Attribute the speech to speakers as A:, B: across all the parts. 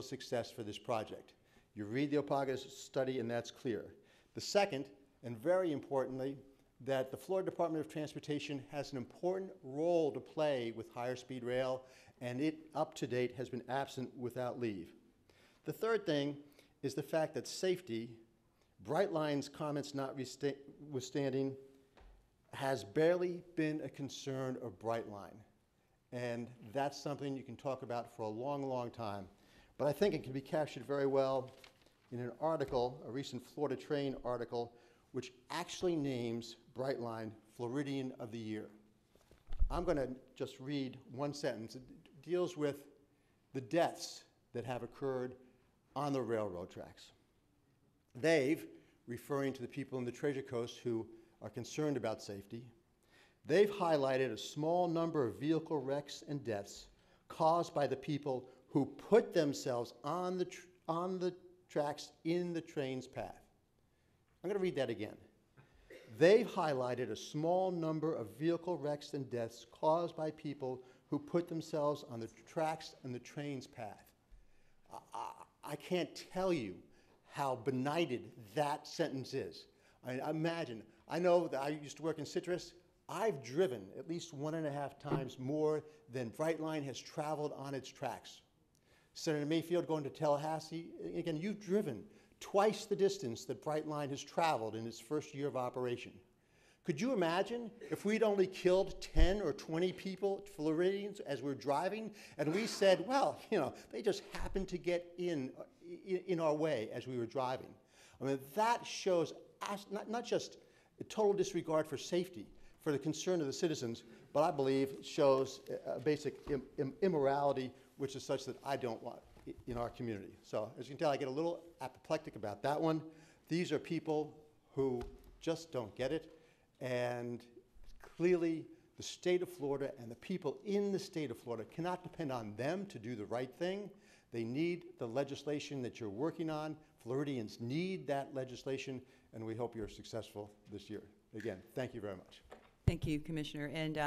A: success for this project. You read the Opaga study and that's clear. The second, and very importantly, that the Florida Department of Transportation has an important role to play with higher speed rail, and it, up to date, has been absent without leave. The third thing is the fact that safety, Brightline's comments notwithstanding, has barely been a concern of Brightline. And that's something you can talk about for a long, long time. But I think it can be captured very well in an article, a recent Florida Train article, which actually names Brightline Floridian of the Year. I'm going to just read one sentence. It deals with the deaths that have occurred on the railroad tracks. They've, referring to the people in the Treasure Coast who are concerned about safety, they've highlighted a small number of vehicle wrecks and deaths caused by the people who put themselves on the tracks in the train's path. I'm going to read that again. They've highlighted a small number of vehicle wrecks and deaths caused by people who put themselves on the tracks in the train's path. I can't tell you how benighted that sentence is. I mean, imagine, I know that I used to work in Citrus. I've driven at least 1.5 times more than Brightline has traveled on its tracks. Senator Mayfield going to Tallahassee, again, you've driven twice the distance that Brightline has traveled in its first year of operation. Could you imagine if we'd only killed 10 or 20 people, Floridians, as we're driving, and we said, well, you know, they just happened to get in our way as we were driving. I mean, that shows not just a total disregard for safety, for the concern of the citizens, but I believe shows a basic immorality, which is such that I don't want in our community. So as you can tell, I get a little apoplectic about that one. These are people who just don't get it, and clearly the state of Florida and the people in the state of Florida cannot depend on them to do the right thing. They need the legislation that you're working on. Floridians need that legislation, and we hope you're successful this year. Again, thank you very much.
B: Thank you, Commissioner. And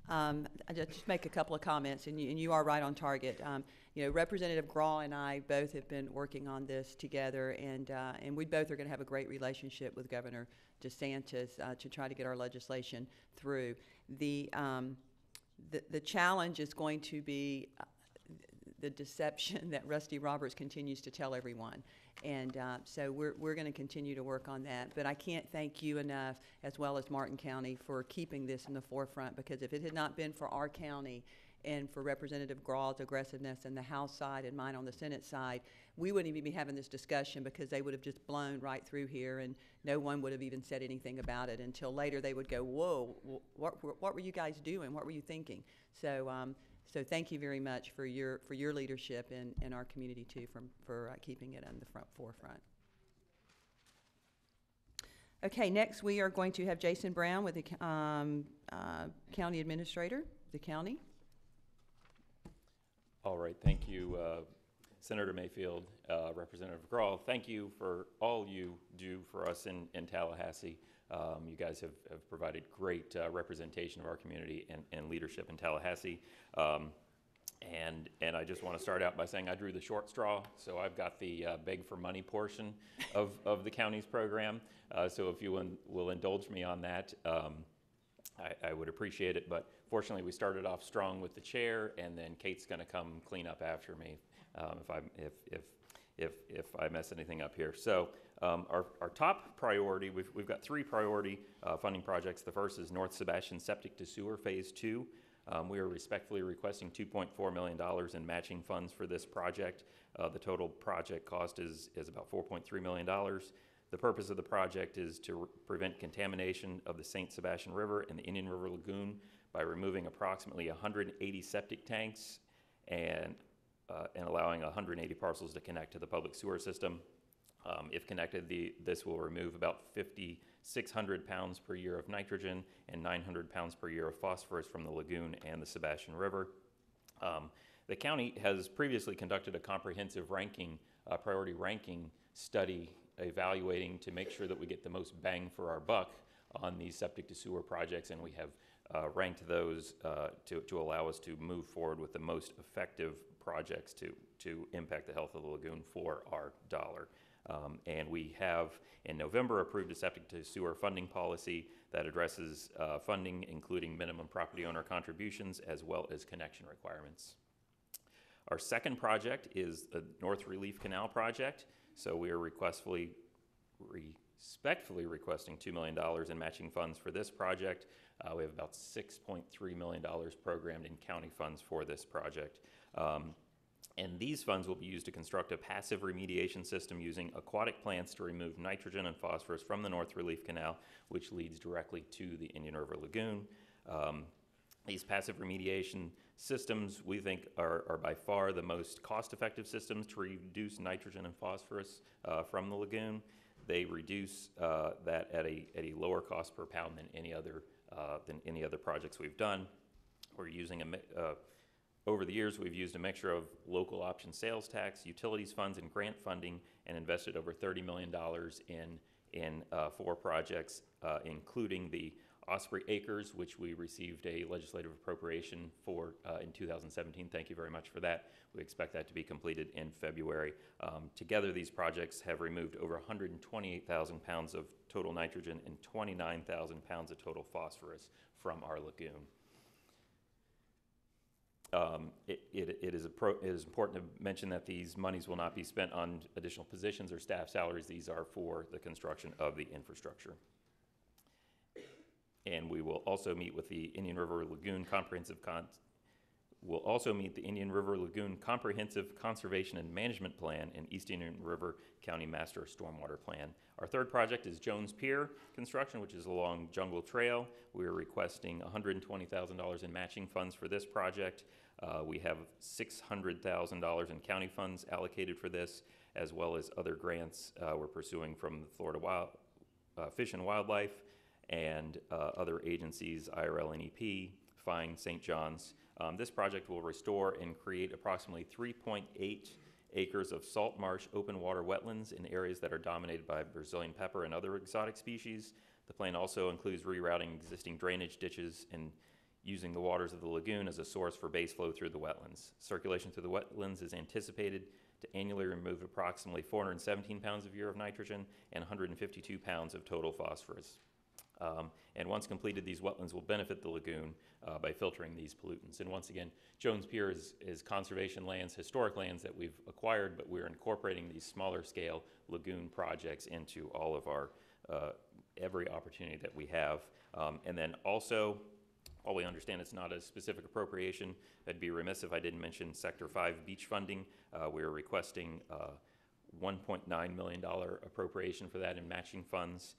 B: I just make a couple of comments, and you are right on target. You know, Representative Graw and I both have been working on this together, and we both are going to have a great relationship with Governor DeSantis to try to get our legislation through. The challenge is going to be the deception that Rusty Roberts continues to tell everyone. And so we're going to continue to work on that. But I can't thank you enough, as well as Martin County, for keeping this in the forefront, because if it had not been for our county and for Representative Graw's aggressiveness on the House side and mine on the Senate side, we wouldn't even be having this discussion, because they would have just blown right through here and no one would have even said anything about it until later they would go, whoa, what were you guys doing? What were you thinking? So so thank you very much for your leadership in our community too, for keeping it on the forefront. Okay, next we are going to have Jason Brown with the County Administrator, the county.
C: All right, thank you, Senator Mayfield, Representative Graw. Thank you for all you do for us in Tallahassee. You guys have provided great representation of our community and leadership in Tallahassee. And I just want to start out by saying I drew the short straw, so I've got the beg for money portion of the county's program. So if you will indulge me on that, I would appreciate it. But fortunately, we started off strong with the chair, and then Kate's going to come clean up after me if I mess anything up here. So our top priority, we've got 3 priority funding projects. The first is North Sebastian Septic to Sewer Phase 2. We are respectfully requesting $2.4 million in matching funds for this project. The total project cost is about $4.3 million. The purpose of the project is to prevent contamination of the St. Sebastian River and the Indian River Lagoon by removing approximately 180 septic tanks and allowing 180 parcels to connect to the public sewer system. If connected, this will remove about 5,600 pounds per year of nitrogen and 900 pounds per year of phosphorus from the lagoon and the Sebastian River. The county has previously conducted a comprehensive priority ranking study evaluating to make sure that we get the most bang for our buck on these septic to sewer projects, and we have ranked those to allow us to move forward with the most effective projects to impact the health of the lagoon for our dollar. And we have, in November, approved a septic to sewer funding policy that addresses funding, including minimum property owner contributions, as well as connection requirements. Our second project is the North Relief Canal project. So we are respectfully requesting $2 million in matching funds for this project. We have about $6.3 million programmed in county funds for this project. And these funds will be used to construct a passive remediation system using aquatic plants to remove nitrogen and phosphorus from the North Relief Canal, which leads directly to the Indian River Lagoon. These passive remediation systems, we think, are by far the most cost-effective systems to reduce nitrogen and phosphorus from the lagoon. They reduce that at a lower cost per pound than any other projects we've done. We're using over the years, we've used a mixture of local option sales tax, utilities funds, and grant funding, and invested over $30 million in 4 projects, including the Osprey Acres, which we received a legislative appropriation for in 2017. Thank you very much for that. We expect that to be completed in February. Together, these projects have removed over 128,000 pounds of total nitrogen and 29,000 pounds of total phosphorus from our lagoon. It is important to mention that these monies will not be spent on additional positions or staff salaries. These are for the construction of the infrastructure. And we will also meet with the Indian River Lagoon Comprehensive Conservation and Management Plan and East Indian River County Master Stormwater Plan. Our third project is Jones Pier construction, which is along Jungle Trail. We are requesting $120,000 in matching funds for this project. We have $600,000 in county funds allocated for this, as well as other grants we're pursuing from the Florida Fish and Wildlife and other agencies, IRL and EP, FINE, St. John's. This project will restore and create approximately 3.8 acres of salt marsh open water wetlands in areas that are dominated by Brazilian pepper and other exotic species. The plan also includes rerouting existing drainage ditches and using the waters of the lagoon as a source for base flow through the wetlands. Circulation through the wetlands is anticipated to annually remove approximately 417 pounds of year of nitrogen and 152 pounds of total phosphorus. And once completed, these wetlands will benefit the lagoon by filtering these pollutants. And once again, Jones Pier is conservation lands, historic lands that we've acquired, but we're incorporating these smaller scale lagoon projects into all of our, every opportunity that we have. And then also, while we understand it's not a specific appropriation, I'd be remiss if I didn't mention Sector 5 beach funding. We're requesting $1.9 million appropriation for that in matching funds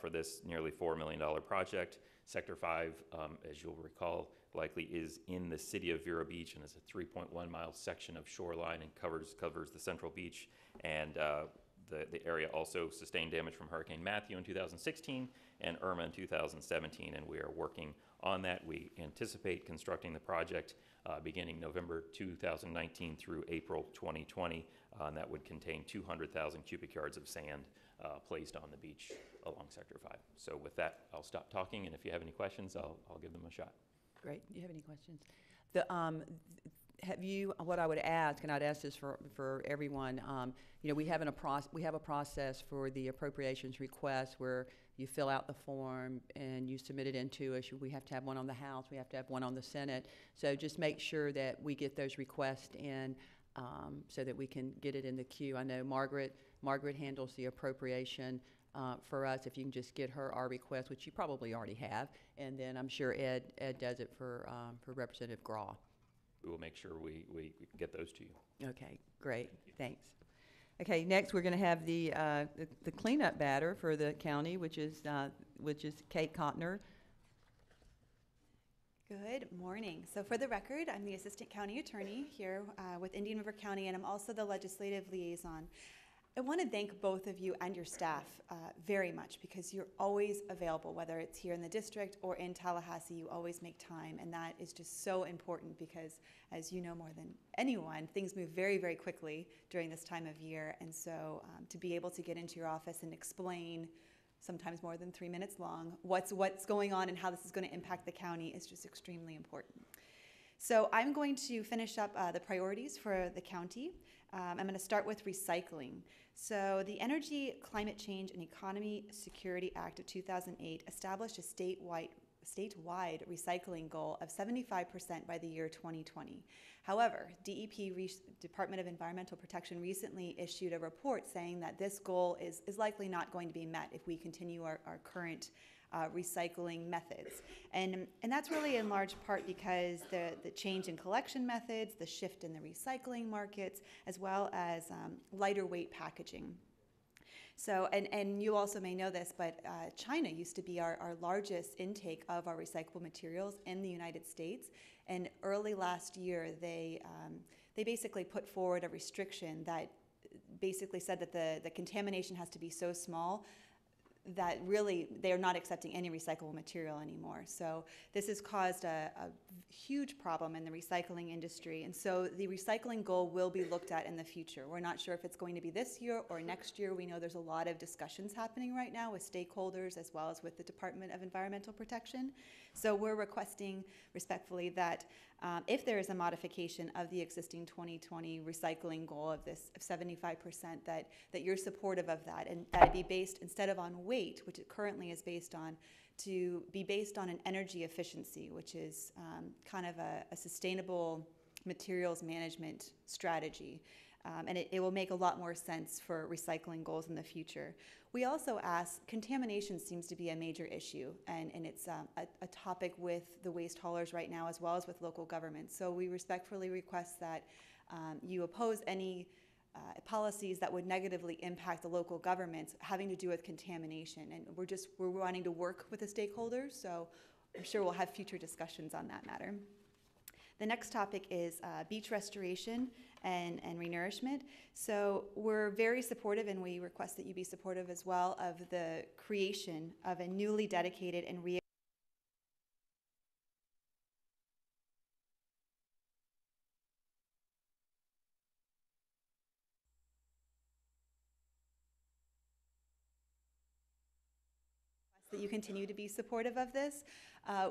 C: for this nearly $4 million project. Sector 5, as you'll recall, likely is in the city of Vero Beach and is a 3.1 mile section of shoreline and covers the central beach. And the area also sustained damage from Hurricane Matthew in 2016 and Irma in 2017, and we are working on that. We anticipate constructing the project beginning November 2019 through April 2020, and that would contain 200,000 cubic yards of sand placed on the beach along Sector 5. So with that, I'll stop talking, and if you have any questions, I'll give them a shot.
B: Great. Do you have any questions? What I would ask, and I'd ask this for everyone, we have a process for the appropriations request where you fill out the form and you submit it into us. We have to have one on the House, we have to have one on the Senate. So just make sure that we get those requests in so that we can get it in the queue. I know Margaret handles the appropriation for us. If you can just get her our request, which you probably already have, and then I'm sure Ed does it for Representative Graw.
C: We will make sure we get those to you.
B: Okay, great. Thanks. Okay, next we're going to have the cleanup batter for the county, which is Kate Kottner.
D: Good morning. So for the record, I'm the Assistant County Attorney here with Indian River County, and I'm also the Legislative Liaison. I want to thank both of you and your staff very much because you're always available, whether it's here in the district or in Tallahassee, you always make time, and that is just so important because, as you know more than anyone, things move very, very quickly during this time of year, and so to be able to get into your office and explain, sometimes more than 3 minutes long, what's going on and how this is going to impact the county is just extremely important. So I'm going to finish up the priorities for the county. I'm going to start with recycling. So the Energy, Climate Change, and Economy Security Act of 2008 established a statewide recycling goal of 75% by the year 2020. However, Department of Environmental Protection recently issued a report saying that this goal is likely not going to be met if we continue our current recycling methods. And that's really in large part because the change in collection methods, the shift in the recycling markets, as well as lighter weight packaging. So, and you also may know this, but China used to be our largest intake of our recyclable materials in the United States. And early last year, they basically put forward a restriction that basically said that the contamination has to be so small that really they are not accepting any recyclable material anymore. So this has caused a huge problem in the recycling industry. And so the recycling goal will be looked at in the future. We're not sure if it's going to be this year or next year. We know there's a lot of discussions happening right now with stakeholders as well as with the Department of Environmental Protection. So we're requesting respectfully that if there is a modification of the existing 2020 recycling goal of this of 75%, that you're supportive of that, and that it be based, instead of on weight, which it currently is based on, to be based on an energy efficiency, which is kind of a sustainable materials management strategy. And it will make a lot more sense for recycling goals in the future. We also ask, contamination seems to be a major issue, and it's a topic with the waste haulers right now as well as with local governments. So we respectfully request that you oppose any policies that would negatively impact the local governments having to do with contamination. And we're wanting to work with the stakeholders, so I'm sure we'll have future discussions on that matter. The next topic is beach restoration and renourishment. So we're very supportive, and we request that you be supportive as well, of the creation of a newly dedicated and that you continue to be supportive of this.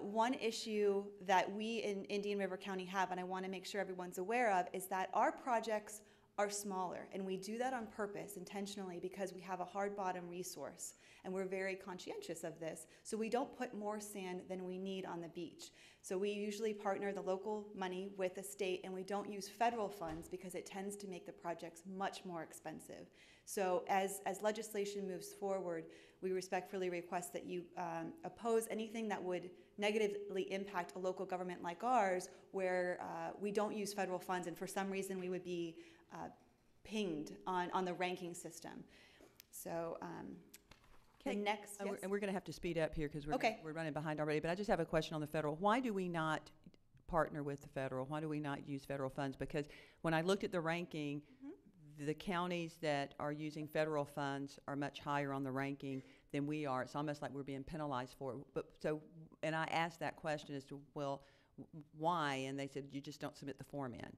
D: One issue that we in Indian River County have, and I want to make sure everyone's aware of, is that our projects are smaller, and we do that on purpose, intentionally, because we have a hard bottom resource, and we're very conscientious of this. So we don't put more sand than we need on the beach. So we usually partner the local money with the state, and we don't use federal funds because it tends to make the projects much more expensive. So as legislation moves forward, we respectfully request that you oppose anything that would negatively impact a local government like ours, where we don't use federal funds, and for some reason we would be pinged on the ranking system. So the next, yes?
B: And we're going to have to speed up here because we're running behind already, but I just have a question on the federal. Why do we not partner with the federal? Why do we not use federal funds? Because when I looked at the ranking, the counties that are using federal funds are much higher on the ranking than we are. It's almost like we're being penalized for it. And I asked that question as to, well, why? And they said, you just don't submit the form in.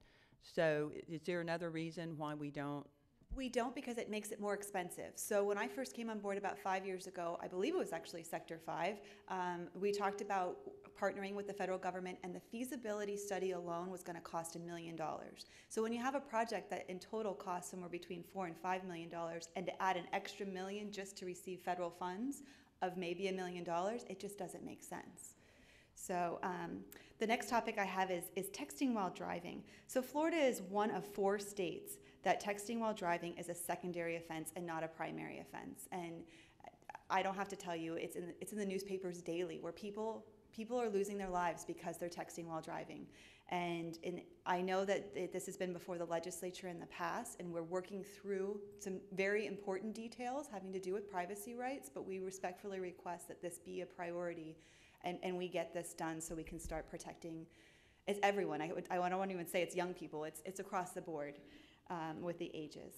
B: So is there another reason why we don't?
D: We don't, because it makes it more expensive. So when I first came on board about 5 years ago, I believe it was actually Sector 5, we talked about partnering with the federal government, and the feasibility study alone was going to cost $1 million. So when you have a project that in total costs somewhere between $4 and $5 million, and to add an extra $1 million just to receive federal funds of maybe $1 million, it just doesn't make sense. So the next topic I have is texting while driving. So Florida is one of 4 states that texting while driving is a secondary offense and not a primary offense. And I don't have to tell you, it's in the newspapers daily, where people are losing their lives because they're texting while driving. And I know that this has been before the legislature in the past, and we're working through some very important details having to do with privacy rights, but we respectfully request that this be a priority and we get this done so we can start protecting. It's everyone. I don't even say it's young people. It's across the board with the ages.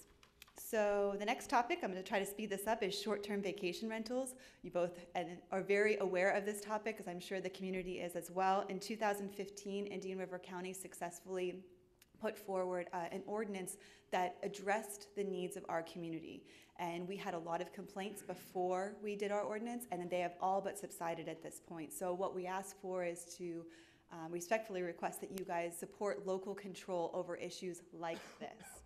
D: So the next topic, I'm going to try to speed this up, is short-term vacation rentals. You both are very aware of this topic, as I'm sure the community is as well. In 2015, Indian River County successfully put forward an ordinance that addressed the needs of our community. And we had a lot of complaints before we did our ordinance, and they have all but subsided at this point. So what we ask for is to respectfully request that you guys support local control over issues like this.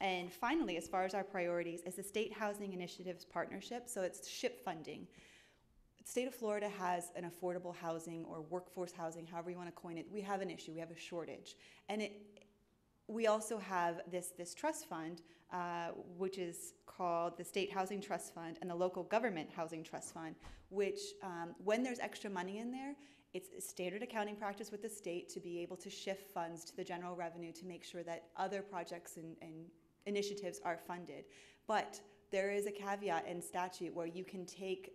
D: And finally, as far as our priorities, is the State Housing Initiatives Partnership, so it's SHIP funding. The state of Florida has an affordable housing or workforce housing, however you want to coin it. We have an issue, we have a shortage. And we also have this trust fund, which is called the State Housing Trust Fund and the Local Government Housing Trust Fund, which when there's extra money in there, it's standard accounting practice with the state to be able to shift funds to the general revenue to make sure that other projects and initiatives are funded. But there is a caveat in statute where you can take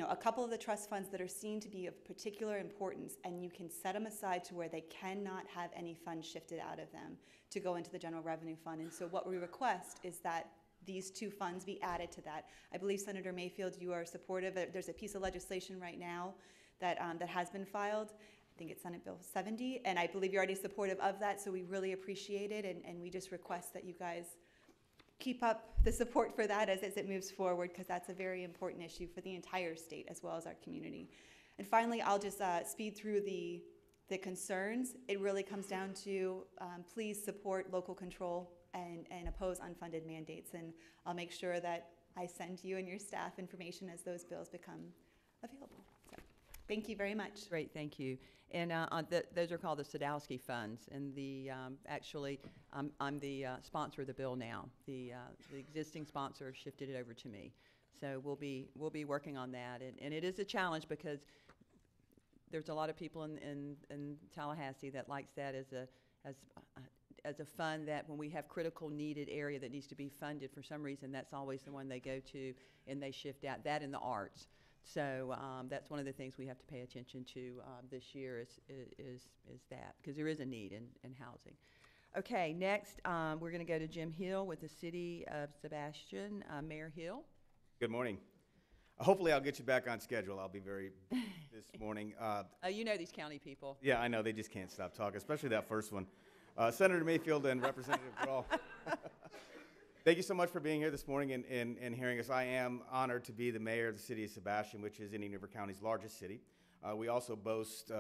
D: a couple of the trust funds that are seen to be of particular importance, and you can set them aside to where they cannot have any funds shifted out of them to go into the general revenue fund. And so what we request is that these two funds be added to that. I believe, Senator Mayfield, you are supportive. There's a piece of legislation right now that has been filed. I think it's Senate Bill 70, and I believe you're already supportive of that, so we really appreciate it, and we just request that you guys keep up the support for that as it moves forward, because that's a very important issue for the entire state as well as our community. And finally, I'll just speed through the concerns. It really comes down to please support local control and oppose unfunded mandates, and I'll make sure that I send you and your staff information as those bills become available. So, thank you very much.
B: Great, thank you. And those are called the Sadowski funds, and actually, I'm the sponsor of the bill now. The existing sponsor shifted it over to me, so we'll be working on that. And it is a challenge because there's a lot of people in Tallahassee that likes that as a fund that when we have critical needed area that needs to be funded for some reason, that's always the one they go to, and they shift out that in the arts. So that's one of the things we have to pay attention to this year is that, because there is a need in housing. Okay, next we're going to go to Jim Hill with the City of Sebastian. Mayor Hill.
E: Good morning. Hopefully I'll get you back on schedule. I'll be very this morning.
B: You know these county people.
E: Yeah, I know. They just can't stop talking, especially that first one. Senator Mayfield and Representative Grawl. Thank you so much for being here this morning and hearing us. I am honored to be the mayor of the City of Sebastian, which is Indian River County's largest city. We also boast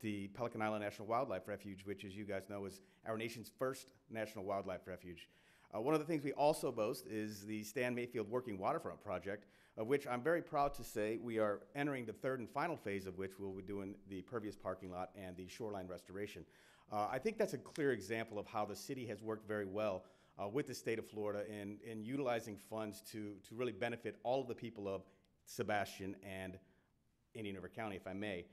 E: the Pelican Island National Wildlife Refuge, which, as you guys know, is our nation's first national wildlife refuge. One of the things we also boast is the Stan Mayfield Working Waterfront Project, of which I'm very proud to say we are entering the third and final phase of which we'll be doing the pervious parking lot and the shoreline restoration. I think that's a clear example of how the city has worked very well with the state of Florida in utilizing funds to really benefit all of the people of Sebastian and Indian River County, if I may.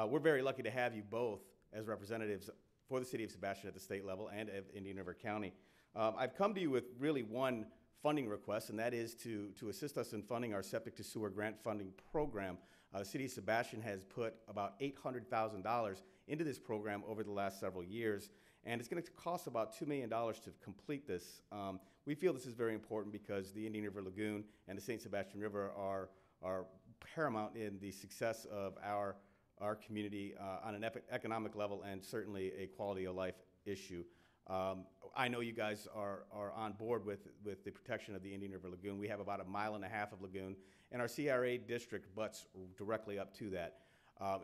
E: We're very lucky to have you both as representatives for the City of Sebastian at the state level and of Indian River County. I've come to you with really one funding request, and that is to assist us in funding our septic to sewer grant funding program. The City of Sebastian has put about $800,000 into this program over the last several years, and it's going to cost about $2 million to complete this. We feel this is very important because the Indian River Lagoon and the St. Sebastian River are paramount in the success of our community on an economic level and certainly a quality of life issue. I know you guys are on board with the protection of the Indian River Lagoon. We have about 1.5 miles of lagoon, and our CRA district butts directly up to that.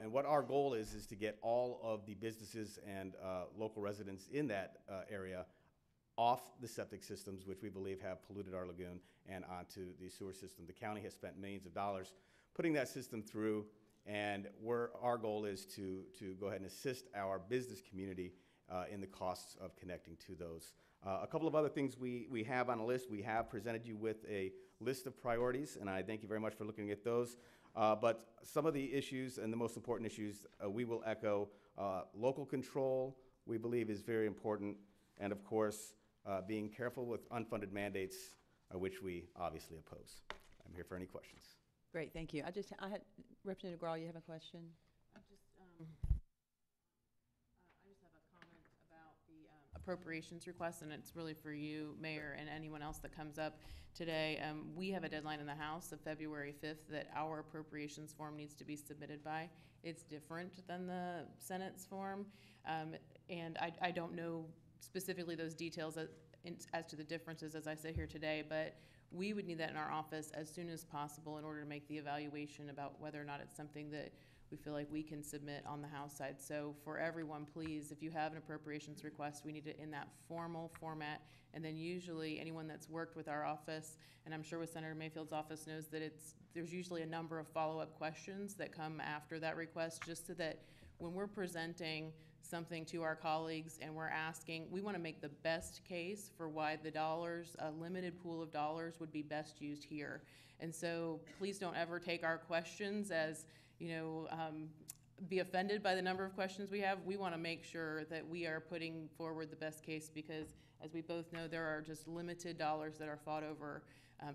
E: And what our goal is to get all of the businesses and local residents in that area off the septic systems, which we believe have polluted our lagoon, and onto the sewer system. The county has spent millions of dollars putting that system through, and our goal is to go ahead and assist our business community in the costs of connecting to those. A couple of other things we have on a list. We have presented you with a list of priorities, and I thank you very much for looking at those. But some of the issues and the most important issues we will echo. Local control, we believe, is very important, and of course, being careful with unfunded mandates, which we obviously oppose. I'm here for any questions.
B: Great, thank you. I had Representative Grawl, you have a question?
F: I just have a comment about the appropriations request, and it's really for you, Mayor, and anyone else that comes up today. We have a deadline in the House of February 5th that our appropriations form needs to be submitted by. It's different than the Senate's form, and I don't know specifically those details as to the differences as I sit here today, but we would need that in our office as soon as possible in order to make the evaluation about whether or not it's something that we feel like we can submit on the House side. So for everyone, please, if you have an appropriations request, we need it in that formal format. And then usually anyone that's worked with our office, and I'm sure with Senator Mayfield's office knows that there's usually a number of follow-up questions that come after that request, just so that when we're presenting something to our colleagues and we're asking, we want to make the best case for why the dollars, a limited pool of dollars, would be best used here. And so please don't ever take our questions as, be offended by the number of questions we have. We want to make sure that we are putting forward the best case, because as we both know, there are just limited dollars that are fought over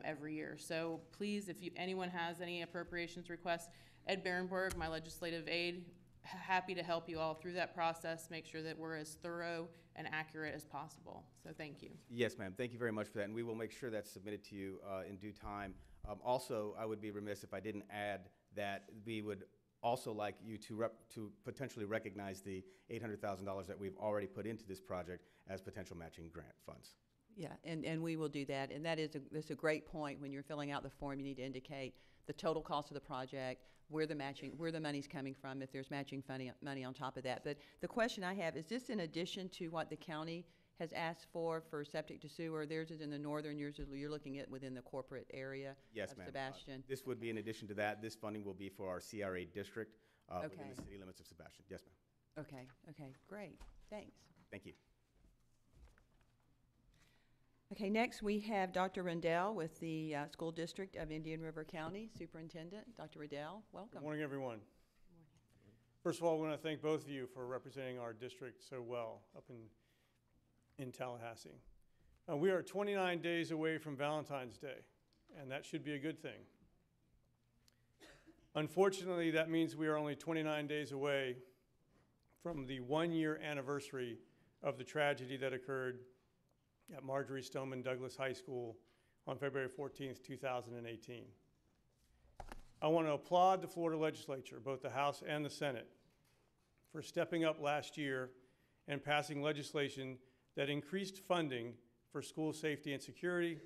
F: every year. So please, if anyone has any appropriations requests, Ed Berenberg, my legislative aide, happy to help you all through that process, make sure that we're as thorough and accurate as possible. So thank you.
E: Yes, ma'am. Thank you very much for that, and we will make sure that's submitted to you in due time. Also, I would be remiss if I didn't add that we would also like you to potentially recognize the $800,000 that we've already put into this project as potential matching grant funds.
B: Yeah, and we will do that. And that's a great point. When you're filling out the form, you need to indicate the total cost of the project, where the money's coming from, if there's matching money on top of that. But the question I have, is this in addition to what the county has asked for septic to sewer? Theirs is in the northern, you're looking at within the corporate area
E: Yes,
B: of
E: ma'am.
B: Sebastian?
E: This would be in addition to that. This funding will be for our CRA district within
B: Okay.
E: the city limits of Sebastian. Yes, ma'am.
B: Okay, great, thanks.
E: Thank you.
B: Okay, next we have Dr. Rendell with the School District of Indian River County, Superintendent. Dr. Rendell, welcome.
G: Good morning, everyone. First of all, I want to thank both of you for representing our district so well up in Tallahassee. We are 29 days away from Valentine's Day, and that should be a good thing. Unfortunately, that means we are only 29 days away from the 1-year anniversary of the tragedy that occurred at Marjorie Stoneman Douglas High School on February 14th, 2018. I want to applaud the Florida legislature, both the House and the Senate, for stepping up last year and passing legislation that increased funding for school safety and security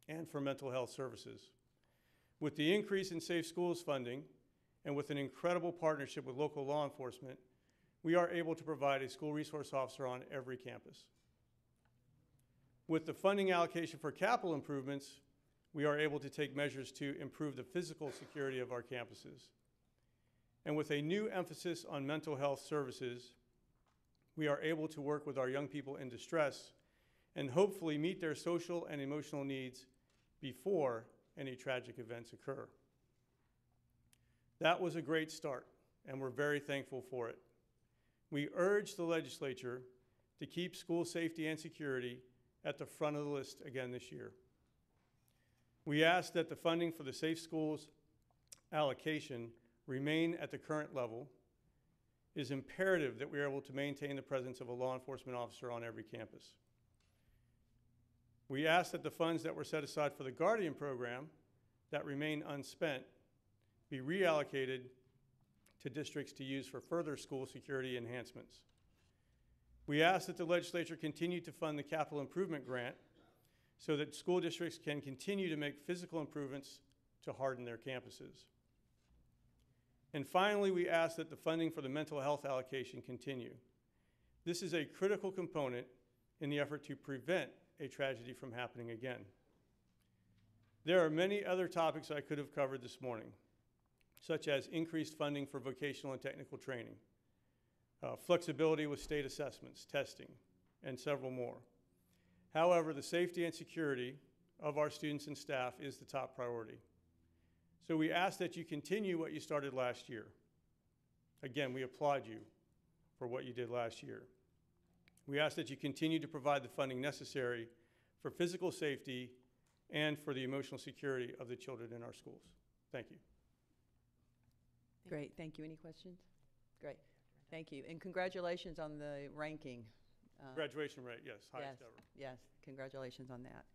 G: and for mental health services. With the increase in Safe Schools funding and with an incredible partnership with local law enforcement, we are able to provide a school resource officer on every campus. With the funding allocation for capital improvements, we are able to take measures to improve the physical security of our campuses. And with a new emphasis on mental health services, we are able to work with our young people in distress and hopefully meet their social and emotional needs before any tragic events occur. That was a great start, and we're very thankful for it. We urge the legislature to keep school safety and security at the front of the list again this year. We ask that the funding for the Safe Schools allocation remain at the current level. It is imperative that we are able to maintain the presence of a law enforcement officer on every campus. We ask that the funds that were set aside for the Guardian program that remain unspent be reallocated to districts to use for further school security enhancements. We ask that the legislature continue to fund the capital improvement grant so that school districts can continue to make physical improvements to harden their campuses. And finally, we ask that the funding for the mental health allocation continue. This is a critical component in the effort to prevent a tragedy from happening again. There are many other topics I could have covered this morning, such as increased funding for vocational and technical training, flexibility with state assessments, testing, and several more. However, the safety and security of our students and staff is the top priority. So we ask that you continue what you started last year. Again, we applaud you for what you did last year. We ask that you continue to provide the funding necessary for physical safety and for the emotional security of the children in our schools. Thank you.
B: Great, thank you. Any questions? Great, thank you. And congratulations on the ranking.
G: Graduation rate, yes, highest ever.
B: Yes, congratulations on that.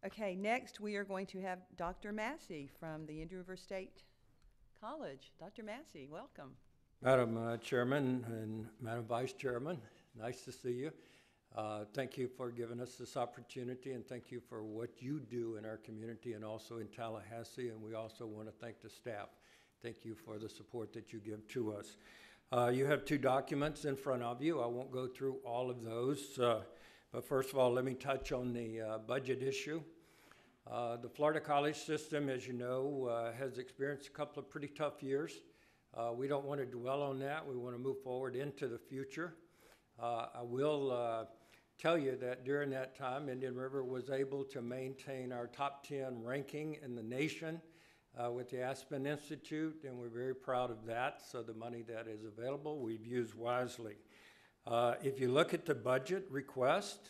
B: Okay, next we are going to have Dr. Massey from the Indian River State College. Dr. Massey, welcome.
H: Madam Chairman and Madam Vice Chairman, nice to see you. Thank you for giving us this opportunity, and thank you for what you do in our community and also in Tallahassee, and we also want to thank the staff. Thank you for the support that you give to us. You have two documents in front of you. I won't go through all of those, but first of all, let me touch on the budget issue. The Florida college system, as you know, has experienced a couple of pretty tough years. We don't want to dwell on that. We want to move forward into the future. I will tell you that during that time, Indian River was able to maintain our top 10 ranking in the nation with the Aspen Institute, and we're very proud of that. So the money that is available, we've used wisely. If you look at the budget request,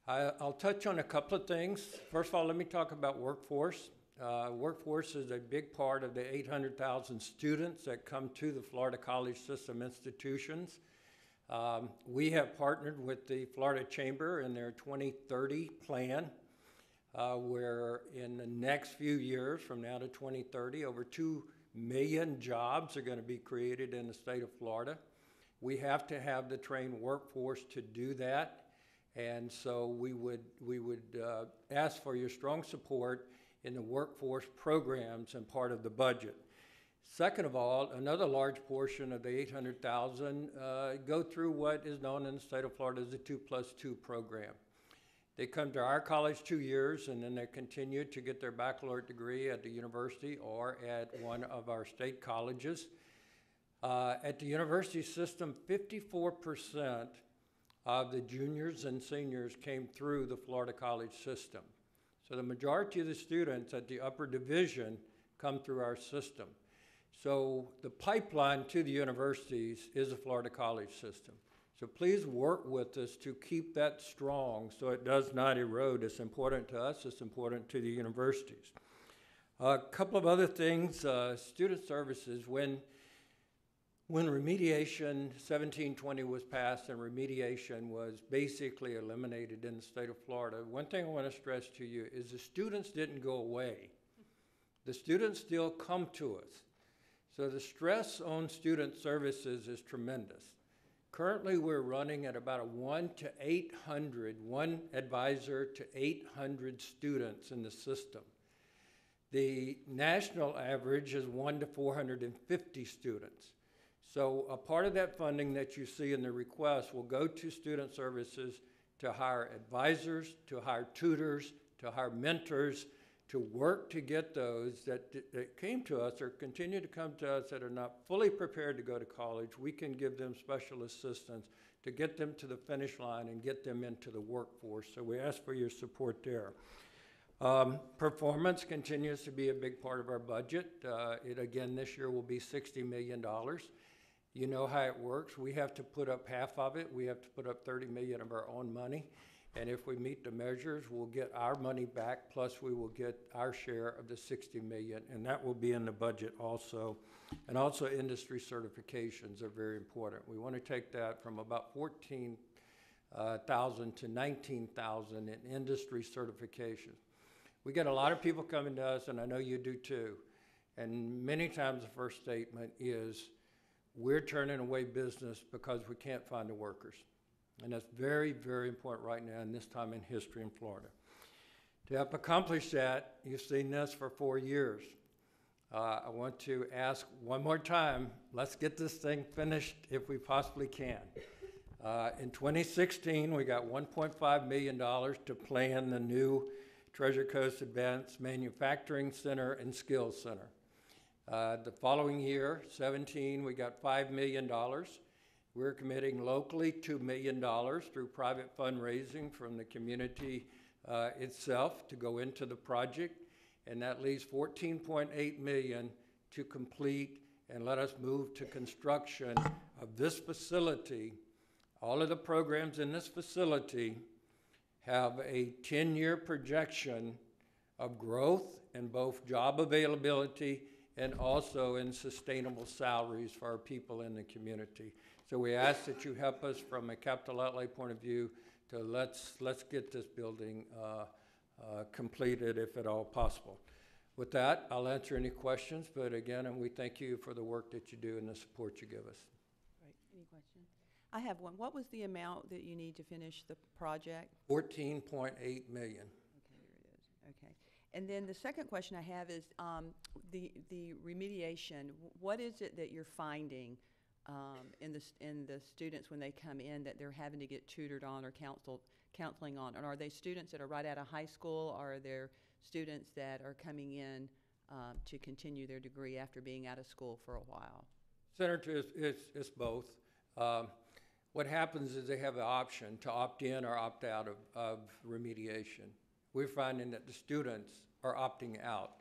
H: I'll touch on a couple of things. First of all, let me talk about workforce. Workforce is a big part of the 800,000 students that come to the Florida college system institutions. We have partnered with the Florida Chamber in their 2030 plan, where in the next few years, from now to 2030, over 2 million jobs are going to be created in the state of Florida. We have to have the trained workforce to do that, and so we would ask for your strong support in the workforce programs and part of the budget. Second of all, another large portion of the 800,000 go through what is known in the state of Florida as the 2+2 program. They come to our college 2 years, and then they continue to get their baccalaureate degree at the university or at one of our state colleges. At the university system, 54% of the juniors and seniors came through the Florida college system. So the majority of the students at the upper division come through our system. So the pipeline to the universities is the Florida college system. So please work with us to keep that strong so it does not erode. It's important to us, it's important to the universities. A couple of other things, student services, when remediation 1720 was passed and remediation was basically eliminated in the state of Florida, one thing I want to stress to you is the students didn't go away. The students still come to us. So the stress on student services is tremendous. Currently, we're running at about a 1 advisor to 800 students in the system. The national average is 1 to 450 students. So a part of that funding that you see in the request will go to student services to hire advisors, to hire tutors, to hire mentors, to work to get those that came to us or continue to come to us that are not fully prepared to go to college. We can give them special assistance to get them to the finish line and get them into the workforce. So we ask for your support there. Performance continues to be a big part of our budget. It again this year will be $60 million. You know how it works. We have to put up half of it. We have to put up $30 million of our own money. And if we meet the measures, we'll get our money back, plus we will get our share of the $60 million, and that will be in the budget also. And also industry certifications are very important. We want to take that from about 14,000 to 19,000 in industry certifications. We get a lot of people coming to us, and I know you do too. And many times the first statement is, we're turning away business because we can't find the workers. And that's very, very important right now in this time in history in Florida. To help accomplish that, you've seen this for 4 years. I want to ask one more time, let's get this thing finished if we possibly can. In 2016, we got $1.5 million to plan the new Treasure Coast Advanced Manufacturing Center and Skills Center. The following year, 17, we got $5 million. We're committing locally $2 million through private fundraising from the community itself to go into the project, and that leaves $14.8 million to complete and let us move to construction of this facility. All of the programs in this facility have a 10-year projection of growth in both job availability and also in sustainable salaries for our people in the community. So we ask that you help us from a capital outlay point of view to let's get this building completed if at all possible. With that, I'll answer any questions, but again, and we thank you for the work that you do and the support you give us.
B: Right. Any questions? I have one. What was the amount that you need to finish the project?
H: $14.8 million.
B: Okay, here it is. Okay. And then the second question I have is the remediation. What is it that you're finding in the students when they come in that they're having to get tutored on or counseling on? And are they students that are right out of high school, or are there students that are coming in to continue their degree after being out of school for a while?
H: Senator, it's both. What happens is they have the option to opt in or opt out of remediation. We're finding that the students are opting out.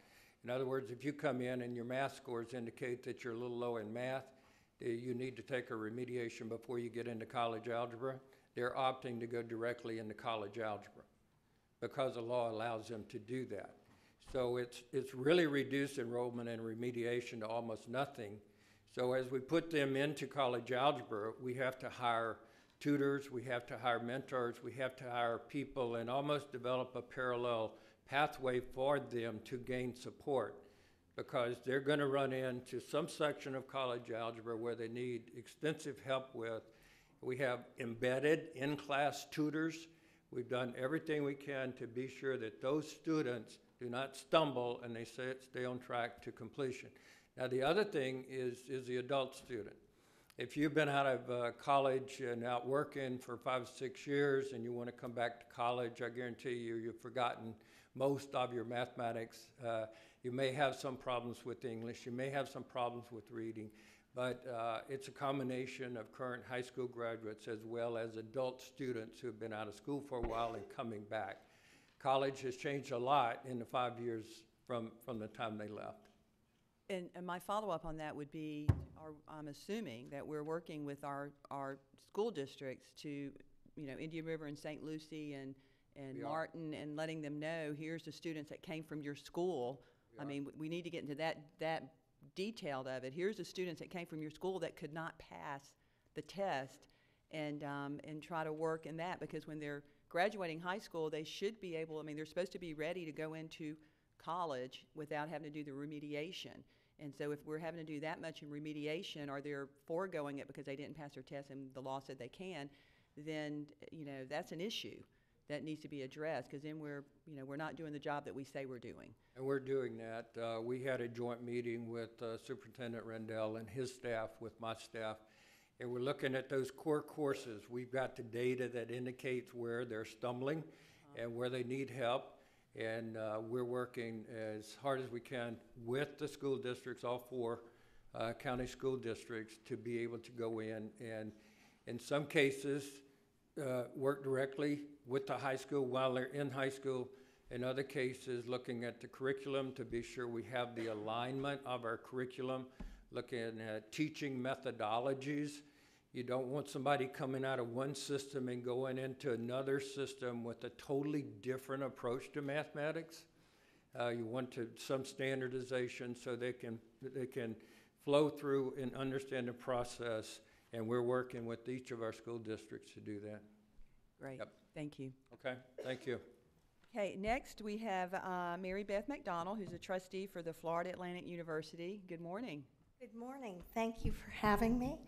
H: In other words, if you come in and your math scores indicate that you're a little low in math, you need to take a remediation before you get into college algebra, they're opting to go directly into college algebra because the law allows them to do that. So it's really reduced enrollment and remediation to almost nothing. So as we put them into college algebra, we have to hire tutors, we have to hire mentors, we have to hire people and almost develop a parallel pathway for them to gain support, because they're going to run into some section of college algebra where they need extensive help with. We have embedded in-class tutors. We've done everything we can to be sure that those students do not stumble and they stay on track to completion. Now, the other thing is the adult student. If you've been out of college and out working for 5 or 6 years and you want to come back to college, I guarantee you've forgotten most of your mathematics. You may have some problems with English. You may have some problems with reading. But it's a combination of current high school graduates as well as adult students who have been out of school for a while and coming back. College has changed a lot in the 5 years from the time they left.
B: And my follow-up on that would be, I'm assuming that we're working with our school districts to, Indian River and St. Lucie and Martin, and letting them know, here's the students that came from your school. I mean, we need to get into that detailed of it. Here's the students that came from your school that could not pass the test, and try to work in that, because when they're graduating high school, they should be able, they're supposed to be ready to go into college without having to do the remediation. And so if we're having to do that much in remediation, or they're foregoing it because they didn't pass their test and the law said they can, then, that's an issue that needs to be addressed, because then we're not doing the job that we say we're doing.
H: And we're doing that. We had a joint meeting with Superintendent Rendell and his staff, with my staff, and we're looking at those core courses. We've got the data that indicates where they're stumbling and where they need help. And we're working as hard as we can with the school districts, all 4 county school districts, to be able to go in and, in some cases, work directly with the high school while they're in high school. In other cases, looking at the curriculum to be sure we have the alignment of our curriculum, looking at teaching methodologies. You don't want somebody coming out of one system and going into another system with a totally different approach to mathematics. You want some standardization so they can flow through and understand the process, and we're working with each of our school districts to do that.
B: Great.
H: Yep.
B: Thank you.
H: Okay, thank you.
B: Okay, next we have Mary Beth McDonald, who's a trustee for the Florida Atlantic University. Good morning.
I: Good morning. Thank you for having me.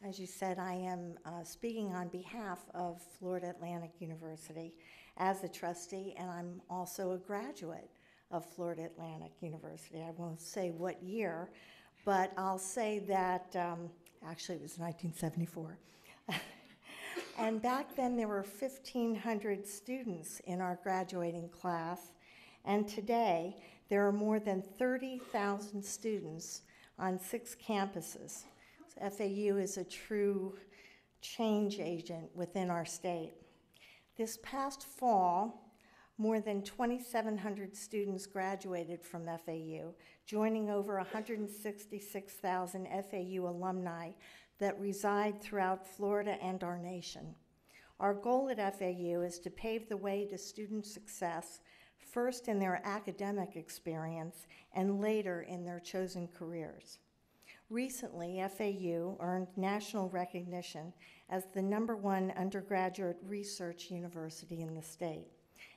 I: As you said, I am speaking on behalf of Florida Atlantic University as a trustee, and I'm also a graduate of Florida Atlantic University. I won't say what year, but I'll say that actually it was 1974. And back then there were 1,500 students in our graduating class, and today there are more than 30,000 students on 6 campuses. So FAU is a true change agent within our state. This past fall, more than 2,700 students graduated from FAU, joining over 166,000 FAU alumni that reside throughout Florida and our nation. Our goal at FAU is to pave the way to student success, first in their academic experience and later in their chosen careers. Recently, FAU earned national recognition as the #1 undergraduate research university in the state.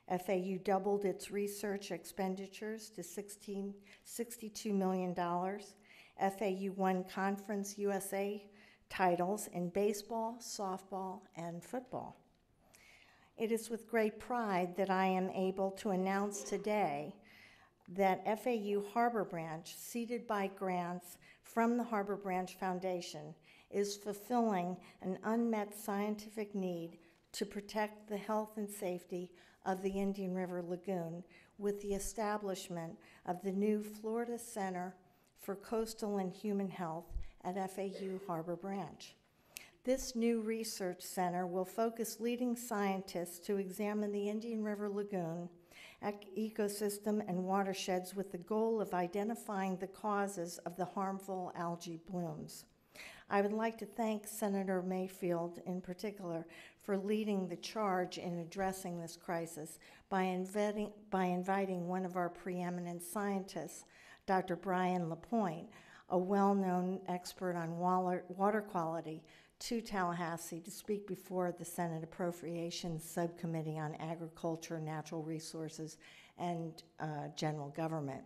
I: FAU doubled its research expenditures to $62 million. FAU won Conference USA titles in baseball, softball, and football. It is with great pride that I am able to announce today that FAU Harbor Branch, seeded by grants from the Harbor Branch Foundation, is fulfilling an unmet scientific need to protect the health and safety of the Indian River Lagoon with the establishment of the new Florida Center for Coastal and Human Health at FAU Harbor Branch. This new research center will focus leading scientists to examine the Indian River Lagoon ecosystem and watersheds with the goal of identifying the causes of the harmful algae blooms. I would like to thank Senator Mayfield in particular for leading the charge in addressing this crisis by inviting one of our preeminent scientists, Dr. Brian LaPointe, a well-known expert on water quality, to Tallahassee to speak before the Senate Appropriations Subcommittee on Agriculture, Natural Resources, and General Government.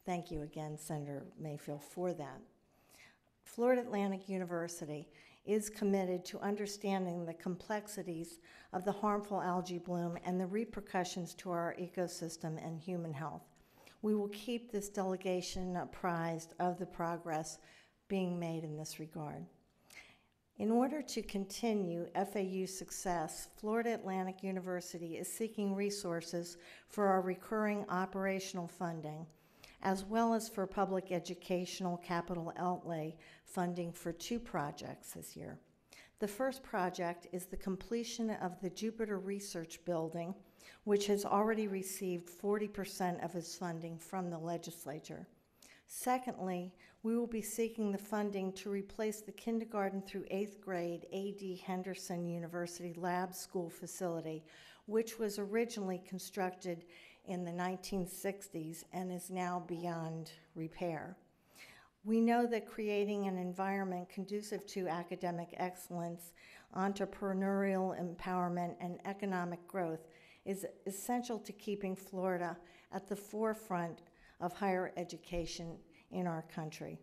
I: Thank you again, Senator Mayfield, for that. Florida Atlantic University is committed to understanding the complexities of the harmful algae bloom and the repercussions to our ecosystem and human health. We will keep this delegation apprised of the progress being made in this regard. In order to continue FAU's success, Florida Atlantic University is seeking resources for our recurring operational funding, as well as for public educational capital outlay funding for 2 projects this year. The first project is the completion of the Jupiter Research Building, which has already received 40% of its funding from the legislature. Secondly, we will be seeking the funding to replace the kindergarten through 8th grade A.D. Henderson University Lab School facility, which was originally constructed in the 1960s and is now beyond repair. We know that creating an environment conducive to academic excellence, entrepreneurial empowerment, and economic growth is essential to keeping Florida at the forefront of higher education in our country.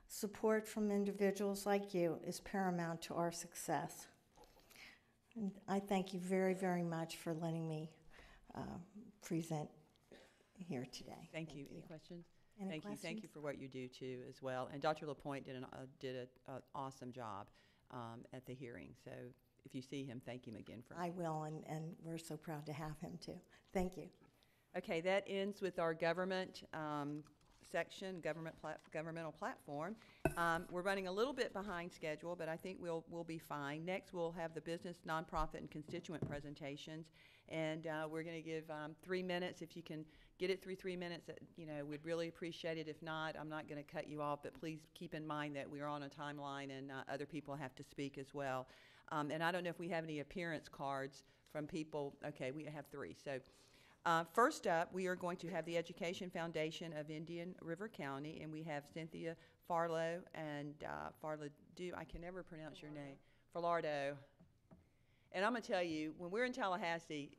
I: Support from individuals like you is paramount to our success. And I thank you very, very much for letting me present here today.
B: Thank you. Any questions?
I: Any
B: Thank you. Thank
I: questions?
B: you for what you do too as well. And Dr. LaPointe did an awesome job at the hearing. So if you see him, thank him again for.
I: I will, and we're so proud to have him too. Thank you.
B: Okay, that ends with our government section, governmental platform. We're running a little bit behind schedule, but I think we'll be fine. Next, we'll have the business, nonprofit, and constituent presentations, and we're going to give 3 minutes. If you can get it through 3 minutes, we'd really appreciate it. If not, I'm not going to cut you off, but please keep in mind that we're on a timeline and other people have to speak as well. And I don't know if we have any appearance cards from people. Okay, we have 3. So. First up, we are going to have the Education Foundation of Indian River County, and we have Cynthia Farlow and Farlow. I can never pronounce your name. Farlardo. And I'm going to tell you, when we're in Tallahassee,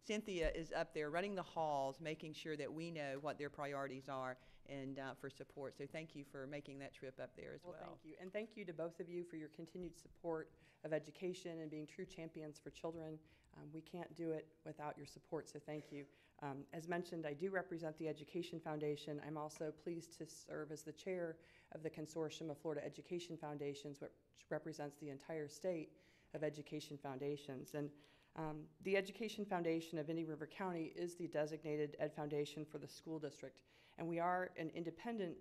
B: Cynthia is up there running the halls, making sure that we know what their priorities are and for support. So thank you for making that trip up there as well.
J: Thank you. And thank you to both of you for your continued support of education and being true champions for children. We can't do it without your support, so thank you. As mentioned, I do represent the Education Foundation. I'm also pleased to serve as the chair of the Consortium of Florida Education Foundations, which represents the entire state of education foundations. And the Education Foundation of Indian River County is the designated ed foundation for the school district. And we are an independent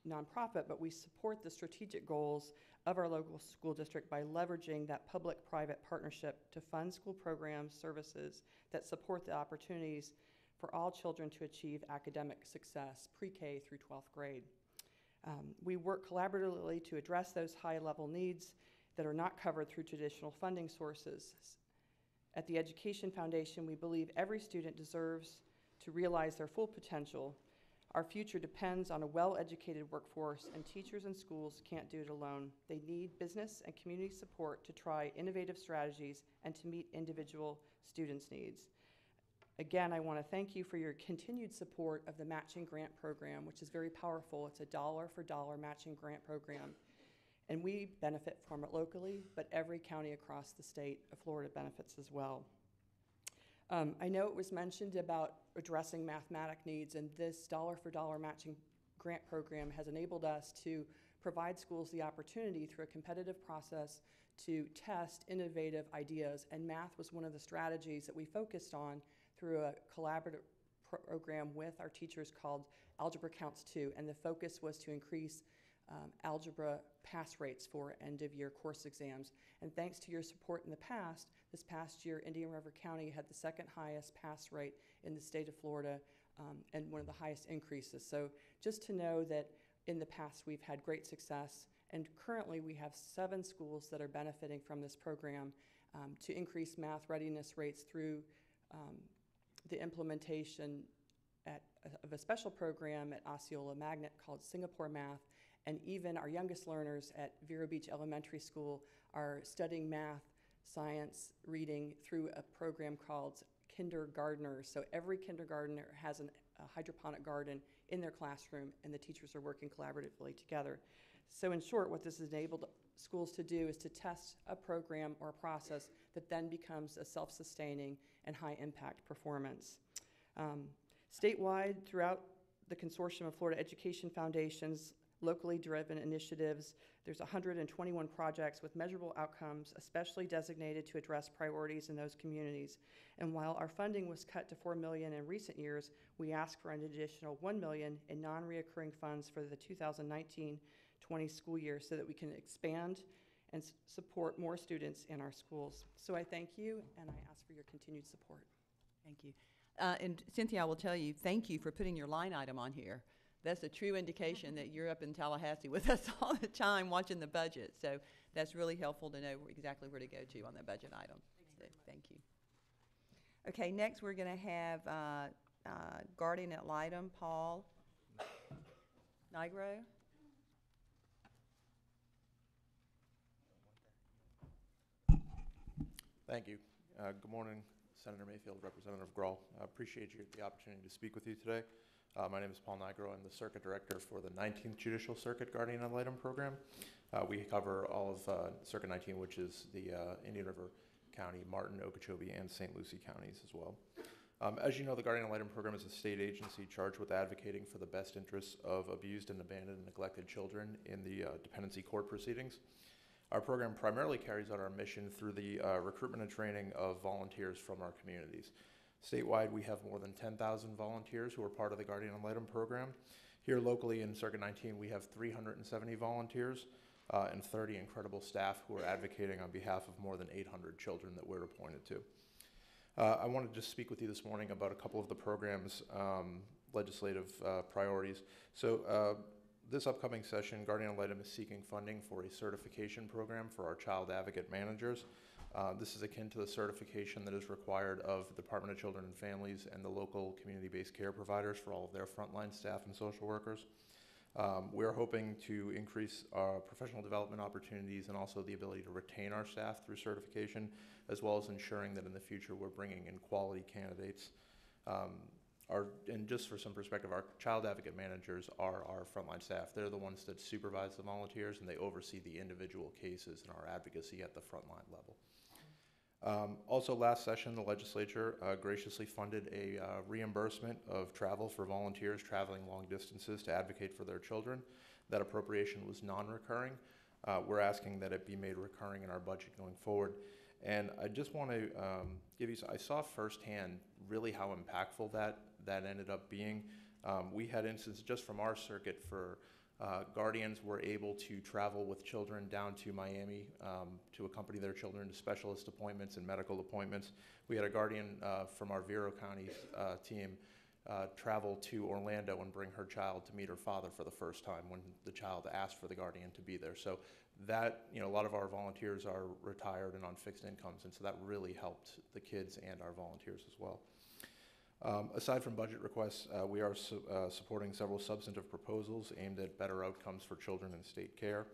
J: nonprofit, but we support the strategic goals of our local school district by leveraging that public-private partnership to fund school programs, services that support the opportunities for all children to achieve academic success, pre-K through 12th grade. We work collaboratively to address those high-level needs that are not covered through traditional funding sources. At the Education Foundation, we believe every student deserves to realize their full potential. Our future depends on a well-educated workforce, and teachers and schools can't do it alone. They need business and community support to try innovative strategies and to meet individual students' needs. Again, I want to thank you for your continued support of the matching grant program, which is very powerful. It's a dollar-for-dollar matching grant program, and we benefit from it locally, but every county across the state of Florida benefits as well. I know it was mentioned about addressing mathematic needs, and this dollar-for-dollar matching grant program has enabled us to provide schools the opportunity through a competitive process to test innovative ideas, and math was one of the strategies that we focused on through a collaborative program with our teachers called Algebra Counts 2, and the focus was to increase algebra pass rates for end-of-year course exams. And thanks to your support in the past, this past year, Indian River County had the second highest pass rate in the state of Florida and one of the highest increases. So just to know that in the past we've had great success, and currently we have 7 schools that are benefiting from this program to increase math readiness rates through the implementation of a special program at Osceola Magnet called Singapore Math, and even our youngest learners at Vero Beach Elementary School are studying math, science, reading through a program called Kindergartners. So every kindergartner has a hydroponic garden in their classroom, and the teachers are working collaboratively together. So in short, what this has enabled schools to do is to test a program or a process that then becomes a self-sustaining and high-impact performance. Statewide, throughout the consortium of Florida Education Foundations, locally driven initiatives, there's 121 projects with measurable outcomes, especially designated to address priorities in those communities. And while our funding was cut to $4 million in recent years, we asked for an additional $1 million in non-reoccurring funds for the 2019-20 school year so that we can expand and support more students in our schools. So I thank you, and I ask for your continued support.
B: Thank you. And Cynthia, I will tell you, thank you for putting your line item on here. That's a true indication that you're up in Tallahassee with us all the time watching the budget. So that's really helpful to know exactly where to go to on that budget item. So thank you. Okay, next we're going to have Guardian Ad Litem, Paul Nigro.
K: Thank you. Good morning, Senator Mayfield, Representative Grohl. I appreciate the opportunity to speak with you today. My name is Paul Nigro. I'm the Circuit Director for the 19th Judicial Circuit Guardian Ad Litem Program. We cover all of Circuit 19, which is the Indian River County, Martin, Okeechobee, and St. Lucie counties as well. As you know, the Guardian Ad Litem Program is a state agency charged with advocating for the best interests of abused and abandoned and neglected children in the dependency court proceedings. Our program primarily carries out our mission through the recruitment and training of volunteers from our communities. Statewide, we have more than 10,000 volunteers who are part of the Guardian Ad Litem program. Here locally in Circuit 19, we have 370 volunteers and 30 incredible staff who are advocating on behalf of more than 800 children that we're appointed to. I wanted to just speak with you this morning about a couple of the program's legislative priorities. So this upcoming session, Guardian Ad Litem is seeking funding for a certification program for our child advocate managers. This is akin to the certification that is required of the Department of Children and Families and the local community-based care providers for all of their frontline staff and social workers. We're hoping to increase our professional development opportunities and also the ability to retain our staff through certification, as well as ensuring that in the future we're bringing in quality candidates. And just for some perspective, our child advocate managers are our frontline staff. They're the ones that supervise the volunteers, and they oversee the individual cases and our advocacy at the frontline level. Also last session, the legislature graciously funded a reimbursement of travel for volunteers traveling long distances to advocate for their children. That appropriation was non-recurring. We're asking that it be made recurring in our budget going forward. And I just want to give you, I saw firsthand really how impactful that ended up being. We had instances just from our circuit for guardians were able to travel with children down to Miami to accompany their children to specialist appointments and medical appointments. We had a guardian from our Vero County team travel to Orlando and bring her child to meet her father for the first time when the child asked for the guardian to be there. So that, a lot of our volunteers are retired and on fixed incomes, and so that really helped the kids and our volunteers as well. Aside from budget requests, we are supporting several substantive proposals aimed at better outcomes for children in state care.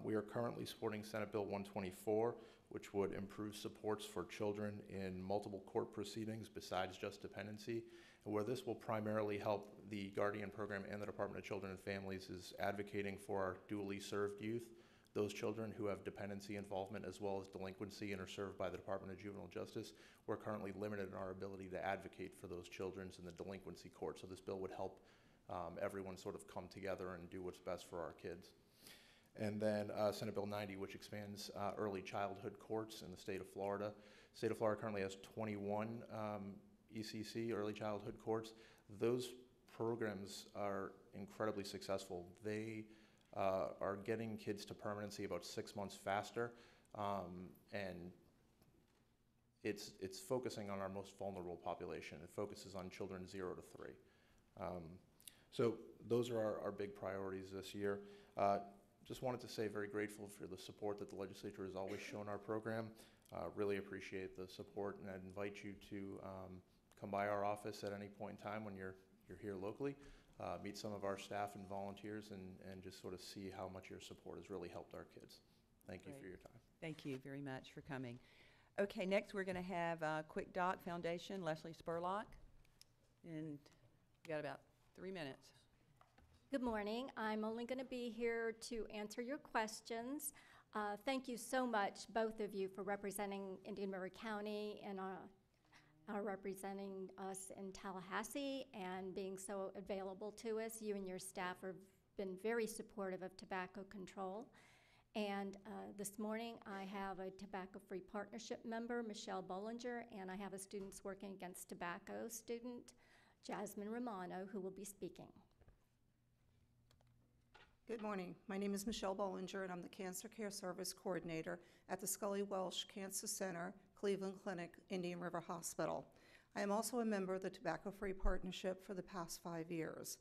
K: We are currently supporting Senate Bill 124, which would improve supports for children in multiple court proceedings besides just dependency, and where this will primarily help the Guardian program and the Department of Children and Families is advocating for our dually served youth those children who have dependency involvement as well as delinquency and are served by the Department of Juvenile Justice, we're currently limited in our ability to advocate for those children in the delinquency court. So this bill would help everyone sort of come together and do what's best for our kids. And then Senate Bill 90, which expands early childhood courts in the state of Florida. The state of Florida currently has 21 ECC, early childhood courts. Those programs are incredibly successful. They are getting kids to permanency about 6 months faster, and it's focusing on our most vulnerable population. It focuses on children 0 to 3. So those are our big priorities this year. Just wanted to say very grateful for the support that the legislature has always shown our program. Really appreciate the support, and I'd invite you to come by our office at any point in time when you're here locally, meet some of our staff and volunteers, and just sort of see how much your support has really helped our kids. Thank you for your time.
B: Thank you very much for coming. Okay, next we're going to have Quick Doc Foundation, Leslie Spurlock, and we got about 3 minutes.
L: Good morning. I'm only going to be here to answer your questions. Thank you so much, both of you, for representing Indian River County and representing us in Tallahassee and being so available to us. You and your staff have been very supportive of tobacco control. And this morning I have a tobacco-free partnership member, Michelle Bollinger, and I have a Students Working Against Tobacco student, Jasmine Romano, who will be speaking.
M: Good morning. My name is Michelle Bollinger, and I'm the Cancer Care Service Coordinator at the Scully Welsh Cancer Center, Cleveland Clinic, Indian River Hospital. I am also a member of the Tobacco-Free Partnership for the past 5 years.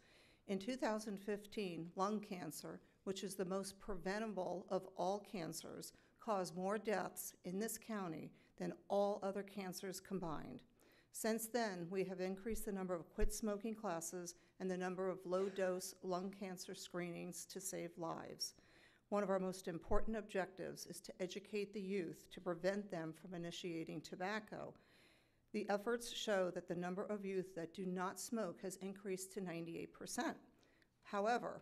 M: In 2015, lung cancer, which is the most preventable of all cancers, caused more deaths in this county than all other cancers combined. Since then, we have increased the number of quit smoking classes and the number of low-dose lung cancer screenings to save lives. One of our most important objectives is to educate the youth to prevent them from initiating tobacco. The efforts show that the number of youth that do not smoke has increased to 98%. However,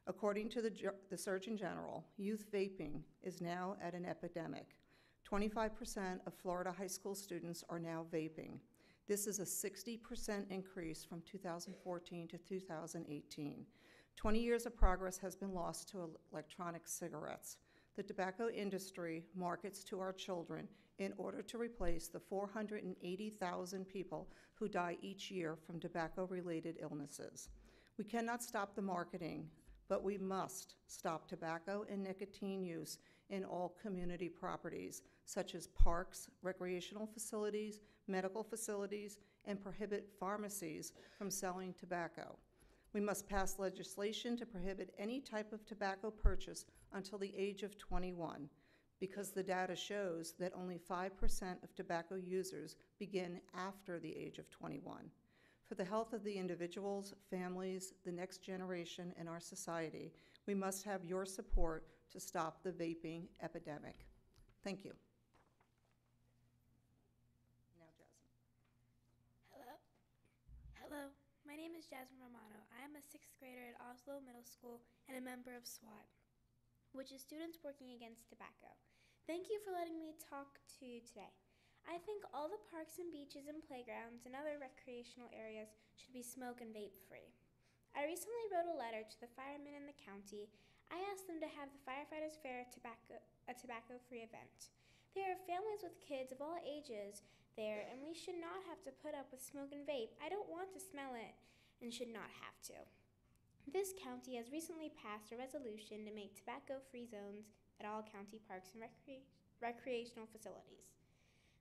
M: according to the Surgeon General, youth vaping is now at an epidemic. 25% of Florida high school students are now vaping. This is a 60% increase from 2014 to 2018. 20 years of progress has been lost to electronic cigarettes. The tobacco industry markets to our children in order to replace the 480,000 people who die each year from tobacco-related illnesses. We cannot stop the marketing, but we must stop tobacco and nicotine use in all community properties, such as parks, recreational facilities, medical facilities, and prohibit pharmacies from selling tobacco. We must pass legislation to prohibit any type of tobacco purchase until the age of 21, because the data shows that only 5% of tobacco users begin after the age of 21. For the health of the individuals, families, the next generation, and our society, we must have your support to stop the vaping epidemic. Thank you. Now, Jasmine.
N: Hello, my name is Jasmine Romano. I am a 6th grader at Oslo Middle School and a member of SWAT, which is Students Working Against Tobacco. Thank you for letting me talk to you today. I think all the parks and beaches and playgrounds and other recreational areas should be smoke and vape free. I recently wrote a letter to the firemen in the county. I asked them to have the Firefighters Fair a tobacco-free event. There are families with kids of all ages there, and we should not have to put up with smoke and vape. I don't want to smell it and should not have to. This county has recently passed a resolution to make tobacco-free zones at all county parks and recreational facilities.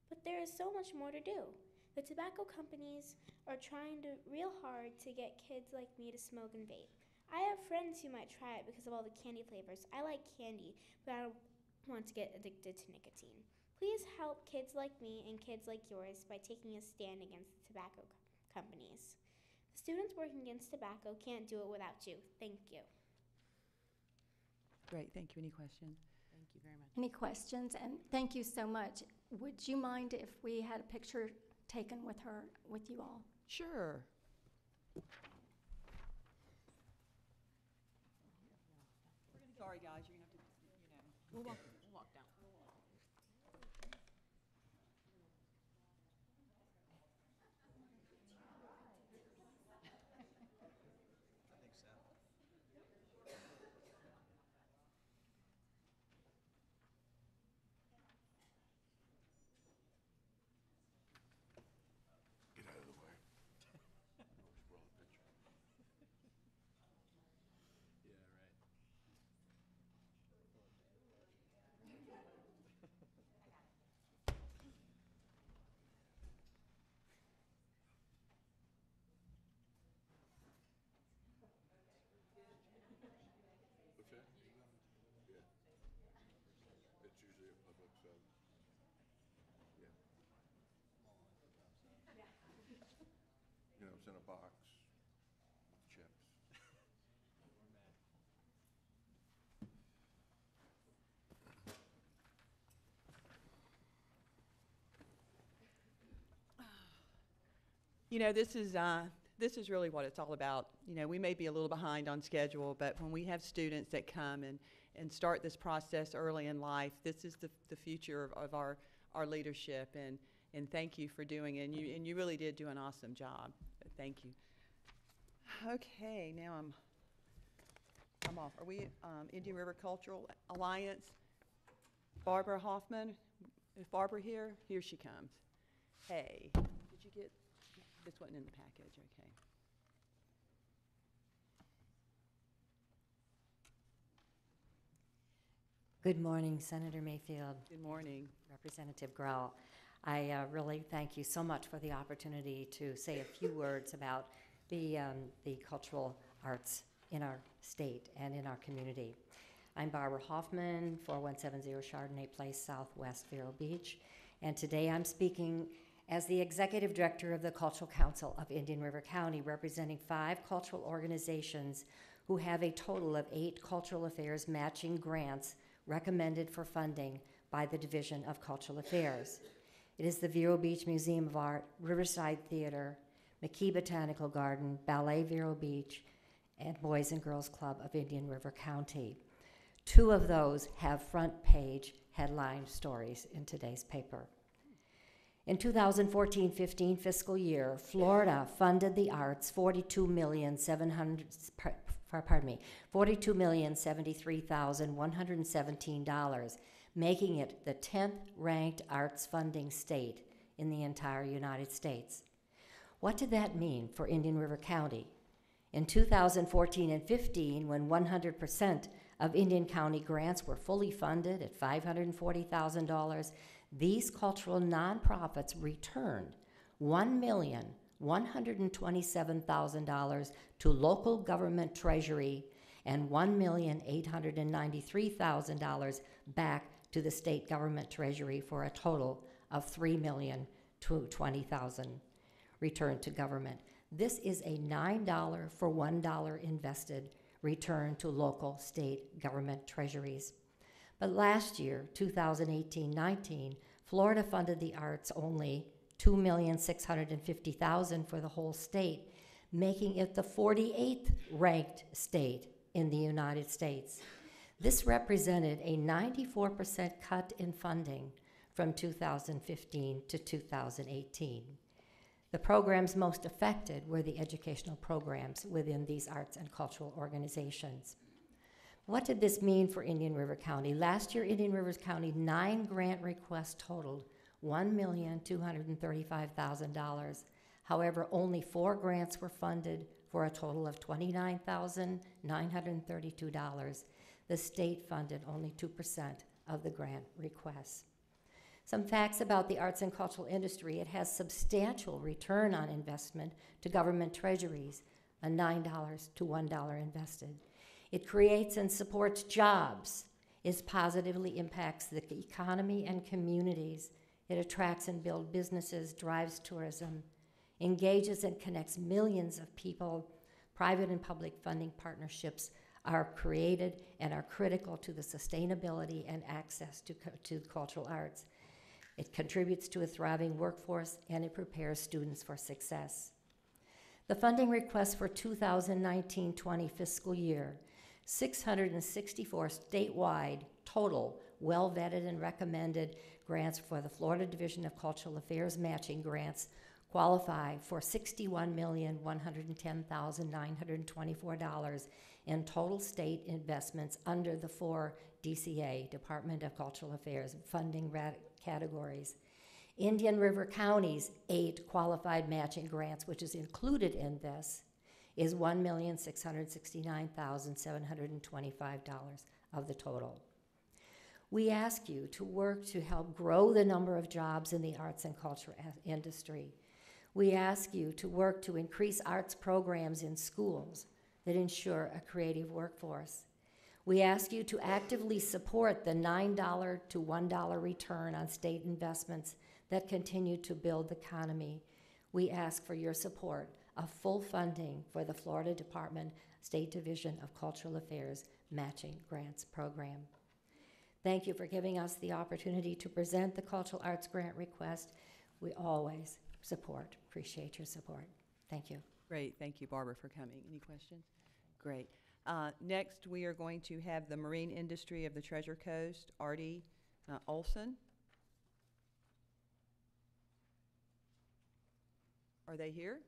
N: But there is so much more to do. The tobacco companies are trying real hard to get kids like me to smoke and vape. I have friends who might try it because of all the candy flavors. I like candy, but I don't want to get addicted to nicotine. Please help kids like me and kids like yours by taking a stand against the tobacco companies. The Students Working Against Tobacco can't do it without you. Thank you.
B: Great, thank you. Any questions?
F: Thank you very much.
L: Any questions? And thank you so much. Would you mind if we had a picture taken with her, with you all?
B: Sure. Sorry, guys, you're going to have to,
F: We'll walk down.
K: Get out of the way. Spoil the picture.
O: Yeah, right.
K: What's that? Yeah. It's usually a public, so. Yeah. You know, it's in a box with chips.
B: You know, this is really what it's all about. You know, we may be a little behind on schedule, but when we have students that come and start this process early in life, this is the future of our leadership. And thank you for doing it. And you really did do an awesome job. Thank you. Okay, now I'm off. Are we Indian River Cultural Alliance? Barbara Hoffman. Is Barbara here? Here she comes. Hey, did you get? This wasn't in the package. Okay.
P: Good morning, Senator Mayfield.
B: Good morning.
P: Representative Grell. I really thank you so much for the opportunity to say a few words about the cultural arts in our state and in our community. I'm Barbara Hoffman, 4170 Chardonnay Place, Southwest Vero Beach, and today I'm speaking as the Executive Director of the Cultural Council of Indian River County, representing 5 cultural organizations who have a total of 8 cultural affairs matching grants recommended for funding by the Division of Cultural Affairs. It is the Vero Beach Museum of Art, Riverside Theater, McKee Botanical Garden, Ballet Vero Beach, and Boys and Girls Club of Indian River County. 2 of those have front page headline stories in today's paper. In 2014-15 fiscal year, Florida funded the arts $42,073,117, making it the 10th ranked arts funding state in the entire United States. What did that mean for Indian River County? In 2014 and 15, when 100% of Indian County grants were fully funded at $540,000, these cultural nonprofits returned $1,127,000 to local government treasury and $1,893,000 back to the state government treasury for a total of $3,020,000 returned to government. This is a $9 for $1 invested return to local state government treasuries. But last year, 2018-19, Florida funded the arts only $2,650,000 for the whole state, making it the 48th ranked state in the United States. This represented a 94% cut in funding from 2015 to 2018. The programs most affected were the educational programs within these arts and cultural organizations. What did this mean for Indian River County? Last year, Indian River County 9 grant requests totaled $1,235,000. However, only 4 grants were funded for a total of $29,932. The state funded only 2% of the grant requests. Some facts about the arts and cultural industry: it has substantial return on investment to government treasuries, a $9 to $1 invested. It creates and supports jobs. It positively impacts the economy and communities. It attracts and builds businesses, drives tourism, engages and connects millions of people. Private and public funding partnerships are created and are critical to the sustainability and access to cultural arts. It contributes to a thriving workforce, and it prepares students for success. The funding request for 2019-20 fiscal year: 664 statewide, total well-vetted and recommended grants for the Florida Division of Cultural Affairs matching grants qualify for $61,110,924 in total state investments under the 4 DCA, Department of Cultural Affairs, funding categories. Indian River County's 8 qualified matching grants, which is included in this, is $1,669,725 of the total. We ask you to work to help grow the number of jobs in the arts and culture industry. We ask you to work to increase arts programs in schools that ensure a creative workforce. We ask you to actively support the $9 to $1 return on state investments that continue to build the economy. We ask for your support of full funding for the Florida Department State Division of Cultural Affairs Matching Grants Program. Thank you for giving us the opportunity to present the Cultural Arts Grant request. We always appreciate your support. Thank you.
B: Great, thank you, Barbara, for coming. Any questions? Great. Next, we are going to have the marine industry of the Treasure Coast, Artie Olson. Are they here?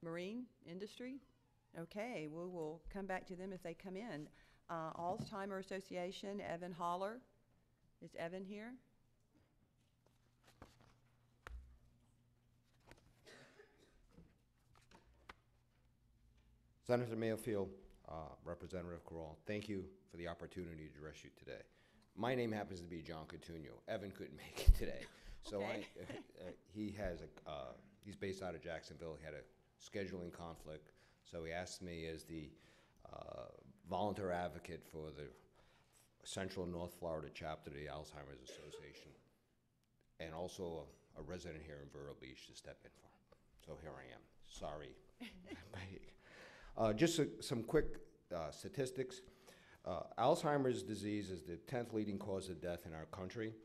B: Marine industry? Okay, we will come back to them if they come in. Alzheimer Association, Evan Holler. Is Evan here?
O: Senator Mayfield, Representative Corral, thank you for the opportunity to address you today. My name happens to be John Coutinho. Evan couldn't make it today. So
B: okay.
O: He's based out of Jacksonville. He had a scheduling conflict. So he asked me as the volunteer advocate for the Central North Florida chapter of the Alzheimer's Association, and also a resident here in Vero Beach, to step in for him. So here I am. Sorry. Just some quick statistics. Alzheimer's disease is the 10th leading cause of death in our country.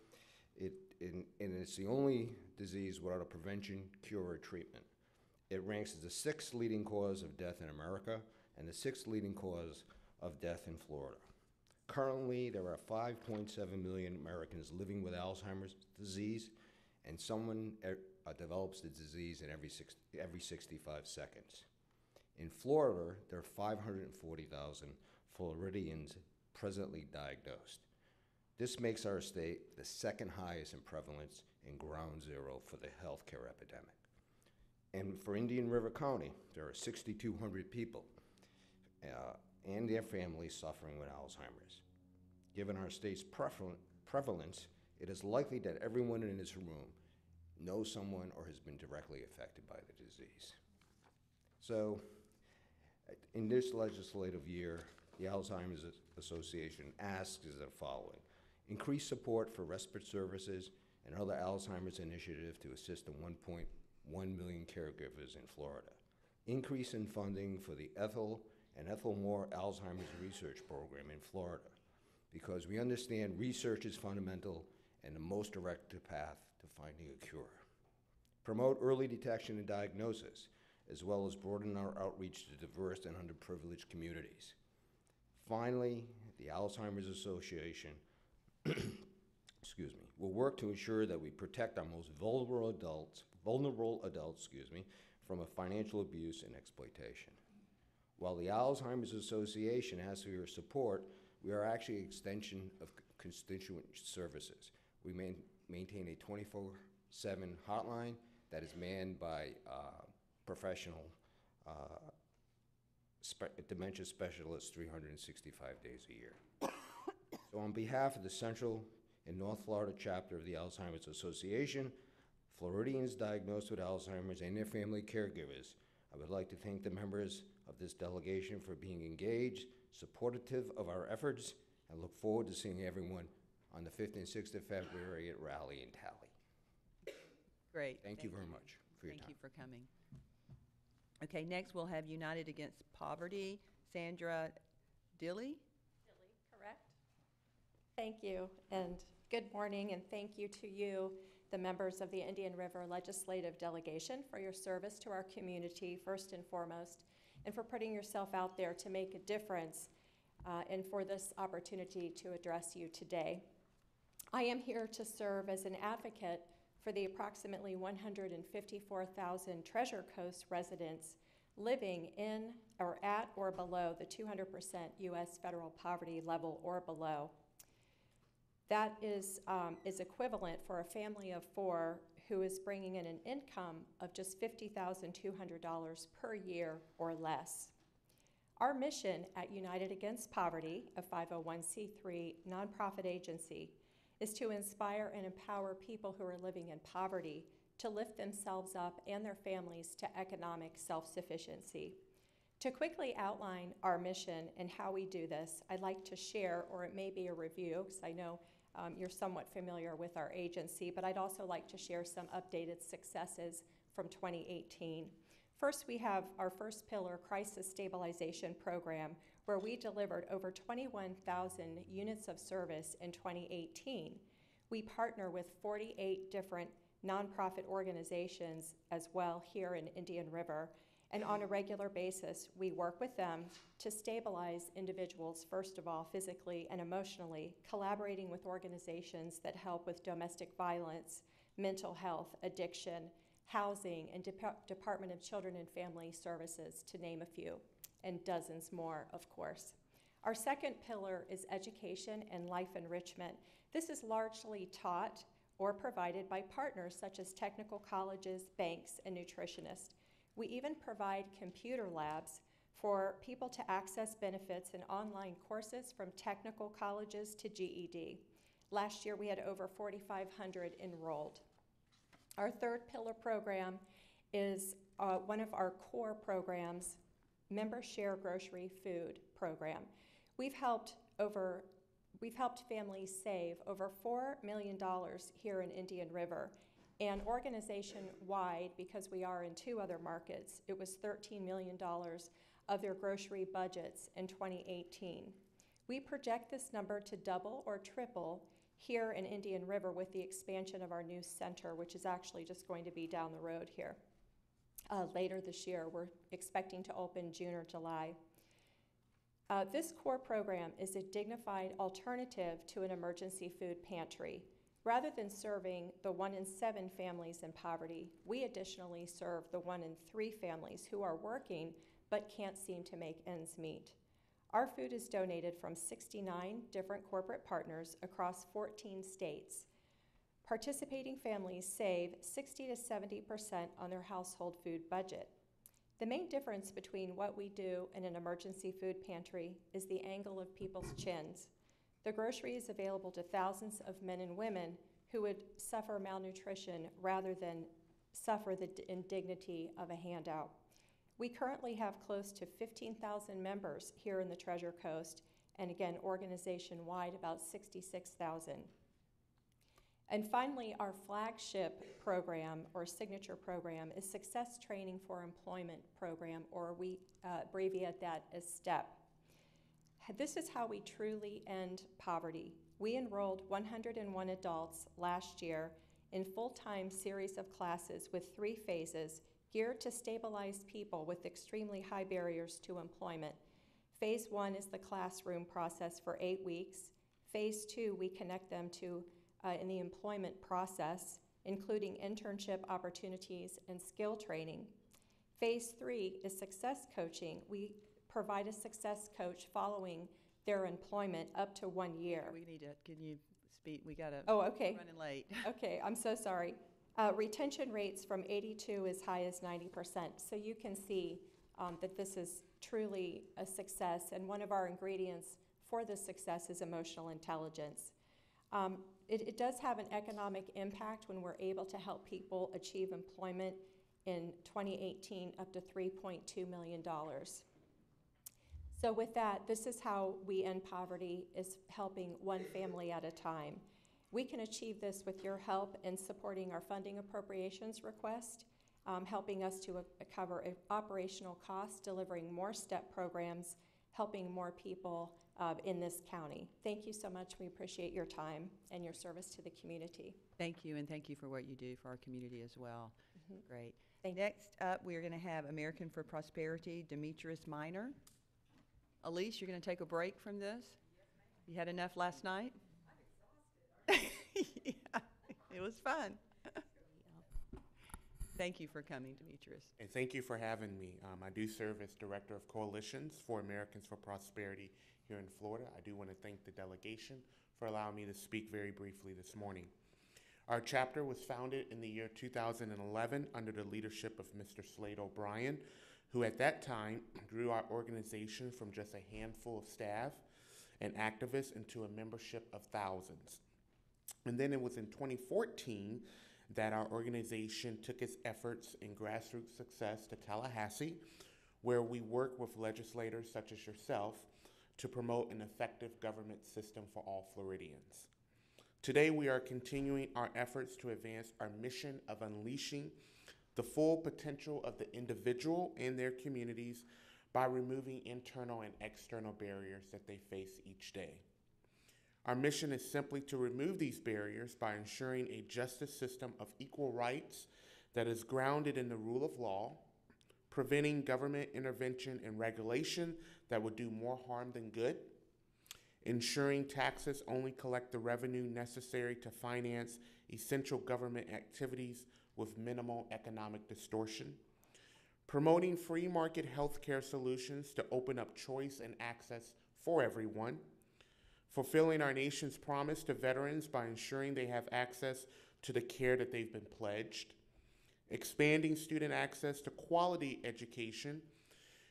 O: And it's the only disease without a prevention, cure, or treatment. It ranks as the 6th leading cause of death in America and the 6th leading cause of death in Florida. Currently, there are 5.7 million Americans living with Alzheimer's disease, and someone develops the disease in every 65 seconds. In Florida, there are 540,000 Floridians presently diagnosed. This makes our state the second highest in prevalence and ground zero for the healthcare epidemic. And for Indian River County, there are 6,200 people and their families suffering with Alzheimer's. Given our state's prevalence, it is likely that everyone in this room knows someone or has been directly affected by the disease. So, in this legislative year, the Alzheimer's Association asks the following: increase support for respite services and other Alzheimer's initiatives to assist the 1.1 million caregivers in Florida. Increase in funding for the Ethel and Ethel Moore Alzheimer's Research Program in Florida, because we understand research is fundamental and the most direct path to finding a cure. Promote early detection and diagnosis, as well as broaden our outreach to diverse and underprivileged communities. Finally, the Alzheimer's Association will work to ensure that we protect our most vulnerable adults, from a financial abuse and exploitation. While the Alzheimer's Association asks for your support, we are actually an extension of constituent services. We maintain a 24/7 hotline that is manned by professional dementia specialists 365 days a year. So on behalf of the Central and North Florida chapter of the Alzheimer's Association, Floridians diagnosed with Alzheimer's and their family caregivers, I would like to thank the members of this delegation for being engaged, supportive of our efforts, and look forward to seeing everyone on the 5th and 6th of February at Rally and Tally.
B: Great.
O: Thank you very much for your time.
B: Thank you for coming. Okay, next we'll have United Against Poverty, Sandra Dilly.
Q: Correct. Thank you, and good morning, and thank you to you, the members of the Indian River Legislative Delegation, for your service to our community, first and foremost, and for putting yourself out there to make a difference and for this opportunity to address you today. I am here to serve as an advocate for the approximately 154,000 Treasure Coast residents living in or at or below the 200% U.S. federal poverty level or below. That is equivalent for a family of 4 who is bringing in an income of just $50,200 per year or less. Our mission at United Against Poverty, a 501c3 nonprofit agency, is to inspire and empower people who are living in poverty to lift themselves up and their families to economic self-sufficiency. To quickly outline our mission and how we do this, I'd like to share, or it may be a review, because I know you're somewhat familiar with our agency, but I'd also like to share some updated successes from 2018. First, we have our first pillar, Crisis Stabilization Program, where we delivered over 21,000 units of service in 2018. We partner with 48 different nonprofit organizations as well here in Indian River, and on a regular basis, we work with them to stabilize individuals, first of all, physically and emotionally, collaborating with organizations that help with domestic violence, mental health, addiction, housing, and Department of Children and Family Services, to name a few, and dozens more, of course. Our second pillar is education and life enrichment. This is largely taught or provided by partners such as technical colleges, banks, and nutritionists. We even provide computer labs for people to access benefits in online courses from technical colleges to GED. Last year, we had over 4,500 enrolled. Our third pillar program is one of our core programs, Member Share Grocery Food Program. We've helped families save over $4 million here in Indian River, and organization-wide, because we are in 2 other markets, it was $13 million of their grocery budgets in 2018. We project this number to double or triple here in Indian River with the expansion of our new center, which is actually just going to be down the road here. Later this year, we're expecting to open June or July. This core program is a dignified alternative to an emergency food pantry. Rather than serving the 1 in 7 families in poverty, we additionally serve the 1 in 3 families who are working but can't seem to make ends meet. Our food is donated from 69 different corporate partners across 14 states. Participating families save 60 to 70% on their household food budget. The main difference between what we do in an emergency food pantry is the angle of people's chins. The grocery is available to thousands of men and women who would suffer malnutrition rather than suffer the indignity of a handout. We currently have close to 15,000 members here in the Treasure Coast, and again, organization-wide, about 66,000. And finally, our flagship program, or signature program, is Success Training for Employment Program, or we abbreviate that as STEP. This is how we truly end poverty. We enrolled 101 adults last year in full-time series of classes with 3 phases geared to stabilize people with extremely high barriers to employment. Phase 1 is the classroom process for 8 weeks. Phase 2, we connect them to in the employment process, including internship opportunities and skill training. Phase 3 is success coaching. We provide a success coach following their employment up to 1 year.
B: We need to, can you speak? We got to,
Q: oh, okay.
B: Running late.
Q: Okay, I'm so sorry. Retention rates from 82 as high as 90%. So you can see that this is truly a success, and one of our ingredients for this success is emotional intelligence. It does have an economic impact when we're able to help people achieve employment in 2018 up to $3.2 million. So with that, this is how we end poverty, is helping 1 family at a time. We can achieve this with your help in supporting our funding appropriations request, helping us to cover operational costs, delivering more STEP programs, helping more people in this county. Thank you so much. We appreciate your time and your service to the community.
B: Thank you, and thank you for what you do for our community as well. Great.
Q: Thank
B: Next up, we are going to have American for Prosperity, Demetrius Minor. Elise, you're going to take a break from this? You had enough last night? I'm exhausted. Yeah, it was fun. Thank you for coming, Demetrius.
R: And thank you for having me. I do serve as Director of Coalitions for Americans for Prosperity here in Florida. I do want to thank the delegation for allowing me to speak very briefly this morning. Our chapter was founded in the year 2011 under the leadership of Mr. Slade O'Brien, who at that time grew our organization from just a handful of staff and activists into a membership of thousands. And then it was in 2014 that our organization took its efforts in grassroots success to Tallahassee, where we work with legislators such as yourself to promote an effective government system for all Floridians. Today, we are continuing our efforts to advance our mission of unleashing the full potential of the individual and their communities by removing internal and external barriers that they face each day. Our mission is simply to remove these barriers by ensuring a justice system of equal rights that is grounded in the rule of law, preventing government intervention and regulation that would do more harm than good, ensuring taxes only collect the revenue necessary to finance essential government activities with minimal economic distortion, promoting free market healthcare solutions to open up choice and access for everyone, fulfilling our nation's promise to veterans by ensuring they have access to the care that they've been pledged, expanding student access to quality education,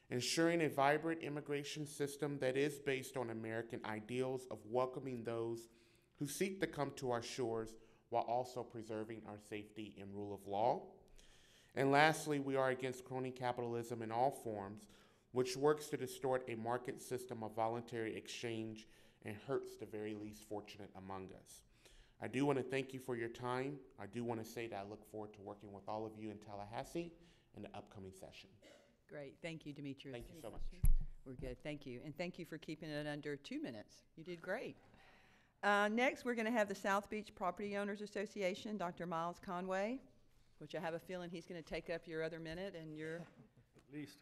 R: ensuring a vibrant immigration system that is based on American ideals of welcoming those who seek to come to our shores while also preserving our safety and rule of law. And lastly, we are against crony capitalism in all forms, which works to distort a market system of voluntary exchange and hurts the very least fortunate among us. I do want to thank you for your time. I do want to say that I look forward to working with all of you in Tallahassee in the upcoming session.
B: Great. Thank you, Demetrius.
R: Thank you so much.
B: We're good. Thank you. And thank you for keeping it under 2 minutes. You did great. Next, we're going to have the South Beach Property Owners Association, Dr. Miles Conway, which I have a feeling he's going to take up your other minute and your...
G: At least.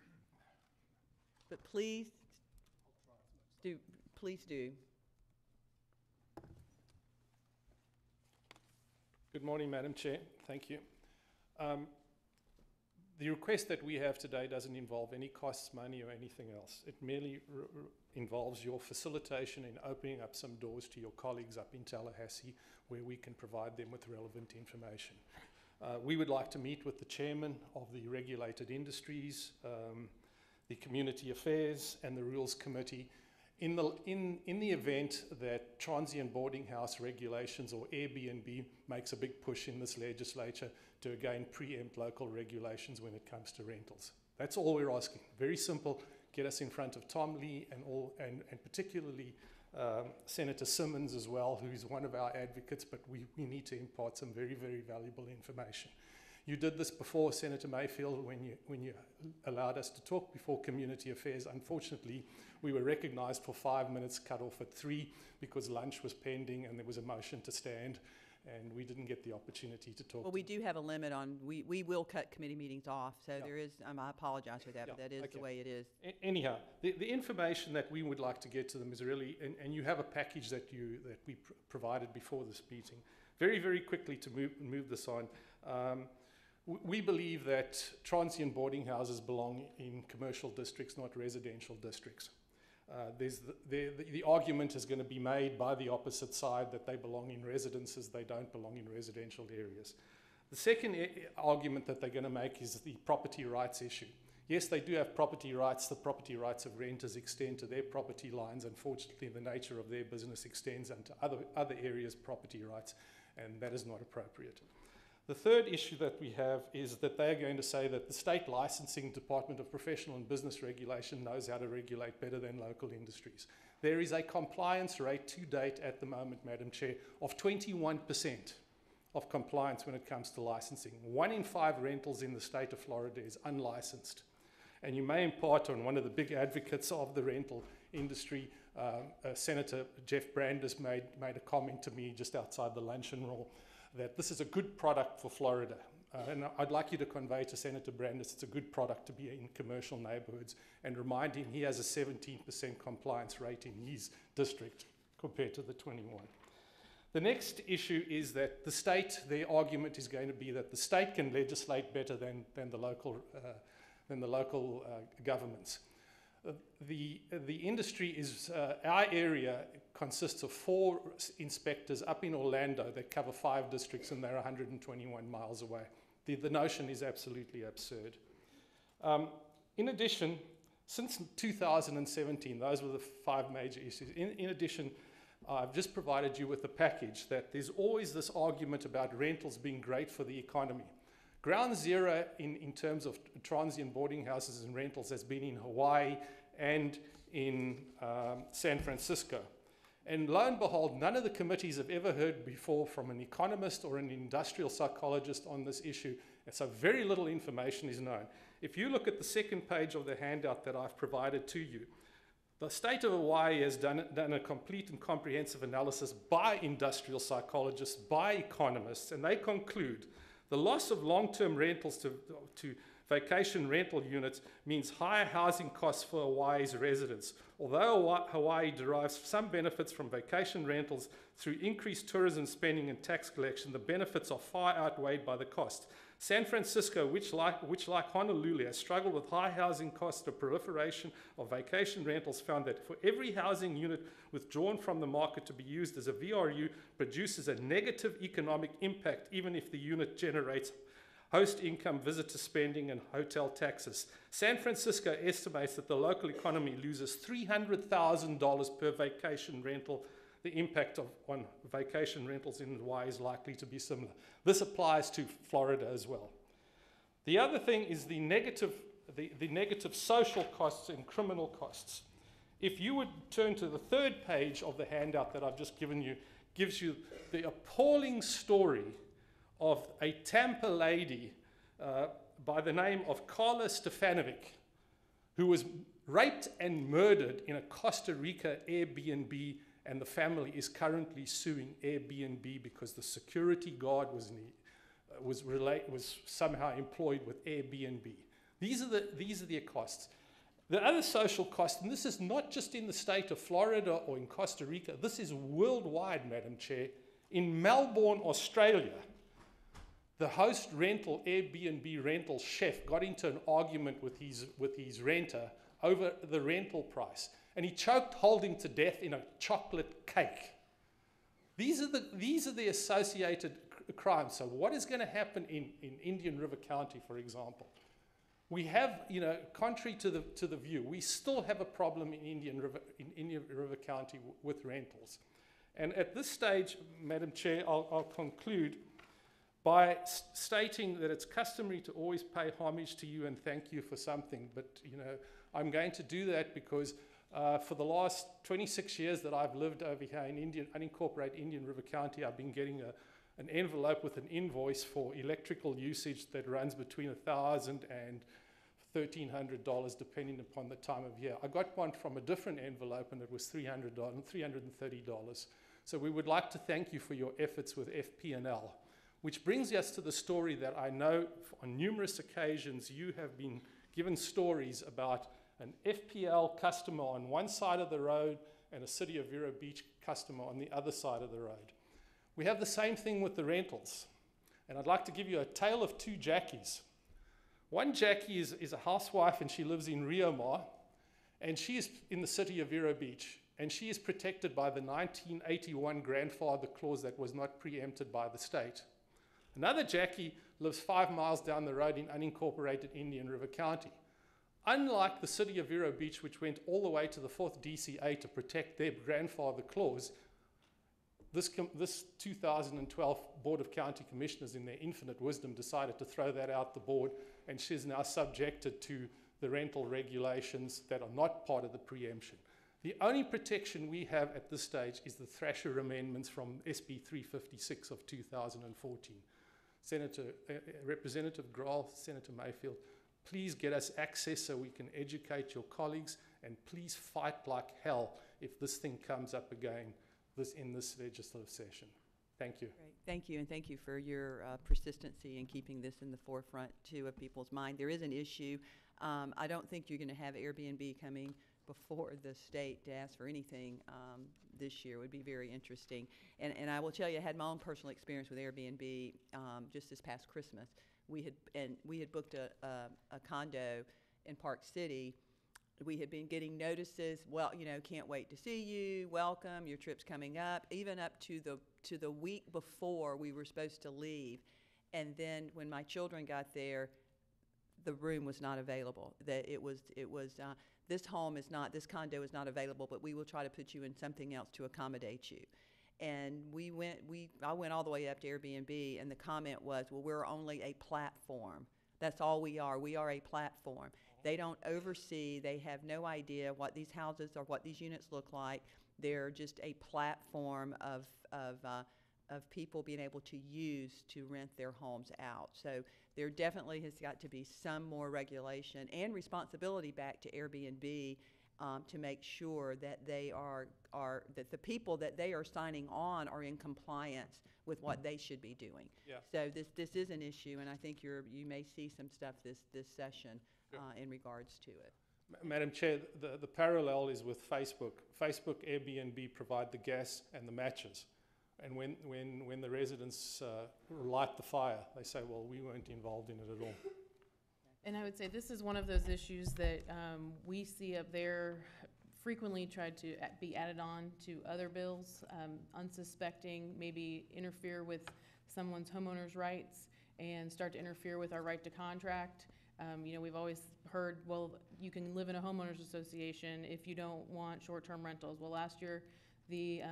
B: But please do. Please do.
S: Good morning, Madam Chair. Thank you. The request that we have today doesn't involve any costs, money, or anything else. It merely involves your facilitation in opening up some doors to your colleagues up in Tallahassee where we can provide them with relevant information. We would like to meet with the chairman of the regulated industries, the community affairs, and the rules committee in the event that transient boarding house regulations or Airbnb makes a big push in this legislature to again preempt local regulations when it comes to rentals. That's all we're asking. Very simple. Get us in front of Tom Lee and particularly Senator Simmons as well, who's one of our advocates, but we need to impart some very, very valuable information. You did this before, Senator Mayfield, when you allowed us to talk before Community Affairs. Unfortunately, we were recognized for 5 minutes, cut off at 3 because lunch was pending and there was a motion to stand, and we didn't get the opportunity to talk.
B: Well, we do have a limit on, we will cut committee meetings off, so there is, I apologize for that, but that is the way it is.
S: Anyhow, the information that we would like to get to them is really, and you have a package that we provided before this meeting. Very, very quickly to move this on. We believe that transient boarding houses belong in commercial districts, not residential districts. The argument is going to be made by the opposite side that they belong in residences, they don't belong in residential areas. The second argument that they're going to make is the property rights issue. Yes, they do have property rights. The property rights of renters extend to their property lines. Unfortunately, the nature of their business extends into other areas' property rights, and that is not appropriate. The third issue that we have is that they're going to say that the state licensing Department of Professional and Business Regulation knows how to regulate better than local industries. There is a compliance rate to date at the moment, Madam Chair, of 21% of compliance when it comes to licensing. 1 in 5 rentals in the state of Florida is unlicensed. And you may impart on one of the big advocates of the rental industry, Senator Jeff Brandes made a comment to me just outside the luncheon roll that this is a good product for Florida. and I'd like you to convey to Senator Brandis it's a good product to be in commercial neighborhoods, and remind him he has a 17% compliance rate in his district compared to the 21. The next issue is that the state, their argument is going to be that the state can legislate better than the local governments. The industry is, our area consists of 4 inspectors up in Orlando that cover 5 districts, and they're 121 miles away. The notion is absolutely absurd. In addition, since 2017, those were the 5 major issues. In addition, I've just provided you with a package that there's always this argument about rentals being great for the economy. Ground zero in terms of transient boarding houses and rentals has been in Hawaii and in San Francisco. And lo and behold, none of the committees have ever heard before from an economist or an industrial psychologist on this issue, and so very little information is known. If you look at the second page of the handout that I've provided to you, the state of Hawaii has done a complete and comprehensive analysis by industrial psychologists, by economists, and they conclude the loss of long-term rentals to vacation rental units means higher housing costs for Hawaii's residents. Although Hawaii derives some benefits from vacation rentals through increased tourism spending and tax collection, the benefits are far outweighed by the costs. San Francisco, which like Honolulu, has struggled with high housing costs, the proliferation of vacation rentals, found that for every housing unit withdrawn from the market to be used as a VRU produces a negative economic impact, even if the unit generates host income, visitor spending, and hotel taxes. San Francisco estimates that the local economy loses $300,000 per vacation rental. The impact on vacation rentals in Hawaii is likely to be similar. This applies to Florida as well. The other thing is the negative social costs and criminal costs. If you would turn to the third page of the handout that I've just given you, gives you the appalling story of a Tampa lady by the name of Carla Stefanovic, who was raped and murdered in a Costa Rica Airbnb, and the family is currently suing Airbnb because the security guard was somehow employed with Airbnb. These are the costs. The other social cost, and this is not just in the state of Florida or in Costa Rica, this is worldwide, Madam Chair. In Melbourne, Australia, the host rental, Airbnb rental chef, got into an argument with his renter over the rental price, and he choked Holding to death in a chocolate cake. These are the associated crimes. So what is going to happen in Indian River County, for example? We have, contrary to the view, we still have a problem in Indian River County with rentals. And at this stage, Madam Chair, I'll conclude by stating that it's customary to always pay homage to you and thank you for something. But, I'm going to do that because for the last 26 years that I've lived over here in unincorporated Indian River County, I've been getting an envelope with an invoice for electrical usage that runs between $1,000 and $1,300 depending upon the time of year. I got one from a different envelope and it was $330. So we would like to thank you for your efforts with FP&L, which brings us to the story that I know on numerous occasions you have been given stories about an FPL customer on one side of the road and a City of Vero Beach customer on the other side of the road. We have the same thing with the rentals. And I'd like to give you a tale of two Jackies. One Jackie is a housewife and she lives in Rio Mar, and she is in the City of Vero Beach, and she is protected by the 1981 grandfather clause that was not preempted by the state. Another Jackie lives 5 miles down the road in unincorporated Indian River County. Unlike the City of Vero Beach, which went all the way to the 4th DCA to protect their grandfather clause, this 2012 Board of County Commissioners, in their infinite wisdom, decided to throw that out the board, and she's now subjected to the rental regulations that are not part of the preemption. The only protection we have at this stage is the Thrasher amendments from SB 356 of 2014. Representative Grahl, Senator Mayfield, please get us access so we can educate your colleagues, and please fight like hell if this thing comes up again in this legislative session. Thank you.
B: Great. Thank you, and thank you for your persistency in keeping this in the forefront, too, of people's mind. There is an issue. I don't think you're going to have Airbnb coming before the state to ask for anything this year. It would be very interesting. And I will tell you, I had my own personal experience with Airbnb just this past Christmas. We had booked a condo in Park City. We had been getting notices, well, you know, can't wait to see you, welcome, your trip's coming up, even up to the week before we were supposed to leave. And then when my children got there, the room was not available. That it was this condo is not available, but we will try to put you in something else to accommodate you. And I went all the way up to Airbnb, and the comment was, well, we're only a platform. That's all we are. We are a platform. They don't oversee. They have no idea what these houses or what these units look like. They're just a platform of people being able to use to rent their homes out. So there definitely has got to be some more regulation and responsibility back to Airbnb to make sure that that the people that they are signing on are in compliance with what they should be doing.
S: Yeah.
B: So this is an issue, and I think you may see some stuff this session in regards to it.
S: Madam Chair, the parallel is with Facebook. Facebook, Airbnb provide the gas and the matches. And when the residents light the fire, they say, well, we weren't involved in it at all.
F: And I would say this is one of those issues that we see up there frequently tried to be added on to other bills, unsuspecting, maybe interfere with someone's homeowner's rights and start to interfere with our right to contract. You know, we've always heard, well, you can live in a homeowners association if you don't want short-term rentals. Well, last year, the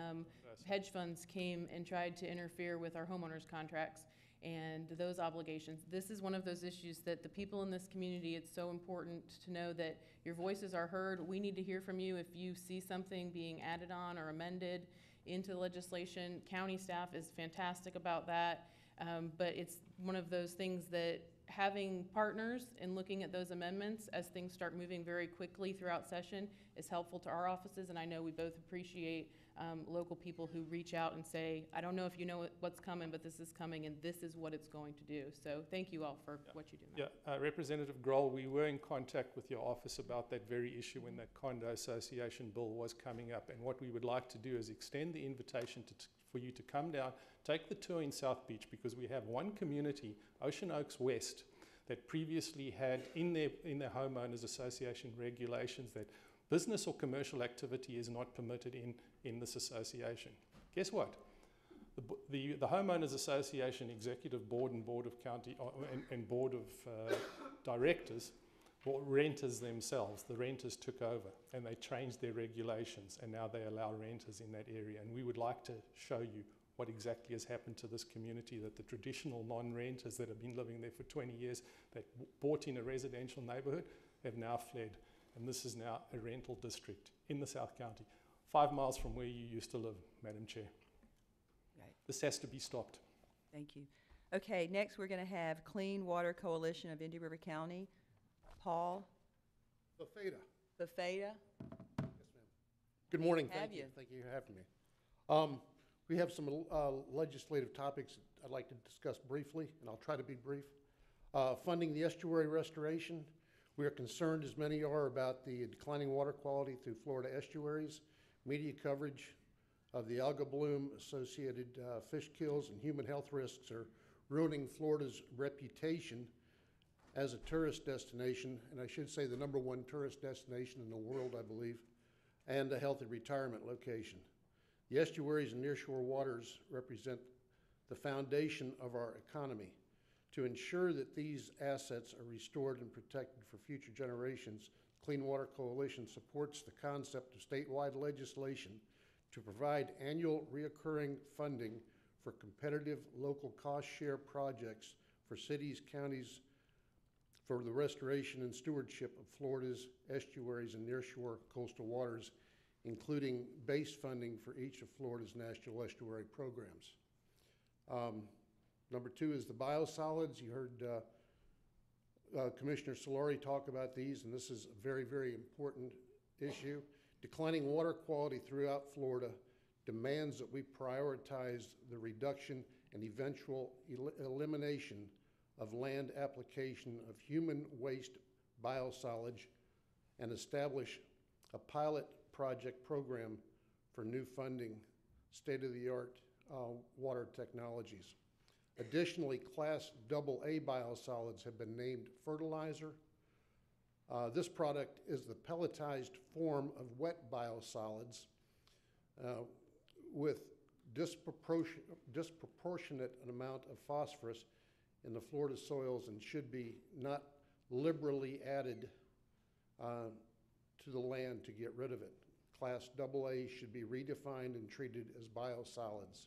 F: hedge funds came and tried to interfere with our homeowners contracts and those obligations. This is one of those issues that the people in this community, it's so important to know that your voices are heard. We need to hear from you if you see something being added on or amended into the legislation. County staff is fantastic about that, but it's one of those things that having partners and looking at those amendments as things start moving very quickly throughout session is helpful to our offices, and I know we both appreciate local people who reach out and say, I don't know if you know what's coming, but this is coming and this is what it's going to do. So thank you all for what you do.
S: Yeah, Representative Grohl, we were in contact with your office about that very issue when that condo association bill was coming up, and what we would like to do is extend the invitation for you to come down, take the tour in South Beach, because we have one community, Ocean Oaks West, that previously had in their homeowners association regulations that business or commercial activity is not permitted in this association. Guess what? The homeowners association executive board and board of county and board of directors were renters themselves. The renters took over and they changed their regulations, and now they allow renters in that area. And we would like to show you what exactly has happened to this community, that the traditional non-renters that have been living there for 20 years, that bought in a residential neighborhood, have now fled. And this is now a rental district in the South County, 5 miles from where you used to live, Madam Chair.
B: Right.
S: This has to be stopped.
B: Thank you. Okay, next we're going to have Clean Water Coalition of Indian River County. Paul?
T: Bafeda.
B: Bafeda?
T: Yes, ma'am. Good morning.
B: Have
T: Thank
B: you.
T: you. Thank you for having me. We have some legislative topics I'd like to discuss briefly, and I'll try to be brief. Funding the estuary restoration. We are concerned, as many are, about the declining water quality through Florida estuaries. Media coverage of the algal bloom, associated fish kills, and human health risks are ruining Florida's reputation as a tourist destination, and I should say the #1 tourist destination in the world, I believe, and a healthy retirement location. The estuaries and nearshore waters represent the foundation of our economy. To ensure that these assets are restored and protected for future generations, Clean Water Coalition supports the concept of statewide legislation to provide annual reoccurring funding for competitive local cost share projects for cities, counties, for the restoration and stewardship of Florida's estuaries and nearshore coastal waters, including base funding for each of Florida's national estuary programs. Number 2 is the biosolids. You heard Commissioner Solari talk about these, and this is a very, very important issue. Declining water quality throughout Florida demands that we prioritize the reduction and eventual elimination of land application of human waste biosolid and establish a pilot project program for new funding state-of-the-art water technologies. Additionally, Class AA biosolids have been named fertilizer. This product is the pelletized form of wet biosolids with disproportionate amount of phosphorus in the Florida soils and should be not liberally added to the land to get rid of it. Class AA should be redefined and treated as biosolids.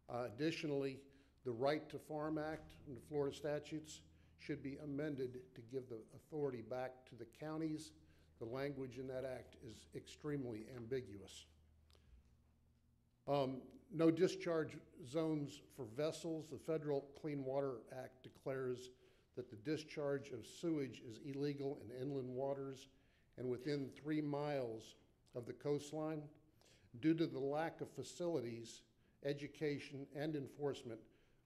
T: Additionally, the Right to Farm Act and the Florida statutes should be amended to give the authority back to the counties. The language in that act is extremely ambiguous. No discharge zones for vessels. The Federal Clean Water Act declares that the discharge of sewage is illegal in inland waters and within 3 miles of the coastline. Due to the lack of facilities, education, and enforcement,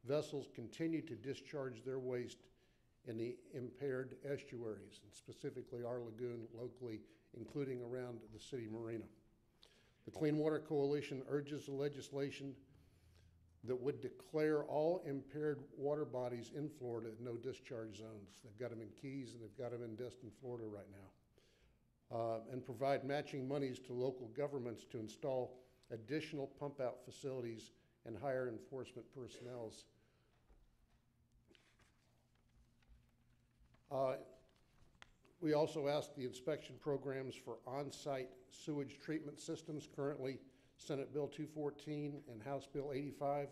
T: vessels continue to discharge their waste in the impaired estuaries, and specifically our lagoon locally, including around the city marina. The Clean Water Coalition urges the legislation that would declare all impaired water bodies in Florida no discharge zones. They've got them in Keys and they've got them in Destin, Florida right now. And provide matching monies to local governments to install additional pump-out facilities and hire enforcement personnel. We also asked the inspection programs for on-site sewage treatment systems, currently Senate Bill 214 and House Bill 85,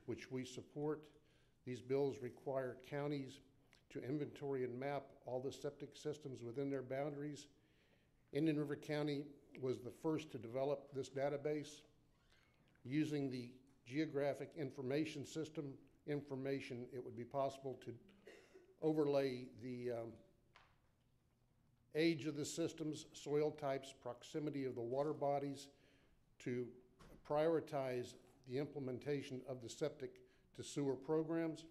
T: which we support. These bills require counties to inventory and map all the septic systems within their boundaries. Indian River County was the first to develop this database. Using the Geographic Information System information, it would be possible to overlay the age of the systems, soil types, proximity of the water bodies to prioritize the implementation of the septic to sewer programs.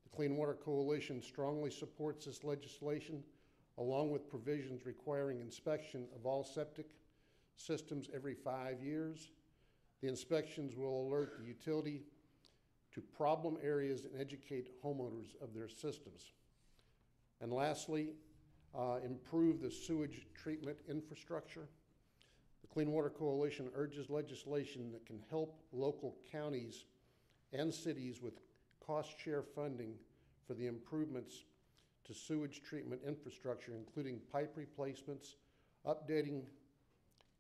T: The Clean Water Coalition strongly supports this legislation, along with provisions requiring inspection of all septic systems every 5 years. The inspections will alert the utility to problem areas and educate homeowners of their systems. And lastly, improve the sewage treatment infrastructure. The Clean Water Coalition urges legislation that can help local counties and cities with cost share funding for the improvements to sewage treatment infrastructure, including pipe replacements, updating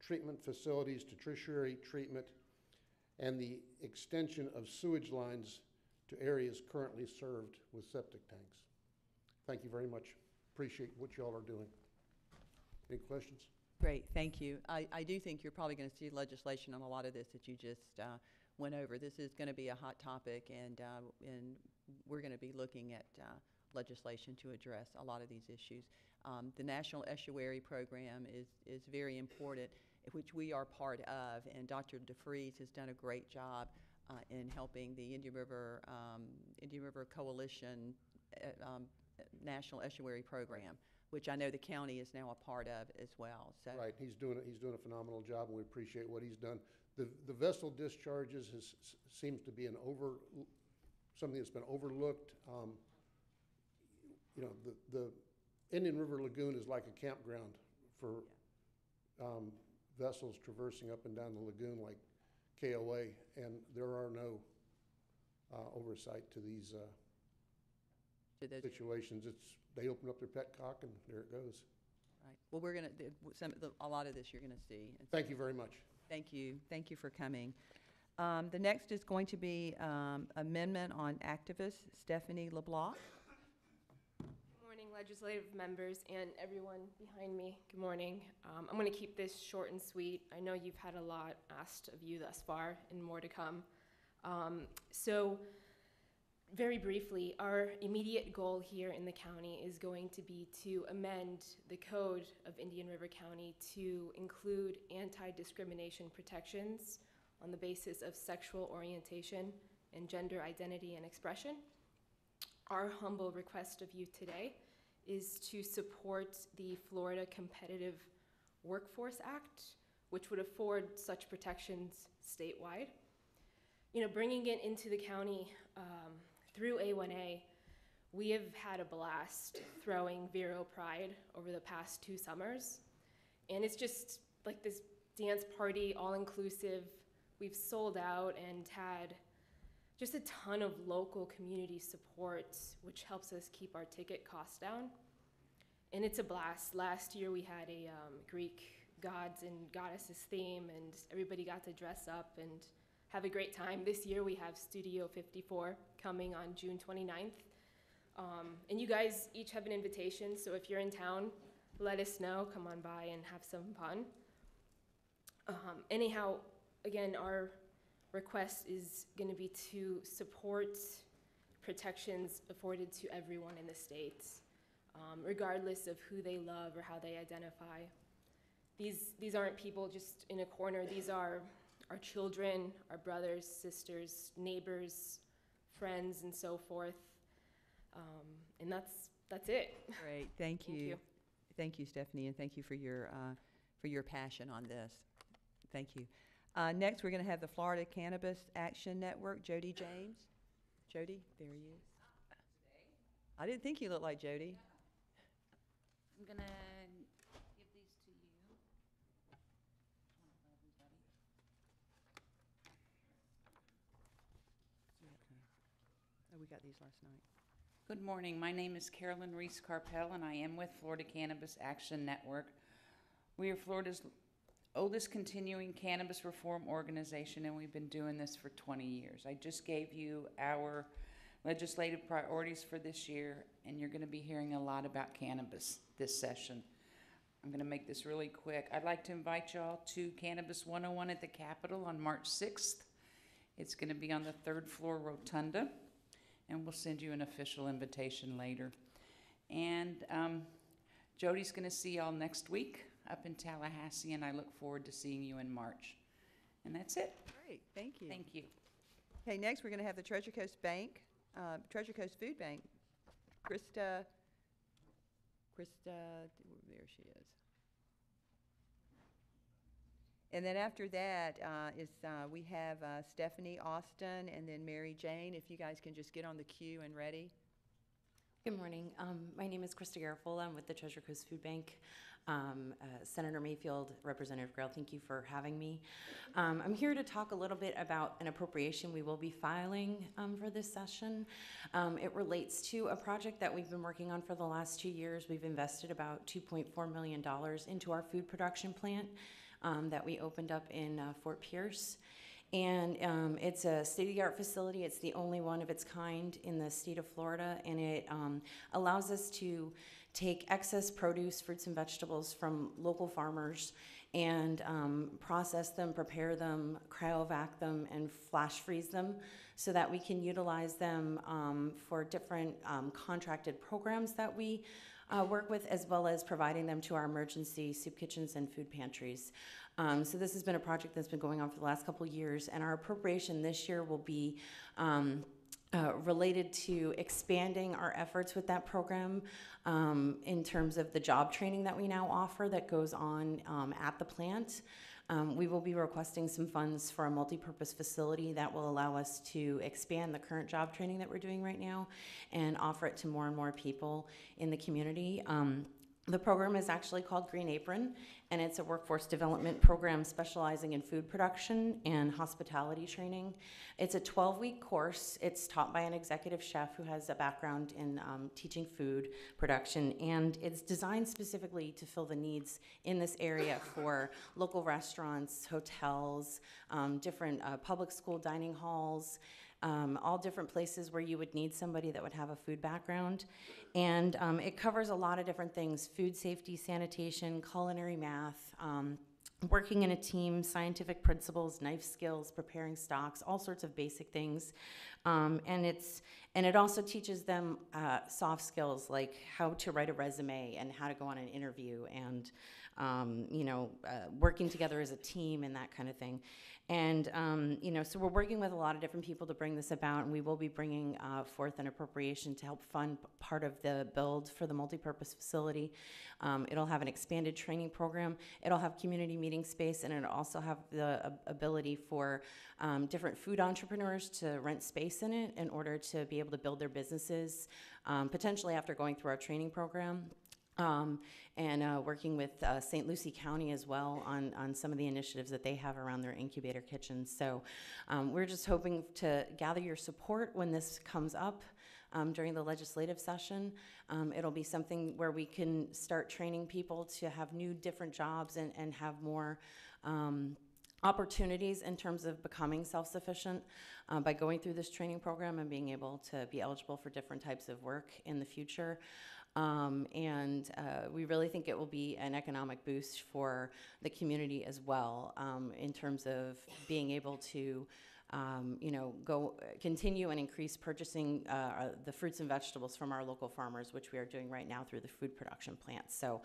T: treatment facilities to tertiary treatment, and the extension of sewage lines to areas currently served with septic tanks. Thank you very much. Appreciate what you all are doing. Any questions?
B: Great, thank you. I do think you're probably going to see legislation on a lot of this that you just went over. This is going to be a hot topic, and we're going to be looking at legislation to address a lot of these issues. The National Estuary Program is very important, which we are part of, and Dr. DeFries has done a great job in helping the Indian River Coalition National Estuary Program, which I know the county is now a part of as well. So
T: right, he's doing a phenomenal job, and we appreciate what he's done. The vessel discharges seems to be something that's been overlooked. You know, the Indian River Lagoon is like a campground for vessels traversing up and down the lagoon like KOA, and there are no oversight to these situations. They open up their petcock and there it goes.
B: Right. Well, we're going to, a lot of this you're going to see.
T: Thank you very much.
B: Thank you. Thank you for coming. The next is going to be amendment on activist Stephanie LeBlanc.
U: Good morning, legislative members and everyone behind me. Good morning. I'm going to keep this short and sweet. I know you've had a lot asked of you thus far and more to come. So very briefly, our immediate goal here in the county is going to be to amend the code of Indian River County to include anti-discrimination protections on the basis of sexual orientation and gender identity and expression. Our humble request of you today is to support the Florida Competitive Workforce Act, which would afford such protections statewide. You know, bringing it into the county through A1A, we have had a blast throwing Vero Pride over the past 2 summers. And it's just like this dance party, all inclusive. We've sold out and had just a ton of local community support, which helps us keep our ticket costs down. And it's a blast. Last year we had a Greek gods and goddesses theme, and everybody got to dress up and have a great time. This year we have Studio 54 coming on June 29th. And you guys each have an invitation, so if you're in town, let us know, come on by and have some fun. Anyhow, again, our request is going to be to support protections afforded to everyone in the state, regardless of who they love or how they identify. These aren't people just in a corner. These are our children, our brothers, sisters, neighbors, friends, and so forth. And that's it.
B: Great, thank you. Thank you, Stephanie, and thank you for your passion on this. Thank you. Next, we're going to have the Florida Cannabis Action Network, Jody James. Jody, there he is. I didn't think you looked like Jody.
A: I'm going to give these to you.
B: Oh, we got these last night.
A: Good morning. My name is Carolyn Reese Carpel, and I am with Florida Cannabis Action Network. We are Florida's oldest continuing cannabis reform organization, and we've been doing this for 20 years. I just gave you our legislative priorities for this year, and you're going to be hearing a lot about cannabis this session. I'm going to make this really quick. I'd like to invite y'all to Cannabis 101 at the Capitol on March 6th. It's going to be on the 3rd floor rotunda, and we'll send you an official invitation later. And Jody's going to see y'all next week up in Tallahassee, and I look forward to seeing you in March. And that's it.
B: Great, thank you.
A: Thank you.
B: Okay, next we're going to have the Treasure Coast Bank, Treasure Coast Food Bank. Krista, there she is. And then after that we have Stephanie Austin and then Mary Jane. If you guys can just get on the queue and ready.
V: Good morning. My name is Krista Garofol. I'm with the Treasure Coast Food Bank. Senator Mayfield, Representative Grell, thank you for having me. I'm here to talk a little bit about an appropriation we will be filing for this session. It relates to a project that we've been working on for the last 2 years. We've invested about $2.4 million into our food production plant that we opened up in Fort Pierce. And it's a state-of-the-art facility. It's the only one of its kind in the state of Florida, and it allows us to take excess produce, fruits and vegetables from local farmers and process them, prepare them, cryovac them, and flash freeze them so that we can utilize them for different contracted programs that we work with, as well as providing them to our emergency soup kitchens and food pantries. So this has been a project that's been going on for the last couple of years, and our appropriation this year will be related to expanding our efforts with that program in terms of the job training that we now offer that goes on at the plant. We will be requesting some funds for a multi-purpose facility that will allow us to expand the current job training that we're doing right now and offer it to more and more people in the community. The program is actually called Green Apron, and it's a workforce development program specializing in food production and hospitality training. It's a 12-week course. It's taught by an executive chef who has a background in teaching food production, and it's designed specifically to fill the needs in this area for local restaurants, hotels, different public school dining halls, all different places where you would need somebody that would have a food background. And it covers a lot of different things: food safety, sanitation, culinary math, working in a team, scientific principles, knife skills, preparing stocks, all sorts of basic things. And it's And it also teaches them soft skills like how to write a resume and how to go on an interview and, working together as a team and that kind of thing. And, so we're working with a lot of different people to bring this about, and we will be bringing forth an appropriation to help fund part of the build for the multipurpose facility. It'll have an expanded training program. It'll have community meeting space, and it'll also have the ability for different food entrepreneurs to rent space in it in order to be able to build their businesses, potentially after going through our training program. And working with St. Lucie County as well on some of the initiatives that they have around their incubator kitchens. So we're just hoping to gather your support when this comes up during the legislative session. It'll be something where we can start training people to have new different jobs and have more opportunities in terms of becoming self-sufficient by going through this training program and being able to be eligible for different types of work in the future. We really think it will be an economic boost for the community as well, in terms of being able to, continue and increase purchasing the fruits and vegetables from our local farmers, which we are doing right now through the food production plants. So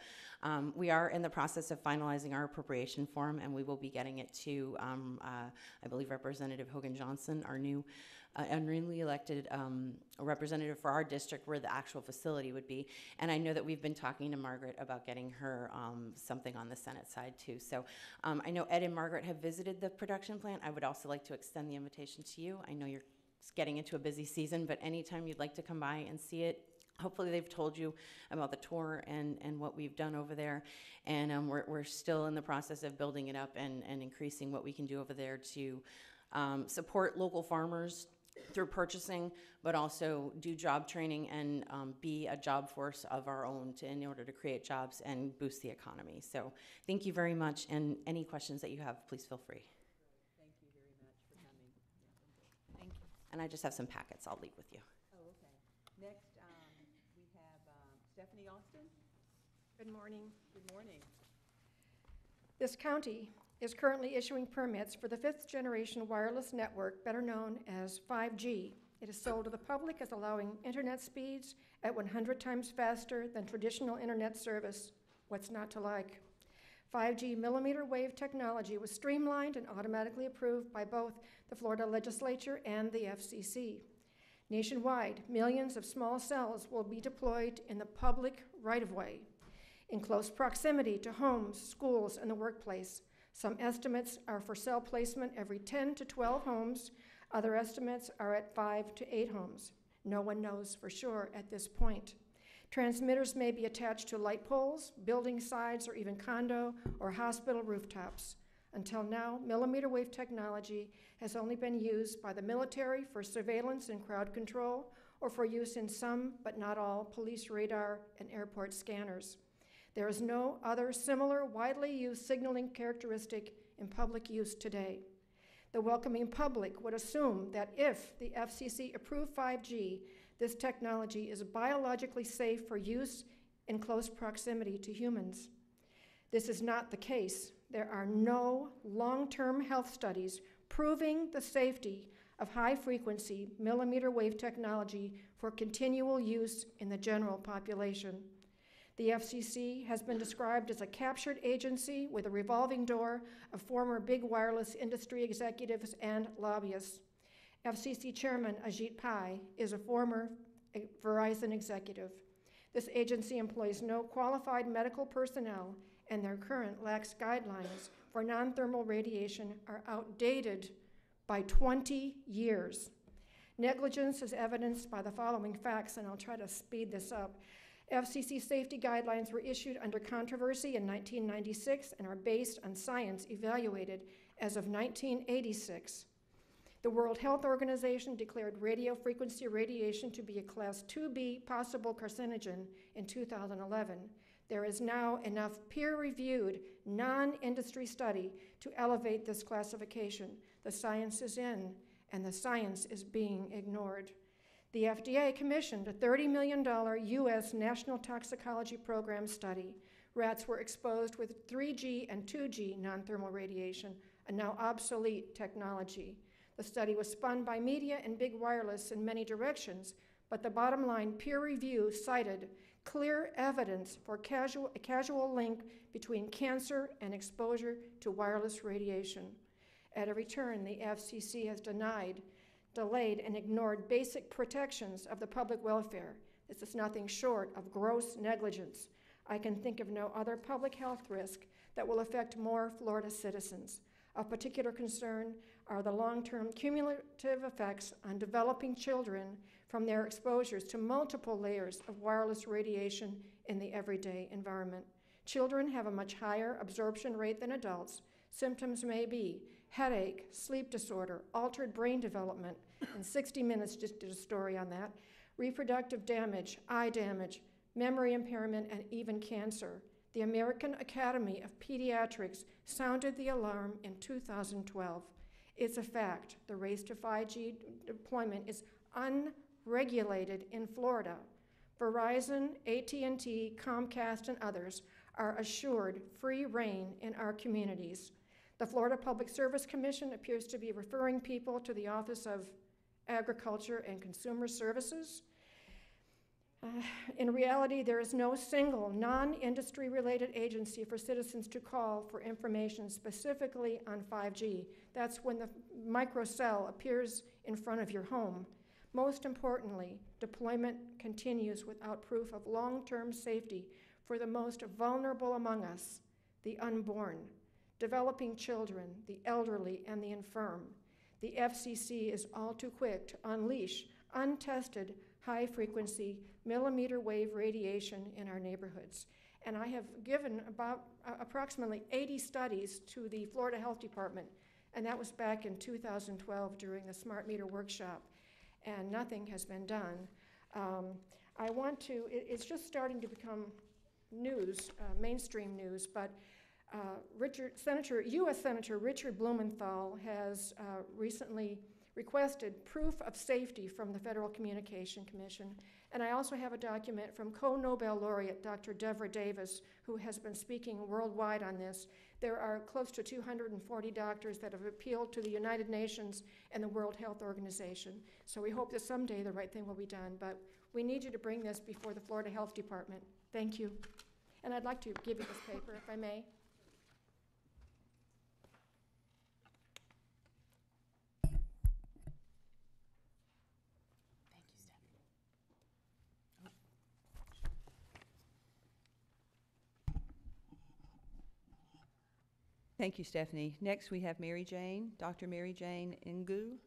V: we are in the process of finalizing our appropriation form, and we will be getting it to, I believe, Representative Hogan Johnson, our newly elected representative for our district, where the actual facility would be. And I know that we've been talking to Margaret about getting her something on the Senate side too. So I know Ed and Margaret have visited the production plant. I would also like to extend the invitation to you. I know you're getting into a busy season, but anytime you'd like to come by and see it, hopefully they've told you about the tour and what we've done over there. And we're still in the process of building it up and increasing what we can do over there to support local farmers through purchasing, but also do job training and be a job force of our own in order to create jobs and boost the economy. So thank you very much, and any questions that you have, please feel free.
B: Thank you very much for coming.
F: Thank you.
V: And I just have some packets I'll leave with you.
B: Oh, okay. Next, we have Stephanie Austin.
C: Good morning.
B: Good morning.
C: This county is currently issuing permits for the 5th generation wireless network, better known as 5G. It is sold to the public as allowing internet speeds at 100 times faster than traditional internet service. What's not to like? 5G millimeter wave technology was streamlined and automatically approved by both the Florida legislature and the FCC. Nationwide, millions of small cells will be deployed in the public right-of-way, in close proximity to homes, schools, and the workplace. Some estimates are for cell placement every 10 to 12 homes. Other estimates are at 5 to 8 homes. No one knows for sure at this point. Transmitters may be attached to light poles, building sides, or even condo or hospital rooftops. Until now, millimeter wave technology has only been used by the military for surveillance and crowd control, or for use in some, but not all, police radar and airport scanners. There is no other similar widely used signaling characteristic in public use today. The welcoming public would assume that if the FCC approved 5G, this technology is biologically safe for use in close proximity to humans. This is not the case. There are no long-term health studies proving the safety of high-frequency millimeter wave technology for continual use in the general population. The FCC has been described as a captured agency with a revolving door of former big wireless industry executives and lobbyists. FCC Chairman Ajit Pai is a former Verizon executive. This agency employs no qualified medical personnel, and their current lax guidelines for non-thermal radiation are outdated by 20 years. Negligence is evidenced by the following facts, and I'll try to speed this up. FCC safety guidelines were issued under controversy in 1996 and are based on science evaluated as of 1986. The World Health Organization declared radio frequency radiation to be a Class 2B possible carcinogen in 2011. There is now enough peer-reviewed, non-industry study to elevate this classification. The science is in, and the science is being ignored. The FDA commissioned a $30 million U.S. National Toxicology Program study. Rats were exposed with 3G and 2G non-thermal radiation, a now obsolete technology. The study was spun by media and big wireless in many directions, but the bottom line, peer review cited clear evidence for a casual link between cancer and exposure to wireless radiation. At every turn, the FCC has denied, delayed, and ignored basic protections of the public welfare. This is nothing short of gross negligence. I can think of no other public health risk that will affect more Florida citizens. Of particular concern are the long-term cumulative effects on developing children from their exposures to multiple layers of wireless radiation in the everyday environment. Children have a much higher absorption rate than adults. Symptoms may be headache, sleep disorder, altered brain development, and 60 Minutes just did a story on that, reproductive damage, eye damage, memory impairment, and even cancer. The American Academy of Pediatrics sounded the alarm in 2012. It's a fact. The race to 5G deployment is unregulated in Florida. Verizon, AT&T, Comcast, and others are assured free reign in our communities. The Florida Public Service Commission appears to be referring people to the Office of Agriculture and Consumer Services. In reality, there is no single non-industry related agency for citizens to call for information specifically on 5G. That's when the microcell appears in front of your home. Most importantly, deployment continues without proof of long-term safety for the most vulnerable among us, the unborn, developing children, the elderly, and the infirm. The FCC is all too quick to unleash untested high-frequency millimeter wave radiation in our neighborhoods. And I have given about approximately 80 studies to the Florida Health Department, and that was back in 2012 during the Smart Meter Workshop, and nothing has been done. It's just starting to become news, mainstream news, but U.S. Senator Richard Blumenthal has recently requested proof of safety from the Federal Communication Commission. And I also have a document from co-Nobel laureate Dr. Deborah Davis, who has been speaking worldwide on this. There are close to 240 doctors that have appealed to the United Nations and the World Health Organization. So we hope that someday the right thing will be done. But we need you to bring this before the Florida Health Department. Thank you. And I'd like to give you this paper, if I may.
B: Thank you, Stephanie. Next, we have Mary Jane, Dr. Mary Jane Ingri.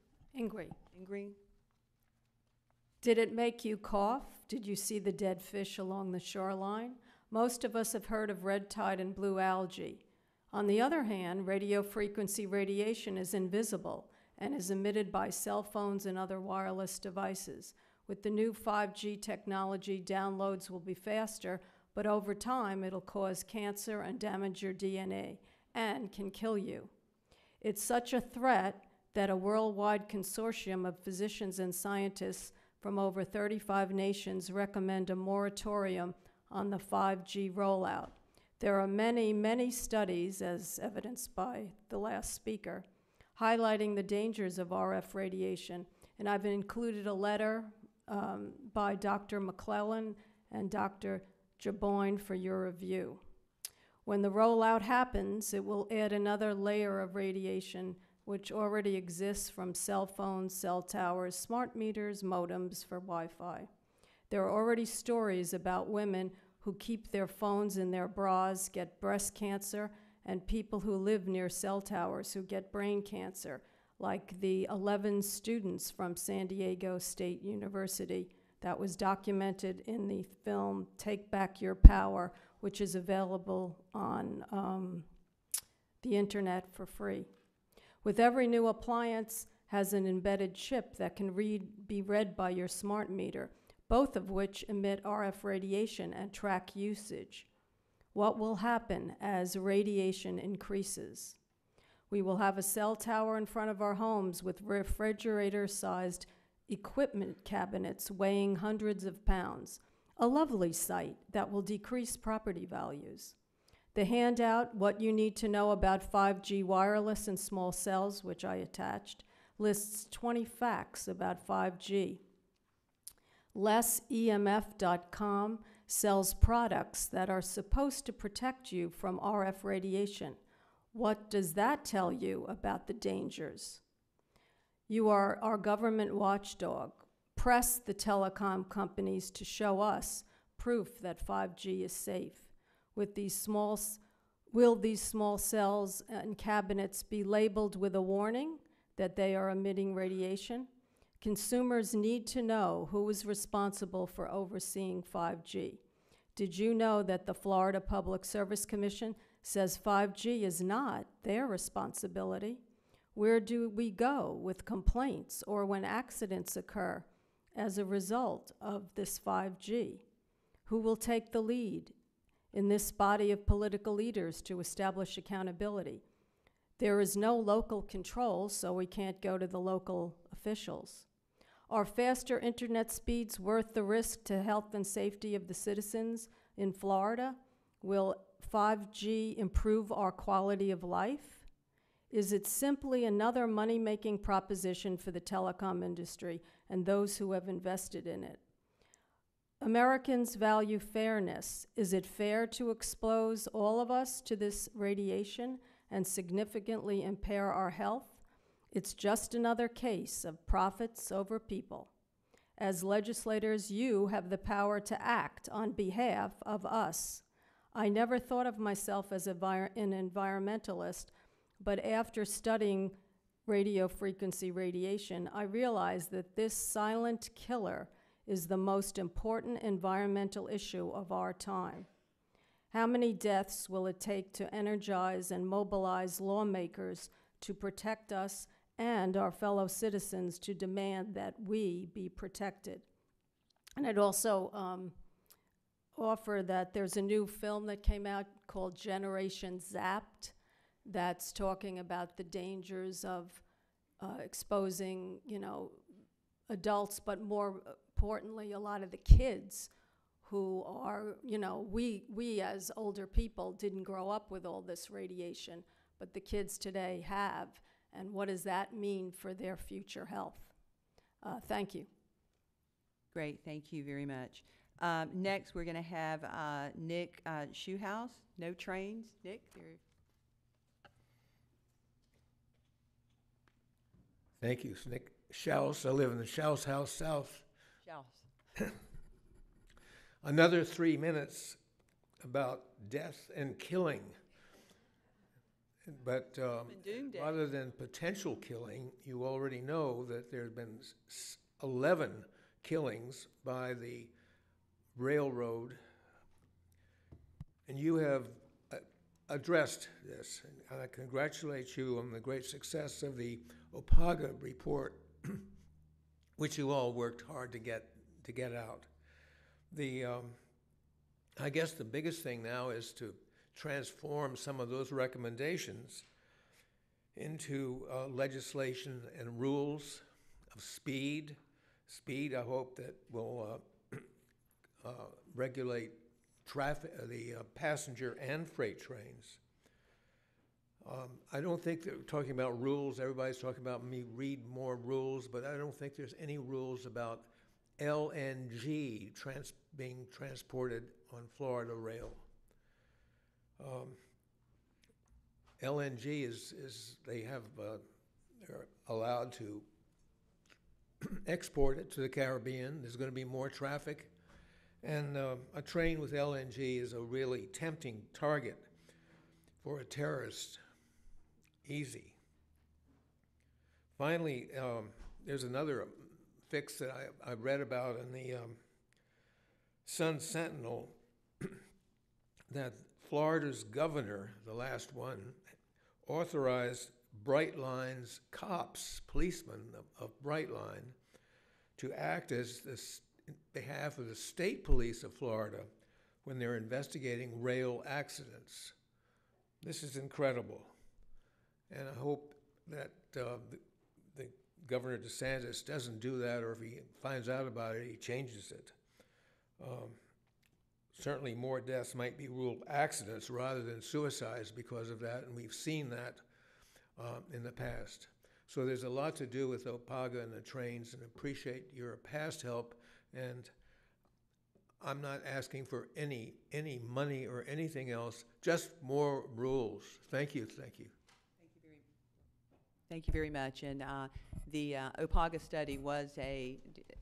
D: Did it make you cough? Did you see the dead fish along the shoreline? Most of us have heard of red tide and blue algae. On the other hand, radio frequency radiation is invisible and is emitted by cell phones and other wireless devices. With the new 5G technology, downloads will be faster, but over time it'll cause cancer and damage your DNA and can kill you. It's such a threat that a worldwide consortium of physicians and scientists from over 35 nations recommend a moratorium on the 5G rollout. There are many, many studies, as evidenced by the last speaker, highlighting the dangers of RF radiation, and I've included a letter by Dr. McClellan and Dr. Jaboyne for your review. When the rollout happens, it will add another layer of radiation which already exists from cell phones, cell towers, smart meters, modems for Wi-Fi. There are already stories about women who keep their phones in their bras get breast cancer, and people who live near cell towers who get brain cancer, like the 11 students from San Diego State University. That was documented in the film Take Back Your Power, which is available on the internet for free. With every new appliance has an embedded chip that can be read by your smart meter, both of which emit RF radiation and track usage. What will happen as radiation increases? We will have a cell tower in front of our homes with refrigerator-sized equipment cabinets weighing hundreds of pounds. A lovely sight that will decrease property values. The handout, What You Need to Know About 5G Wireless and Small Cells, which I attached, lists 20 facts about 5G. LessEMF.com sells products that are supposed to protect you from RF radiation. What does that tell you about the dangers? You are our government watchdog. Press the telecom companies to show us proof that 5G is safe. Will these small cells and cabinets be labeled with a warning that they are emitting radiation? Consumers need to know who is responsible for overseeing 5G. Did you know that the Florida Public Service Commission says 5G is not their responsibility? Where do we go with complaints or when accidents occur as a result of this 5G? Who will take the lead in this body of political leaders to establish accountability? There is no local control, so we can't go to the local officials. Are faster internet speeds worth the risk to health and safety of the citizens in Florida? Will 5G improve our quality of life? Is it simply another money-making proposition for the telecom industry and those who have invested in it? Americans value fairness. Is it fair to expose all of us to this radiation and significantly impair our health? It's just another case of profits over people. As legislators, you have the power to act on behalf of us. I never thought of myself as an environmentalist, but after studying radio frequency radiation, I realized that this silent killer is the most important environmental issue of our time. How many deaths will it take to energize and mobilize lawmakers to protect us and our fellow citizens to demand that we be protected? And I'd also offer that there's a new film that came out called Generation Zapped that's talking about the dangers of exposing, adults, but more importantly, a lot of the kids who are, we as older people didn't grow up with all this radiation, but the kids today have. And what does that mean for their future health? Thank you.
B: Great, thank you very much. Next, we're going to have Nick Shoehouse. No trains. Nick, there.
E: Thank you. It's Nick Schaus. I live in the Schaus House South.
B: Schaus.
E: Another 3 minutes about death and killing. But rather than potential killing, you already know that there have been 11 killings by the railroad, and you have addressed this. And I congratulate you on the great success of the OPAGA report, which you all worked hard to get out. I guess the biggest thing now is to transform some of those recommendations into legislation and rules of speed. Speed, I hope, that will regulate traffic, the passenger and freight trains. I don't think they're talking about rules. Everybody's talking about me read more rules, but I don't think there's any rules about LNG being transported on Florida rail. LNG they're allowed to export it to the Caribbean. There's going to be more traffic. And a train with LNG is a really tempting target for a terrorist. Easy. Finally, there's another fix that I read about in the Sun Sentinel that Florida's governor, the last one, authorized Brightline's cops, policemen of Brightline, to act as behalf of the state police of Florida when they're investigating rail accidents. This is incredible. And I hope that the Governor DeSantis doesn't do that, or if he finds out about it, he changes it. Certainly more deaths might be ruled accidents rather than suicides because of that, and we've seen that in the past. So there's a lot to do with OPAGA and the trains, and appreciate your past help. And I'm not asking for any money or anything else, just more rules. Thank you, thank you.
B: Thank you very much. And the OPAGA study was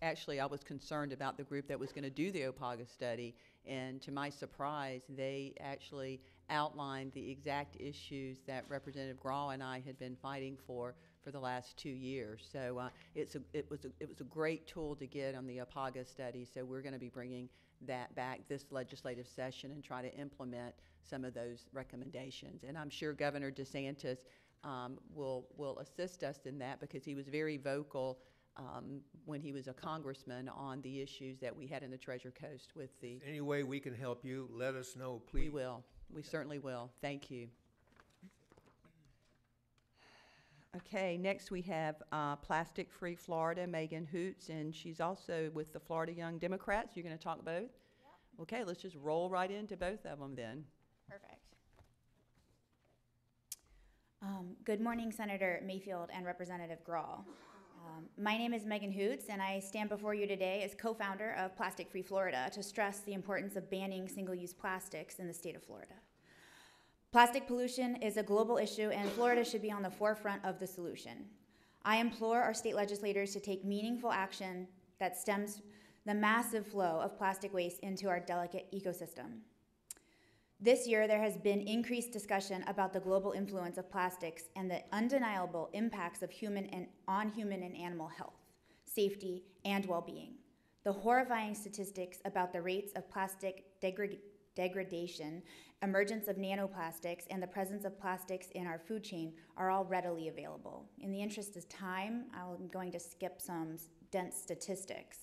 B: actually I was concerned about the group that was going to do the OPAGA study, and to my surprise, they actually outlined the exact issues that Representative Graw and I had been fighting for the last 2 years. So it was a great tool to get on the OPAGA study. So we're going to be bringing that back this legislative session and try to implement some of those recommendations. And I'm sure Governor DeSantis will assist us in that, because he was very vocal when he was a congressman on the issues that we had in the Treasure Coast with the...
E: Any way we can help you, let us know, please.
B: We will. We certainly will. Thank you. Okay, next we have Plastic Free Florida, Megan Hoots, and she's also with the Florida Young Democrats. You're going to talk both? Yeah. Okay, let's just roll right into both of them then.
H: Perfect. Good morning, Senator Mayfield and Representative Graw. My name is Megan Hoots, and I stand before you today as co-founder of Plastic Free Florida to stress the importance of banning single-use plastics in the state of Florida. Plastic pollution is a global issue, and Florida should be on the forefront of the solution. I implore our state legislators to take meaningful action that stems the massive flow of plastic waste into our delicate ecosystem. This year, there has been increased discussion about the global influence of plastics and the undeniable impacts of human and animal health, safety, and well-being. The horrifying statistics about the rates of plastic degradation, emergence of nanoplastics, and the presence of plastics in our food chain are all readily available. In the interest of time, I'm going to skip some dense statistics.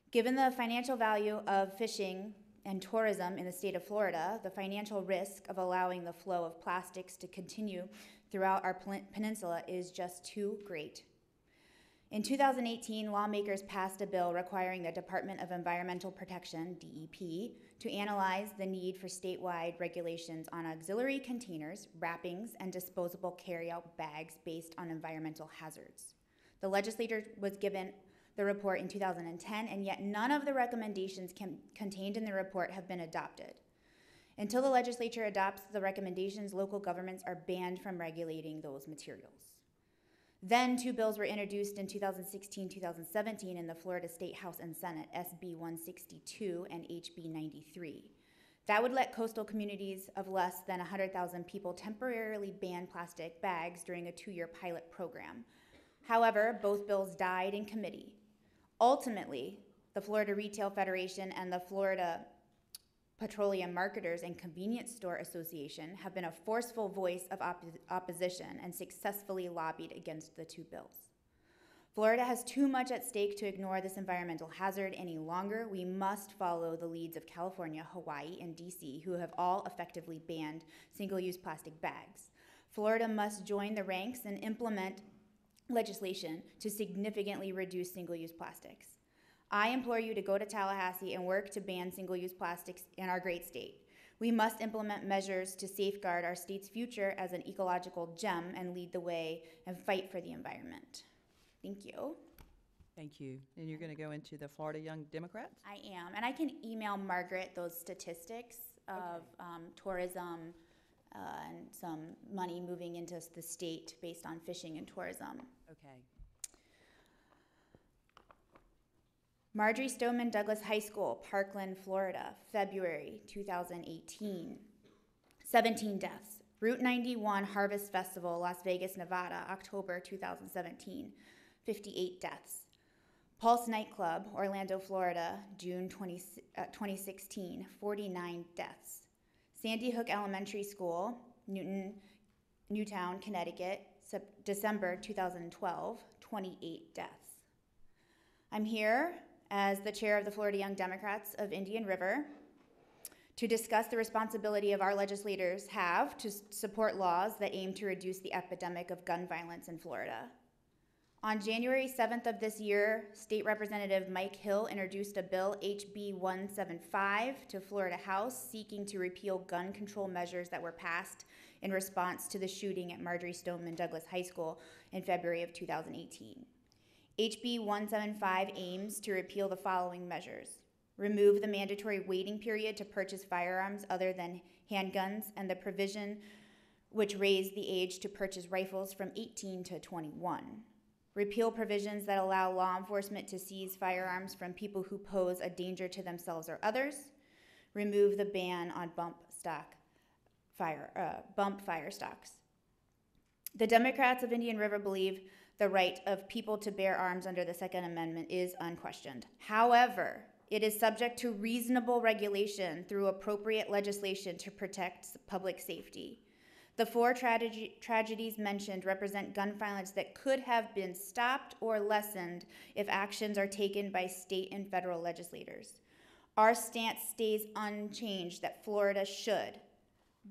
H: Given the financial value of fishing and tourism in the state of Florida, the financial risk of allowing the flow of plastics to continue throughout our peninsula is just too great. In 2018, lawmakers passed a bill requiring the Department of Environmental Protection, DEP, to analyze the need for statewide regulations on auxiliary containers, wrappings, and disposable carryout bags based on environmental hazards. The legislature was given the report in 2010, and yet none of the recommendations contained in the report have been adopted. Until the legislature adopts the recommendations, local governments are banned from regulating those materials. Then 2 bills were introduced in 2016-2017 in the Florida State House and Senate, SB 162 and HB 93. That would let coastal communities of less than 100,000 people temporarily ban plastic bags during a 2-year pilot program. However, both bills died in committee. Ultimately, the Florida Retail Federation and the Florida Petroleum Marketers and Convenience Store Association have been a forceful voice of opposition and successfully lobbied against the 2 bills. Florida has too much at stake to ignore this environmental hazard any longer. We must follow the leads of California, Hawaii, and DC, who have all effectively banned single-use plastic bags. Florida must join the ranks and implement legislation to significantly reduce single-use plastics. I implore you to go to Tallahassee and work to ban single-use plastics in our great state. We must implement measures to safeguard our state's future as an ecological gem and lead the way and fight for the environment. Thank you.
B: Thank you. And you're going to go into the Florida Young Democrats?
H: I am, and I can email Margaret those statistics of tourism and some money moving into the state based on fishing and tourism.
B: Okay.
H: Marjorie Stoneman Douglas High School, Parkland, Florida, February 2018. 17 deaths. Route 91 Harvest Festival, Las Vegas, Nevada, October 2017. 58 deaths. Pulse Nightclub, Orlando, Florida, June 2016. 49 deaths. Sandy Hook Elementary School, Newtown, Connecticut, December 2012, 28 deaths. I'm here as the chair of the Florida Young Democrats of Indian River to discuss the responsibility of our legislators have to support laws that aim to reduce the epidemic of gun violence in Florida. On January 7th of this year, State Representative Mike Hill introduced a bill, HB 175, to Florida House seeking to repeal gun control measures that were passed in response to the shooting at Marjorie Stoneman Douglas High School in February of 2018. HB 175 aims to repeal the following measures: remove the mandatory waiting period to purchase firearms other than handguns and the provision which raised the age to purchase rifles from 18 to 21. Repeal provisions that allow law enforcement to seize firearms from people who pose a danger to themselves or others. Remove the ban on bump fire stocks. The Democrats of Indian River believe the right of people to bear arms under the Second Amendment is unquestioned. However, it is subject to reasonable regulation through appropriate legislation to protect public safety. The four tragedies mentioned represent gun violence that could have been stopped or lessened if actions are taken by state and federal legislators. Our stance stays unchanged that Florida should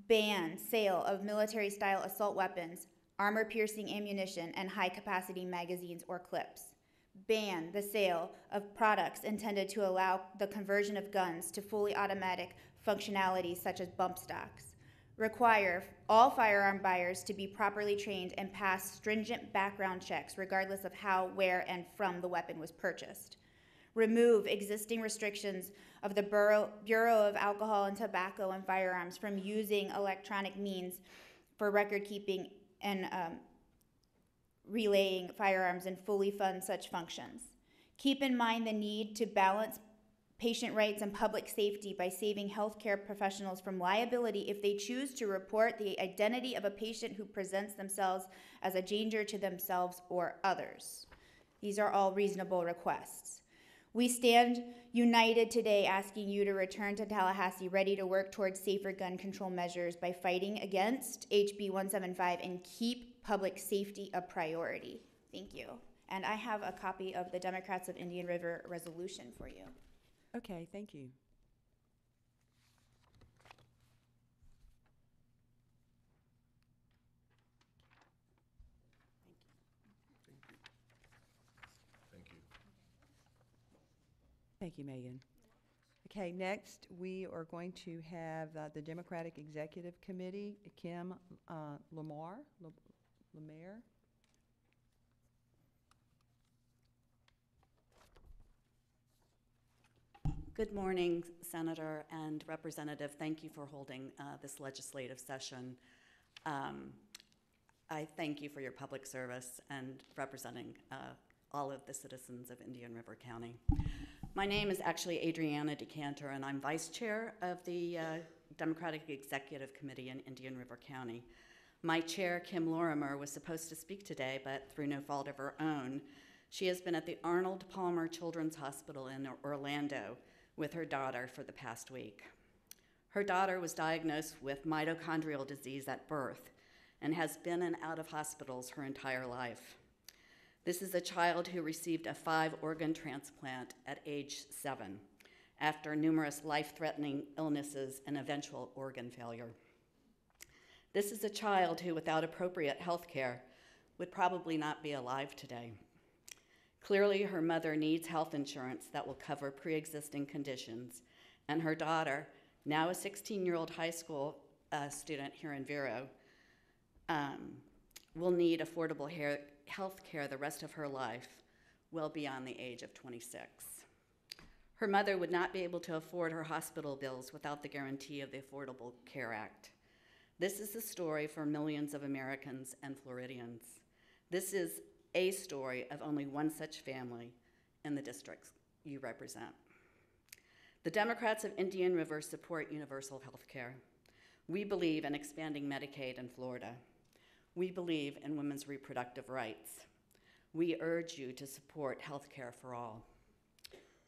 H: ban sale of military-style assault weapons, armor-piercing ammunition, and high-capacity magazines or clips. Ban the sale of products intended to allow the conversion of guns to fully automatic functionalities such as bump stocks. Require all firearm buyers to be properly trained and pass stringent background checks regardless of how, where, and from the weapon was purchased. Remove existing restrictions of the Bureau of Alcohol and Tobacco and Firearms from using electronic means for record keeping and relaying firearms and fully fund such functions. Keep in mind the need to balance patient rights and public safety by saving healthcare professionals from liability if they choose to report the identity of a patient who presents themselves as a danger to themselves or others. These are all reasonable requests. We stand united today asking you to return to Tallahassee ready to work towards safer gun control measures by fighting against HB 175 and keep public safety a priority. Thank you. And I have a copy of the Democrats of Indian River resolution for you.
B: Okay, thank you. Thank you, Megan. Okay, next we are going to have the Democratic Executive Committee, Kim Lemare.
I: Good morning, Senator and Representative. Thank you for holding this legislative session. I thank you for your public service and representing all of the citizens of Indian River County. My name is actually Adriana Decanter, and I'm Vice Chair of the Democratic Executive Committee in Indian River County. My chair, Kim Lorimer, was supposed to speak today, but through no fault of her own, she has been at the Arnold Palmer Children's Hospital in Orlando with her daughter for the past week. Her daughter was diagnosed with mitochondrial disease at birth and has been in and out of hospitals her entire life. This is a child who received a 5-organ transplant at age 7 after numerous life-threatening illnesses and eventual organ failure. This is a child who, without appropriate health care, would probably not be alive today. Clearly, her mother needs health insurance that will cover pre-existing conditions, and her daughter, now a 16-year-old high school student here in Vero, will need affordable health care the rest of her life, well beyond the age of 26. Her mother would not be able to afford her hospital bills without the guarantee of the Affordable Care Act. This is the story for millions of Americans and Floridians. This is a story of only one such family in the districts you represent. The Democrats of Indian River support universal health care. We believe in expanding Medicaid in Florida. We believe in women's reproductive rights. We urge you to support health care for all.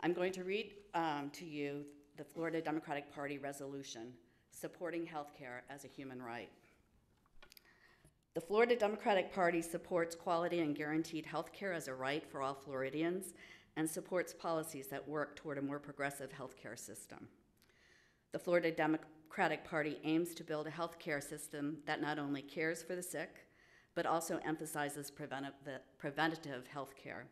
I: I'm going to read to you the Florida Democratic Party resolution supporting health care as a human right. The Florida Democratic Party supports quality and guaranteed health care as a right for all Floridians and supports policies that work toward a more progressive health care system. The Florida Democratic Party aims to build a health care system that not only cares for the sick, but also emphasizes preventative health care.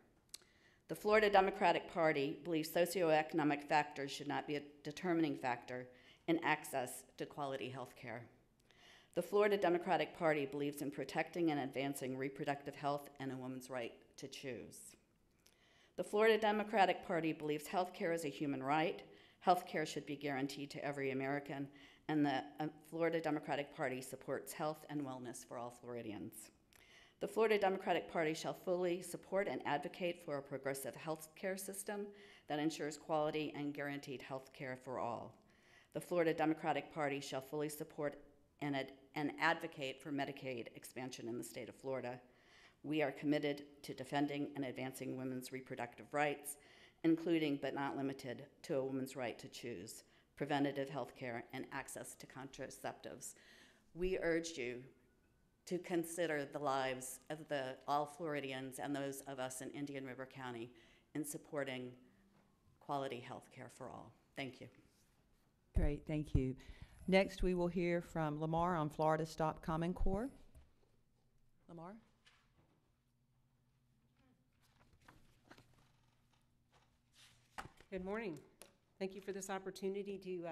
I: The Florida Democratic Party believes socioeconomic factors should not be a determining factor in access to quality health care. The Florida Democratic Party believes in protecting and advancing reproductive health and a woman's right to choose. The Florida Democratic Party believes health care is a human right. Health care should be guaranteed to every American, and the Florida Democratic Party supports health and wellness for all Floridians. The Florida Democratic Party shall fully support and advocate for a progressive health care system that ensures quality and guaranteed health care for all. The Florida Democratic Party shall fully support and advocate for Medicaid expansion in the state of Florida. We are committed to defending and advancing women's reproductive rights, including but not limited to a woman's right to choose, preventative health care, and access to contraceptives. We urge you to consider the lives of all Floridians and those of us in Indian River County in supporting quality health care for all. Thank you.
B: Great, thank you. Next, we will hear from Lamar on Florida Stop Common Core. Lamar?
J: Good morning. Thank you for this opportunity to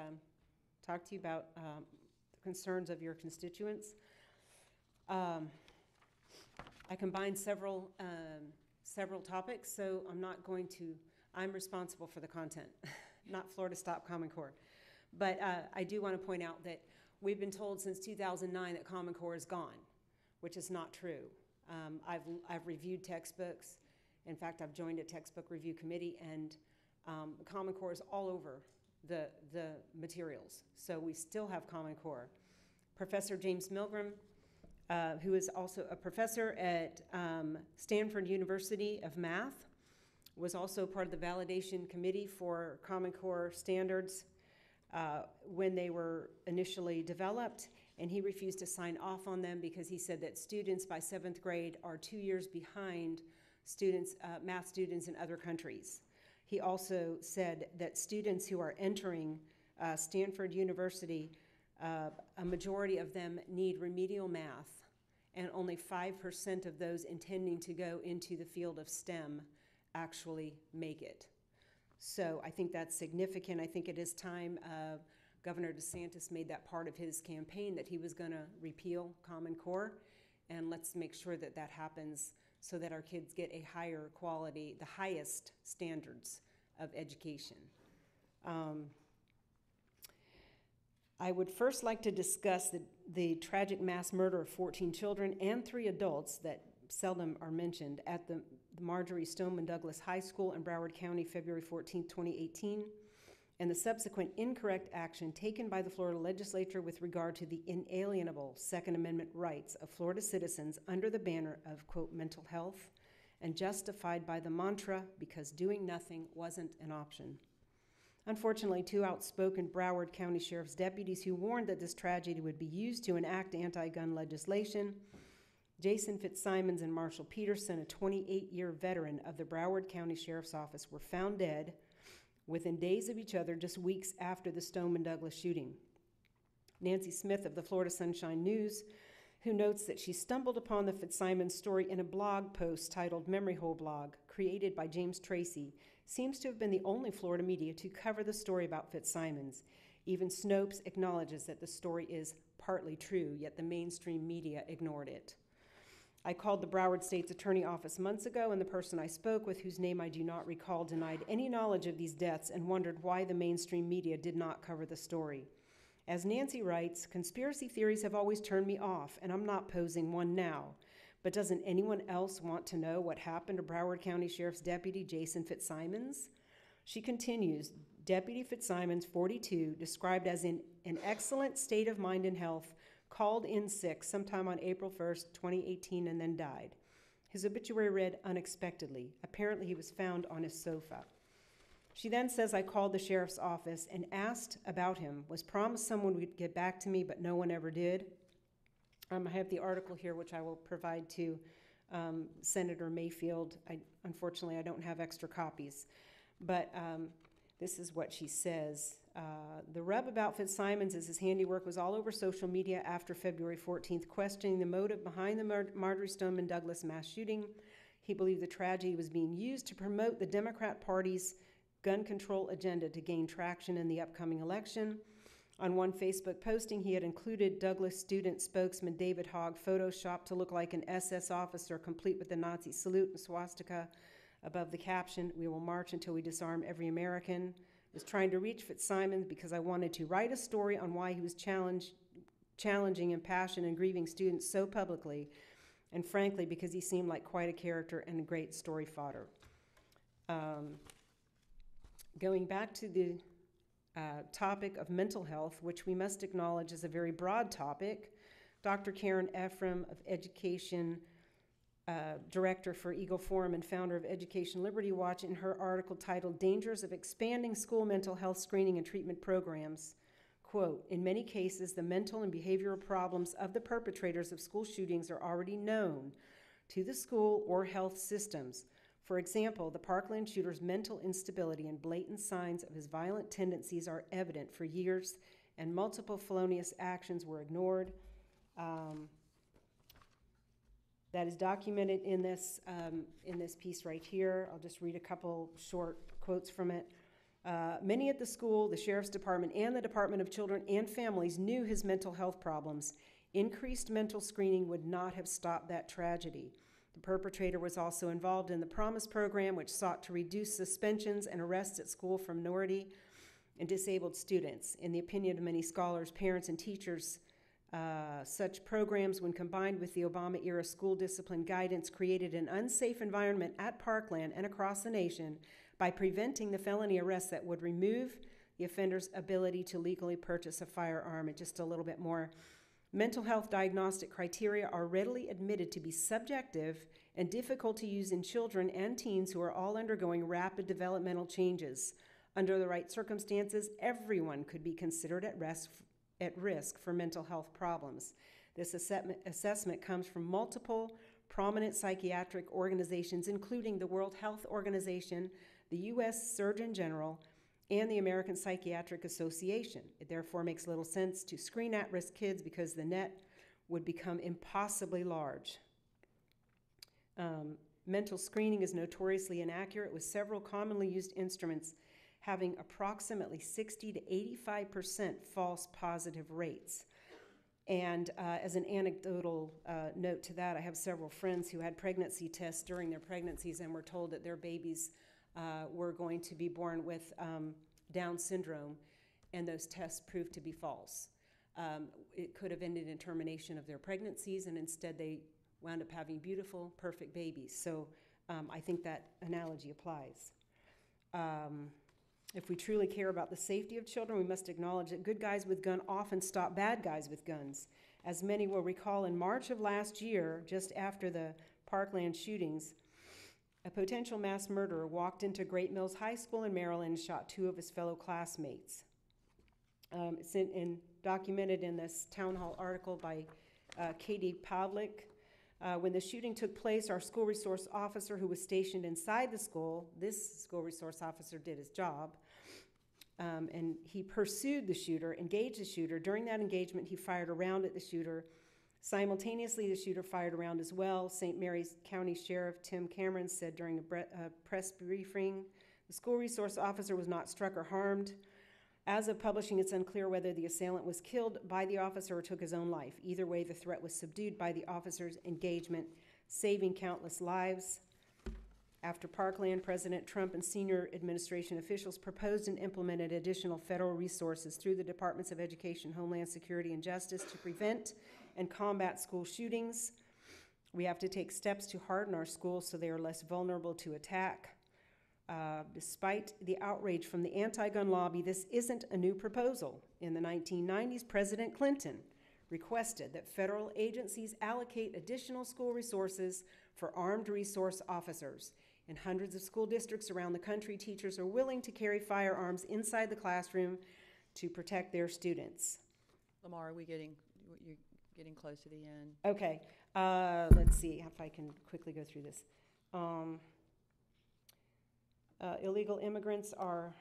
J: talk to you about the concerns of your constituents. I combined several topics, so I'm responsible for the content, not Florida Stop Common Core. But I do want to point out that we've been told since 2009 that Common Core is gone, which is not true. I've reviewed textbooks. In fact, I've joined a textbook review committee, and Common Core is all over the materials. So we still have Common Core. Professor James Milgram, who is also a professor at Stanford University of Math, was also part of the validation committee for Common Core standards when they were initially developed, and he refused to sign off on them because he said that students by 7th grade are 2 years behind math students in other countries. He also said that students who are entering Stanford University, a majority of them need remedial math, and only 5% of those intending to go into the field of STEM actually make it. So I think that's significant. I think it is time Governor DeSantis made that part of his campaign, that he was going to repeal Common Core, and let's make sure that that happens so that our kids get a higher quality, the highest standards of education. I would first like to discuss the tragic mass murder of 14 children and 3 adults that seldom are mentioned at the Marjorie Stoneman Douglas High School in Broward County, February 14, 2018, and the subsequent incorrect action taken by the Florida legislature with regard to the inalienable Second Amendment rights of Florida citizens under the banner of, quote, mental health, and justified by the mantra, because doing nothing wasn't an option. Unfortunately, 2 outspoken Broward County Sheriff's deputies who warned that this tragedy would be used to enact anti-gun legislation, Jason Fitzsimons and Marshall Peterson, a 28-year veteran of the Broward County Sheriff's Office, were found dead within days of each other, just weeks after the Stoneman Douglas shooting. Nancy Smith of the Florida Sunshine News, who notes that she stumbled upon the Fitzsimons story in a blog post titled Memory Hole Blog, created by James Tracy, seems to have been the only Florida media to cover the story about Fitzsimons. Even Snopes acknowledges that the story is partly true, yet the mainstream media ignored it. I called the Broward State's Attorney Office months ago, and the person I spoke with, whose name I do not recall, denied any knowledge of these deaths and wondered why the mainstream media did not cover the story. As Nancy writes, conspiracy theories have always turned me off, and I'm not posing one now. But doesn't anyone else want to know what happened to Broward County Sheriff's Deputy Jason Fitzsimons? She continues, Deputy Fitzsimons, 42, described as in an excellent state of mind and health, called in sick sometime on April 1st, 2018, and then died. His obituary read unexpectedly. Apparently he was found on his sofa. She then says, I called the sheriff's office and asked about him, was promised someone would get back to me, but no one ever did. I have the article here, which I will provide to Senator Mayfield. Unfortunately, I don't have extra copies. But this is what she says. The rub about Fitzsimons is his handiwork was all over social media after February 14th, questioning the motive behind the Marjorie Stoneman Douglas mass shooting. He believed the tragedy was being used to promote the Democrat Party's gun control agenda to gain traction in the upcoming election. On one Facebook posting, he had included Douglas student spokesman David Hogg photoshopped to look like an SS officer, complete with the Nazi salute and swastika above the caption, "We will march until we disarm every American." I was trying to reach Fitzsimons because I wanted to write a story on why he was challenging impassioned and grieving students so publicly, and frankly, because he seemed like quite a character and a great story fodder. Going back to the topic of mental health, which we must acknowledge is a very broad topic, Dr. Karen Ephraim of Education, Director for Eagle Forum and founder of Education Liberty Watch, in her article titled "Dangers of Expanding School Mental Health Screening and Treatment Programs," quote, "In many cases, the mental and behavioral problems of the perpetrators of school shootings are already known to the school or health systems. For example, the Parkland shooter's mental instability and blatant signs of his violent tendencies are evident for years, and multiple felonious actions were ignored." That is documented in this piece right here. I'll just read a couple short quotes from it. "Many at the school, the Sheriff's Department, and the Department of Children and Families knew his mental health problems. Increased mental screening would not have stopped that tragedy. The perpetrator was also involved in the Promise program, which sought to reduce suspensions and arrests at school for minority and disabled students. In the opinion of many scholars, parents, and teachers, such programs, when combined with the Obama-era school discipline guidance, created an unsafe environment at Parkland and across the nation by preventing the felony arrests that would remove the offender's ability to legally purchase a firearm." And just a little bit more. "Mental health diagnostic criteria are readily admitted to be subjective and difficult to use in children and teens who are all undergoing rapid developmental changes. Under the right circumstances, everyone could be considered at risk for mental health problems. This assessment comes from multiple prominent psychiatric organizations, including the World Health Organization, the U.S. Surgeon General, and the American Psychiatric Association. It therefore makes little sense to screen at-risk kids because the net would become impossibly large. Mental screening is notoriously inaccurate, with several commonly used instruments having approximately 60 to 85% false positive rates. And as an anecdotal note to that, I have several friends who had pregnancy tests during their pregnancies and were told that their babies were going to be born with Down syndrome, and those tests proved to be false. It could have ended in termination of their pregnancies, and instead they wound up having beautiful, perfect babies. So I think that analogy applies. If we truly care about the safety of children, we must acknowledge that good guys with guns often stop bad guys with guns. As many will recall, in March of last year, just after the Parkland shootings, a potential mass murderer walked into Great Mills High School in Maryland and shot 2 of his fellow classmates. It's documented in this town hall article by Katie Pavlik. When the shooting took place, our school resource officer, who was stationed inside the school, this school resource officer did his job, and he pursued the shooter, engaged the shooter. During that engagement, he fired a round at the shooter. Simultaneously, the shooter fired a round as well. St. Mary's County Sheriff Tim Cameron said during a press briefing, the school resource officer was not struck or harmed. As of publishing, it's unclear whether the assailant was killed by the officer or took his own life. Either way, the threat was subdued by the officer's engagement, saving countless lives. After Parkland, President Trump and senior administration officials proposed and implemented additional federal resources through the Departments of Education, Homeland Security, and Justice to prevent and combat school shootings. We have to take steps to harden our schools so they are less vulnerable to attack. Despite the outrage from the anti-gun lobby, this isn't a new proposal. In the 1990s, President Clinton requested that federal agencies allocate additional school resources for armed resource officers. In hundreds of school districts around the country, teachers are willing to carry firearms inside the classroom to protect their students.
B: Lamar, you're getting close to the end.
J: Okay, let's see if I can quickly go through this. Illegal immigrants are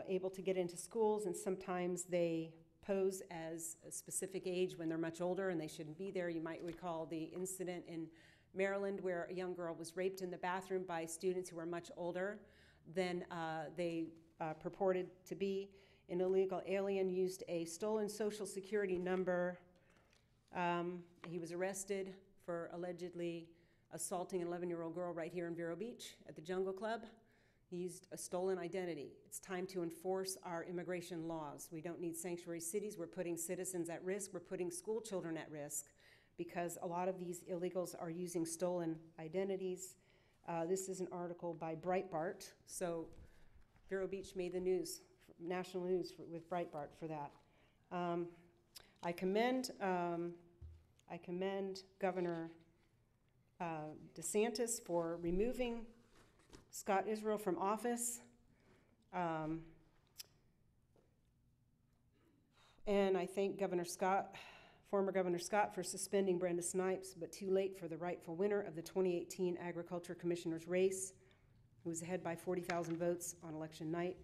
J: able to get into schools, and sometimes they pose as a specific age when they're much older and they shouldn't be there. You might recall the incident in Maryland where a young girl was raped in the bathroom by students who were much older than they purported to be. An illegal alien used a stolen Social Security number. He was arrested for allegedly assaulting an 11-year-old girl right here in Vero Beach at the Jungle Club. He used a stolen identity. It's time to enforce our immigration laws. We don't need sanctuary cities. We're putting citizens at risk. We're putting school children at risk because a lot of these illegals are using stolen identities. This is an article by Breitbart. So Vero Beach made the news, national news with Breitbart for that. I commend Governor DeSantis for removing Scott Israel from office. And I thank former Governor Scott for suspending Brenda Snipes, but too late for the rightful winner of the 2018 Agriculture Commissioner's race, who was ahead by 40,000 votes on election night.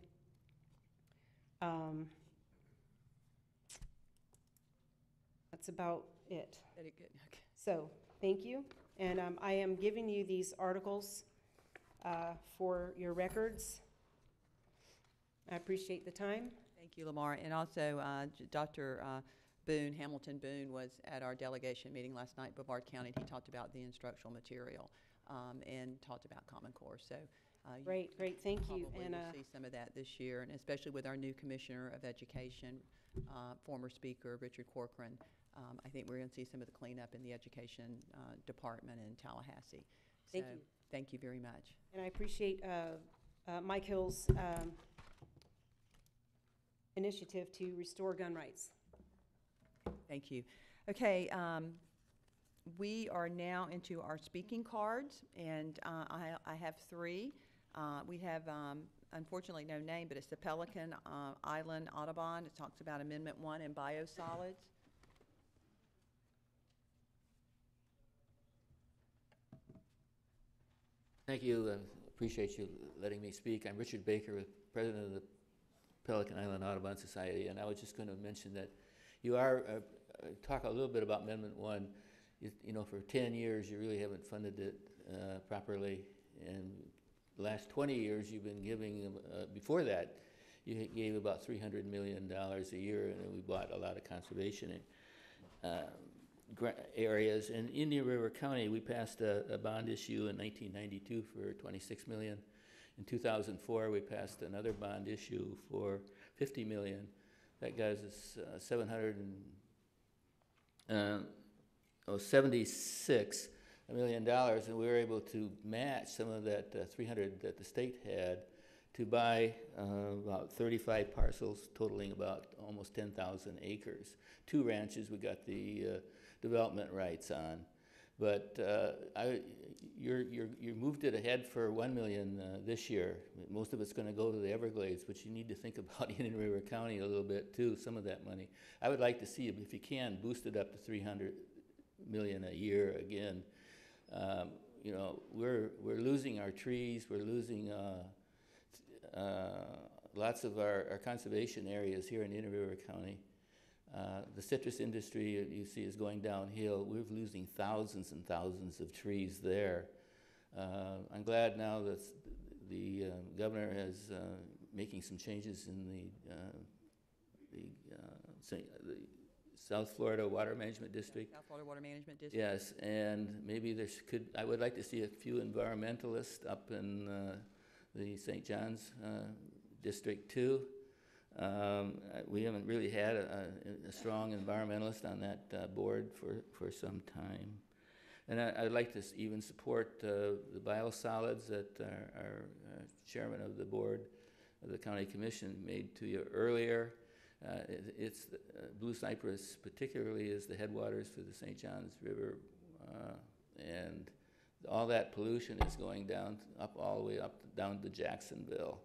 J: That's about it.
B: Very good. Okay.
J: So, thank you. And I am giving you these articles for your records. I appreciate the time.
B: Thank you, Lamar. And also, Dr. Boone, Hamilton Boone, was at our delegation meeting last night in Brevard County. He talked about the instructional material and talked about Common Core. So,
J: great, thank you.
B: And we'll see some of that this year, and especially with our new Commissioner of Education, former Speaker Richard Corcoran. I think we're going to see some of the cleanup in the education department in Tallahassee.
J: Thank you.
B: Thank you very much.
J: And I appreciate Mike Hill's initiative to restore gun rights.
B: Thank you. Okay, we are now into our speaking cards, and I have three. We have, unfortunately, no name, but it's the Pelican Island Audubon. It talks about Amendment 1 and biosolids.
M: Thank you. Appreciate you letting me speak. I'm Richard Baker, President of the Pelican Island Audubon Society, and I was just going to mention that you are, talk a little bit about Amendment 1. You know, for 10 years, you really haven't funded it properly, and the last 20 years, you've been giving, before that, you gave about $300 million a year, and we bought a lot of conservation areas. In Indian River County, we passed a bond issue in 1992 for $26 million. In 2004, we passed another bond issue for $50 million. That got us $76 million, and we were able to match some of that 300 that the state had to buy about 35 parcels totaling about almost 10,000 acres. 2 ranches we got the development rights on, but you moved it ahead for $1 million this year. Most of it's going to go to the Everglades, but you need to think about Indian River County a little bit too. Some of that money, I would like to see, if you can, boost it up to $300 million a year again. You know, we're losing our trees. We're losing lots of our conservation areas here in Indian River County. The citrus industry, you see, is going downhill. We're losing thousands and thousands of trees there. I'm glad now that the governor is making some changes in the South Florida Water Management District.
B: South Florida Water Management District.
M: Yes, and maybe I would like to see a few environmentalists up in the St. John's District too. We haven't really had a strong environmentalist on that board for some time. And I'd like to even support the biosolids that our chairman of the board of the county commission made to you earlier. It's Blue Cypress particularly is the headwaters for the St. John's River, and all that pollution is going down, all the way up down to Jacksonville.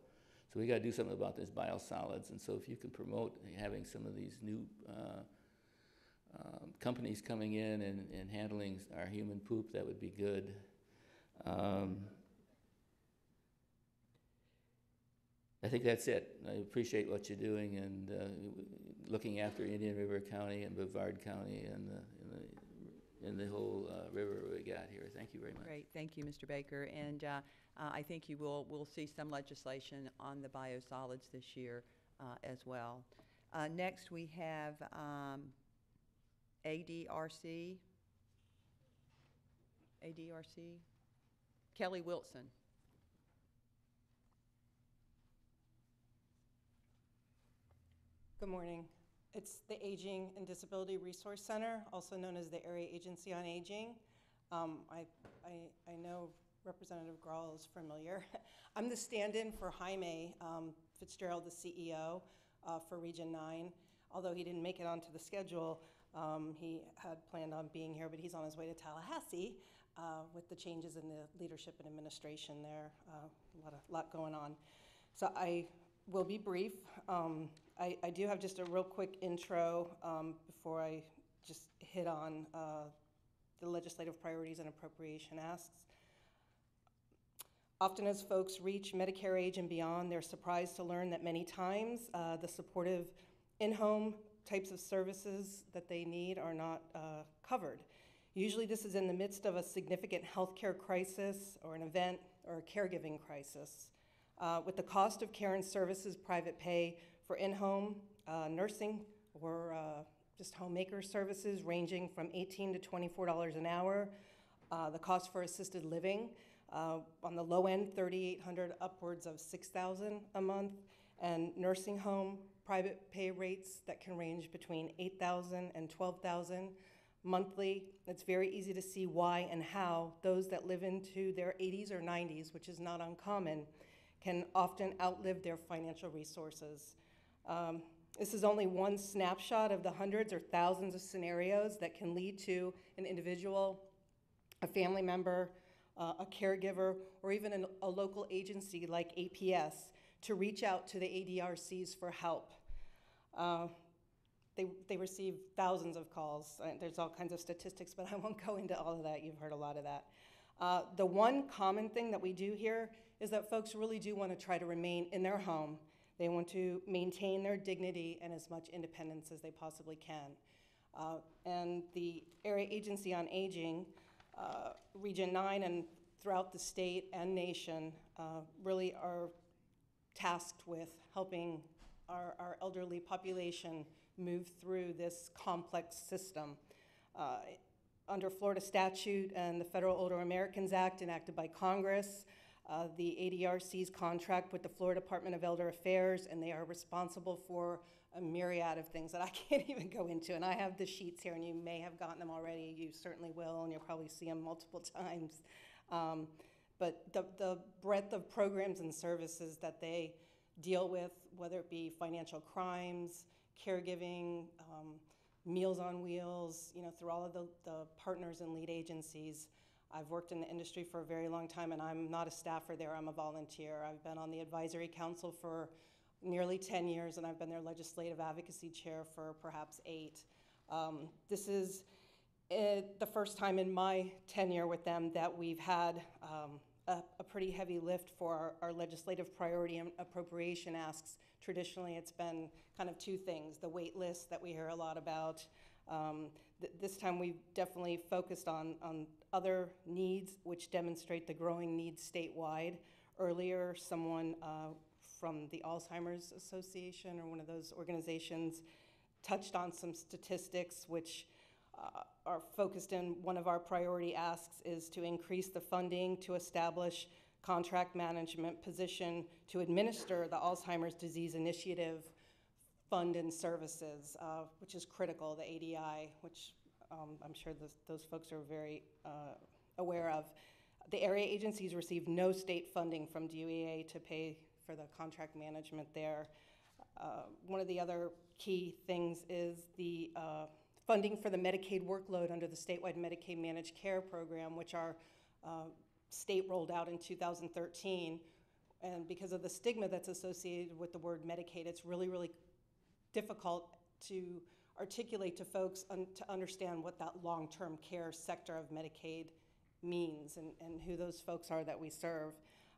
M: So we got to do something about these biosolids, and so if you can promote having some of these new companies coming in and handling our human poop, that would be good. I think that's it. I appreciate what you're doing and looking after Indian River County and Brevard County and the whole river we got here. Thank you very much.
B: Great, thank you, Mr. Baker. And I think we'll see some legislation on the biosolids this year. as well. Next, we have ADRC. Kelly Wilson.
L: Good morning. It's the Aging and Disability Resource Center, also known as the Area Agency on Aging. I know Representative Grawl is familiar. I'm the stand-in for Jaime Fitzgerald, the CEO for Region 9. Although he didn't make it onto the schedule, he had planned on being here, but he's on his way to Tallahassee with the changes in the leadership and administration there. A lot going on. So I will be brief. I do have just a real quick intro before I just hit on the legislative priorities and appropriation asks. Often as folks reach Medicare age and beyond, they're surprised to learn that many times the supportive in-home types of services that they need are not covered. Usually this is in the midst of a significant healthcare crisis or an event or a caregiving crisis. With the cost of care and services private pay for in-home nursing or just homemaker services ranging from $18 to $24 an hour, the cost for assisted living, on the low end, $3,800 upwards of $6,000 a month, and nursing home private pay rates that can range between $8,000 and $12,000 monthly. It's very easy to see why and how those that live into their 80s or 90s, which is not uncommon, can often outlive their financial resources. This is only one snapshot of the hundreds or thousands of scenarios that can lead to an individual, a family member, a caregiver, or even a local agency like APS to reach out to the ADRCs for help. They receive thousands of calls. There's all kinds of statistics, but I won't go into all of that. You've heard a lot of that. The one common thing that we do here is that folks really do want to try to remain in their home. They want to maintain their dignity and as much independence as they possibly can. And the Area Agency on Aging, Region 9 and throughout the state and nation really are tasked with helping our elderly population move through this complex system. Under Florida statute and the Federal Older Americans Act enacted by Congress, the ADRCs contract with the Florida Department of Elder Affairs, and they are responsible for a myriad of things that I can't even go into. And I have the sheets here, and you may have gotten them already. You certainly will, and you'll probably see them multiple times. But the breadth of programs and services that they deal with, whether it be financial crimes, caregiving, Meals on Wheels, through all of the partners and lead agencies. I've worked in the industry for a very long time, and I'm not a staffer there, I'm a volunteer. I've been on the advisory council for nearly 10 years, and I've been their legislative advocacy chair for perhaps 8. This is the first time in my tenure with them that we've had a pretty heavy lift for our legislative priority and appropriation asks. Traditionally, it's been kind of two things: the wait list that we hear a lot about. This time we've definitely focused on other needs which demonstrate the growing needs statewide. Earlier, someone from the Alzheimer's Association or one of those organizations touched on some statistics which are focused in. One of our priority asks is to increase the funding to establish contract management position to administer the Alzheimer's Disease Initiative Fund and Services, which is critical, the ADI, which I'm sure those folks are very aware of. The area agencies receive no state funding from DOEA to pay for the contract management there. One of the other key things is the funding for the Medicaid workload under the statewide Medicaid Managed Care Program, which our state rolled out in 2013. And because of the stigma that's associated with the word Medicaid, it's really, really difficult to articulate to folks to understand what that long-term care sector of Medicaid means and who those folks are that we serve.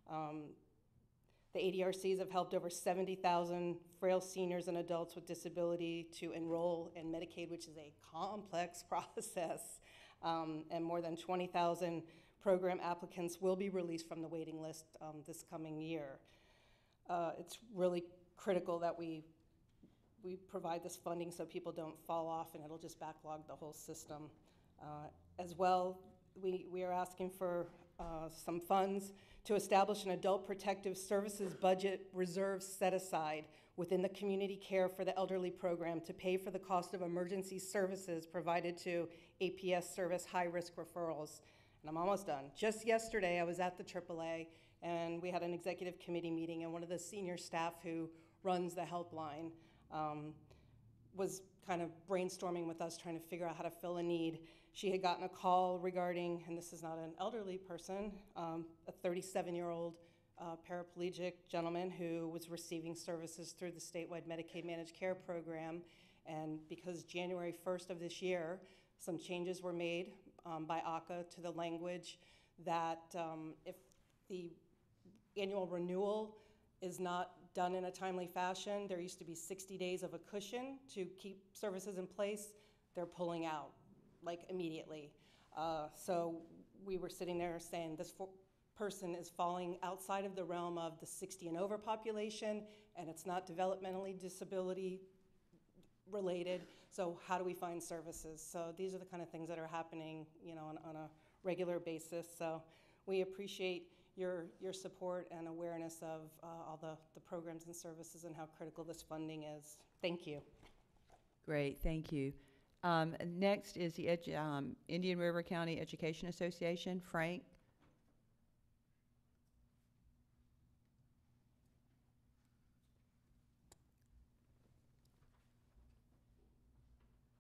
L: The ADRCs have helped over 70,000 frail seniors and adults with disability to enroll in Medicaid, which is a complex process, and more than 20,000 program applicants will be released from the waiting list this coming year. It's really critical that we provide this funding so people don't fall off and it'll just backlog the whole system. As well, we are asking for some funds to establish an adult protective services budget reserve set aside within the community care for the elderly program to pay for the cost of emergency services provided to APS service high-risk referrals. And I'm almost done. Just yesterday, I was at the AAA, and we had an executive committee meeting, and one of the senior staff who runs the helpline was kind of brainstorming with us, trying to figure out how to fill a need. She had gotten a call regarding, and this is not an elderly person, a 37-year-old paraplegic gentleman who was receiving services through the statewide Medicaid managed care program. And because January 1st of this year, some changes were made by ACA to the language that if the annual renewal is not done in a timely fashion, there used to be 60 days of a cushion to keep services in place. They're pulling out, like immediately. So we were sitting there saying this person is falling outside of the realm of the 60 and over population, and it's not developmentally disability related. So how do we find services? So these are the kind of things that are happening, you know, on a regular basis. So we appreciate your support and awareness of all the programs and services and how critical this funding is. Thank you.
B: Great, thank you. Next is the Indian River County Education Association. Frank?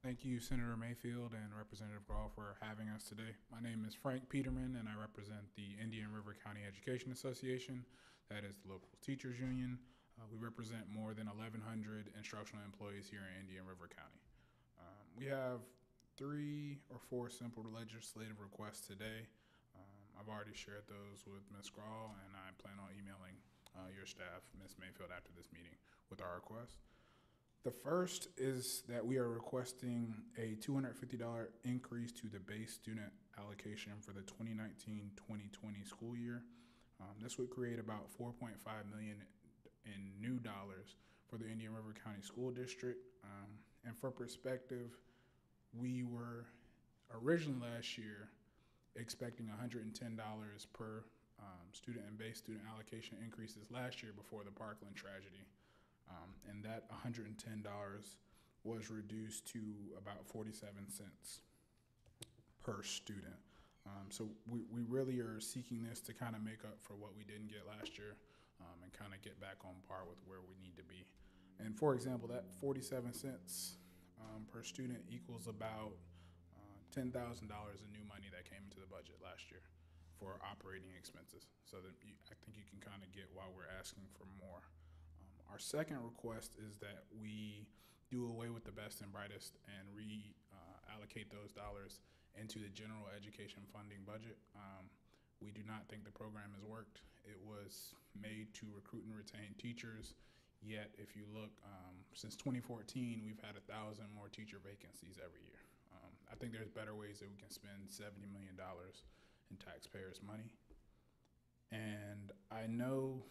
K: Thank you, Senator Mayfield and Representative Grahl, for having us today. My name is Frank Peterman, and I represent the Indian River County Education Association. That is the local teachers union. We represent more than 1,100 instructional employees here in Indian River County. We have 3 or 4 simple legislative requests today. I've already shared those with Ms. Grahl, and I plan on emailing your staff, Ms. Mayfield, after this meeting with our request. The first is that we are requesting a $250 increase to the base student allocation for the 2019-2020 school year. This would create about $4.5 million in new dollars for the Indian River County School District. And for perspective, we were originally last year expecting $110 per student and base student allocation increases last year before the Parkland tragedy. And that $110 was reduced to about 47 cents per student. So we really are seeking this to kind of make up for what we didn't get last year and kind of get back on par with where we need to be. And for example, that 47 cents per student equals about $10,000 in new money that came into the budget last year for operating expenses. So that I think you can kind of get why we're asking for more. Our second request is that we do away with the best and brightest and reallocate those dollars into the general education funding budget. We do not think the program has worked. It was made to recruit and retain teachers, yet if you look, since 2014, we've had 1,000 more teacher vacancies every year. I think there's better ways that we can spend $70 million in taxpayers' money. And I know,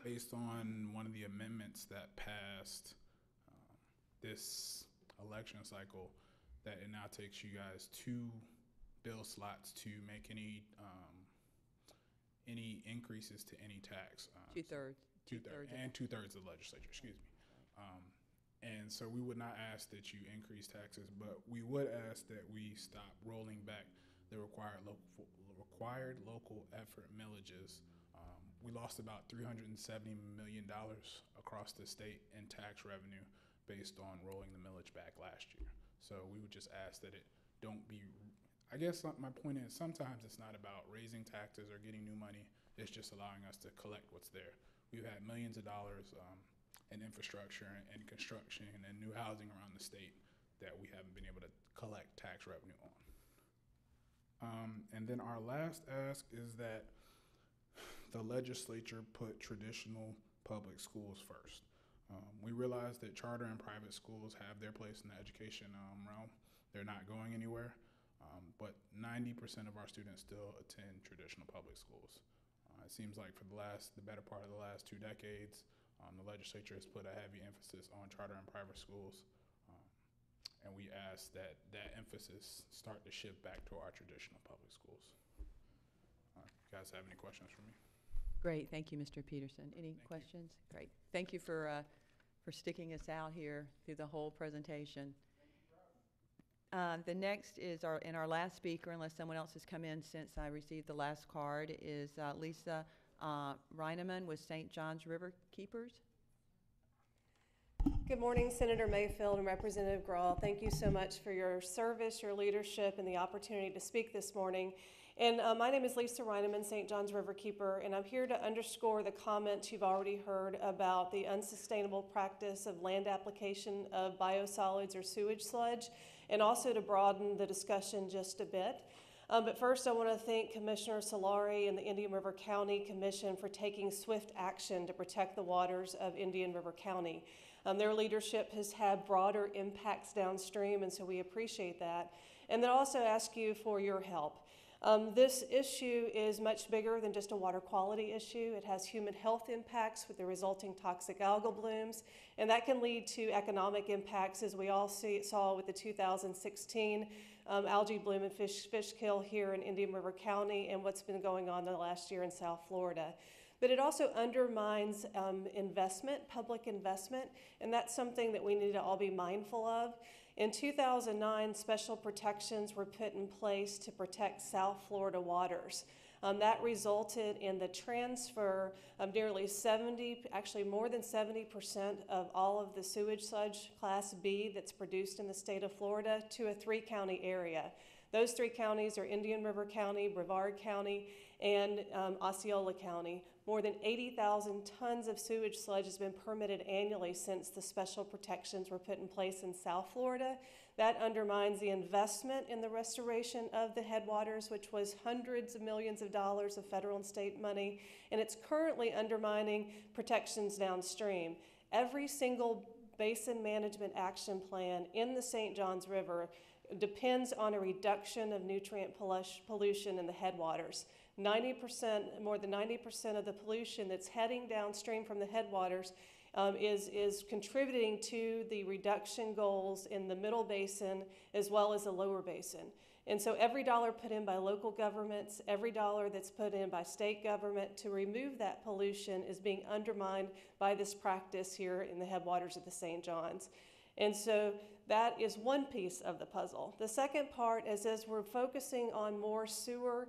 K: based on one of the amendments that passed this election cycle, that it now takes you guys 2 bill slots to make any increases to any tax.
B: Two-thirds.
K: And 2/3 of the legislature, excuse me. And so we would not ask that you increase taxes, but we would ask that we stop rolling back the required local effort millages. We lost about $370 million across the state in tax revenue based on rolling the millage back last year. So we would just ask that it don't be, I guess my point is sometimes it's not about raising taxes or getting new money, it's just allowing us to collect what's there. We've had millions of dollars in infrastructure and construction and new housing around the state that we haven't been able to collect tax revenue on. And then our last ask is that the legislature put traditional public schools first. We realize that charter and private schools have their place in the education realm. They're not going anywhere, but 90% of our students still attend traditional public schools. It seems like for the better part of the last 2 decades, The legislature has put a heavy emphasis on charter and private schools, and we ask that that emphasis start to shift back to our traditional public schools. You guys have any questions for me?
B: Great, thank you, Mr. Peterson. Any questions? Great. Thank you for sticking us out here through the whole presentation. The next is our last speaker, unless someone else has come in since I received the last card, is Lisa Reineman with St. John's River Keepers.
N: Good morning, Senator Mayfield and Representative Grahl. Thank you so much for your service, your leadership, and the opportunity to speak this morning. And my name is Lisa Reineman, St. John's River Keeper, and I'm here to underscore the comments you've already heard about the unsustainable practice of land application of biosolids or sewage sludge, and also to broaden the discussion just a bit. But first, I want to thank Commissioner Solari and the Indian River County Commission for taking swift action to protect the waters of Indian River County. Their leadership has had broader impacts downstream, and so we appreciate that. And then also ask you for your help. This issue is much bigger than just a water quality issue. It has human health impacts with the resulting toxic algal blooms, and that can lead to economic impacts, as we all saw with the 2016 algae bloom and fish kill here in Indian River County, and what's been going on the last year in South Florida. But it also undermines investment, public investment, and that's something that we need to all be mindful of. In 2009, special protections were put in place to protect South Florida waters. That resulted in the transfer of nearly 70, actually more than 70% of all of the sewage sludge Class B that's produced in the state of Florida to a 3-county area. Those 3 counties are Indian River County, Brevard County, and Osceola County. More than 80,000 tons of sewage sludge has been permitted annually since the special protections were put in place in South Florida. That undermines the investment in the restoration of the headwaters, which was hundreds of millions of dollars of federal and state money, and it's currently undermining protections downstream. Every single basin management action plan in the St. Johns River depends on a reduction of nutrient pollution in the headwaters. 90%, more than 90% of the pollution that's heading downstream from the headwaters is contributing to the reduction goals in the middle basin as well as the lower basin. And so every dollar put in by local governments, every dollar that's put in by state government to remove that pollution is being undermined by this practice here in the headwaters of the St. Johns. And so that is one piece of the puzzle. The second part is as we're focusing on more sewer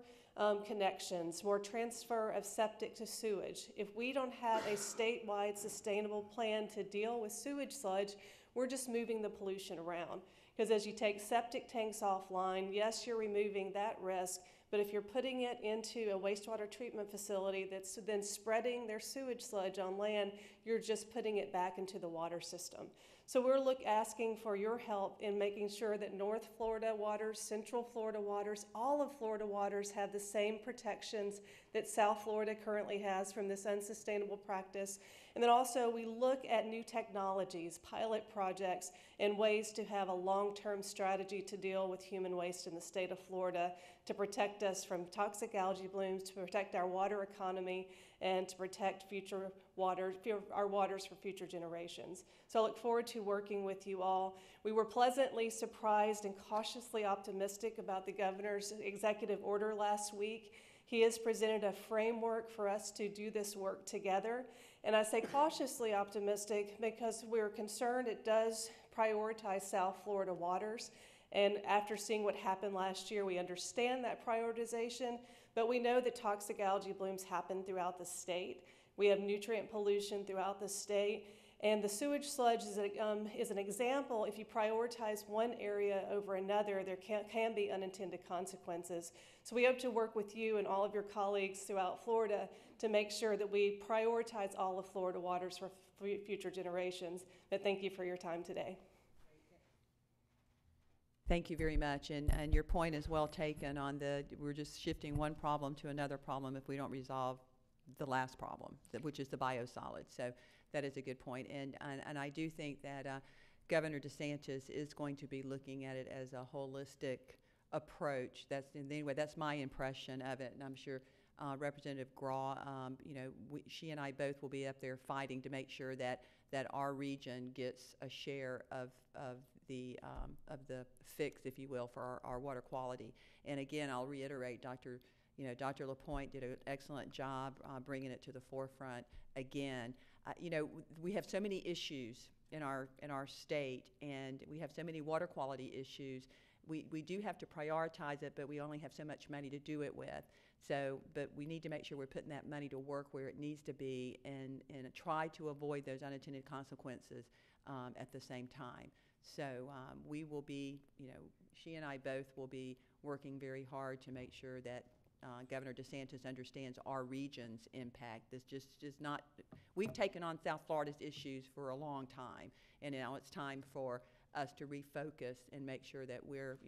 N: connections, more transfer of septic to sewage. If we don't have a statewide sustainable plan to deal with sewage sludge, we're just moving the pollution around. Because as you take septic tanks offline, yes, you're removing that risk, but if you're putting it into a wastewater treatment facility that's then spreading their sewage sludge on land, you're just putting it back into the water system. So we're asking for your help in making sure that North Florida waters, Central Florida waters, all of Florida waters have the same protections that South Florida currently has from this unsustainable practice. And then also we look at new technologies, pilot projects, and ways to have a long-term strategy to deal with human waste in the state of Florida to protect us from toxic algae blooms, to protect our water economy, and to protect our waters for future generations. So I look forward to working with you all. We were pleasantly surprised and cautiously optimistic about the governor's executive order last week. He has presented a framework for us to do this work together. And I say cautiously optimistic because we're concerned it does prioritize South Florida waters. And after seeing what happened last year, we understand that prioritization, but we know that toxic algae blooms happen throughout the state. We have nutrient pollution throughout the state. And the sewage sludge is an example. If you prioritize one area over another, there can be unintended consequences. So we hope to work with you and all of your colleagues throughout Florida to make sure that we prioritize all of Florida waters for future generations. But thank you for your time today.
B: Thank you very much, and your point is well taken on we're just shifting one problem to another problem if we don't resolve the last problem, which is the biosolids. So that is a good point, and I do think that Governor DeSantis is going to be looking at it as a holistic approach. That's my impression of it, and I'm sure Representative Graw, she and I both will be up there fighting to make sure that our region gets a share of the fix, if you will, for our water quality. And again, I'll reiterate, Dr. LaPointe did an excellent job bringing it to the forefront. Again, we have so many issues in our state, and we have so many water quality issues. We do have to prioritize it, but we only have so much money to do it with. So, but we need to make sure we're putting that money to work where it needs to be, and try to avoid those unintended consequences at the same time. So we will be, she and I both will be working very hard to make sure that Governor DeSantis understands our region's impact. This just is not, we've taken on South Florida's issues for a long time, and now it's time for us to refocus and make sure that we're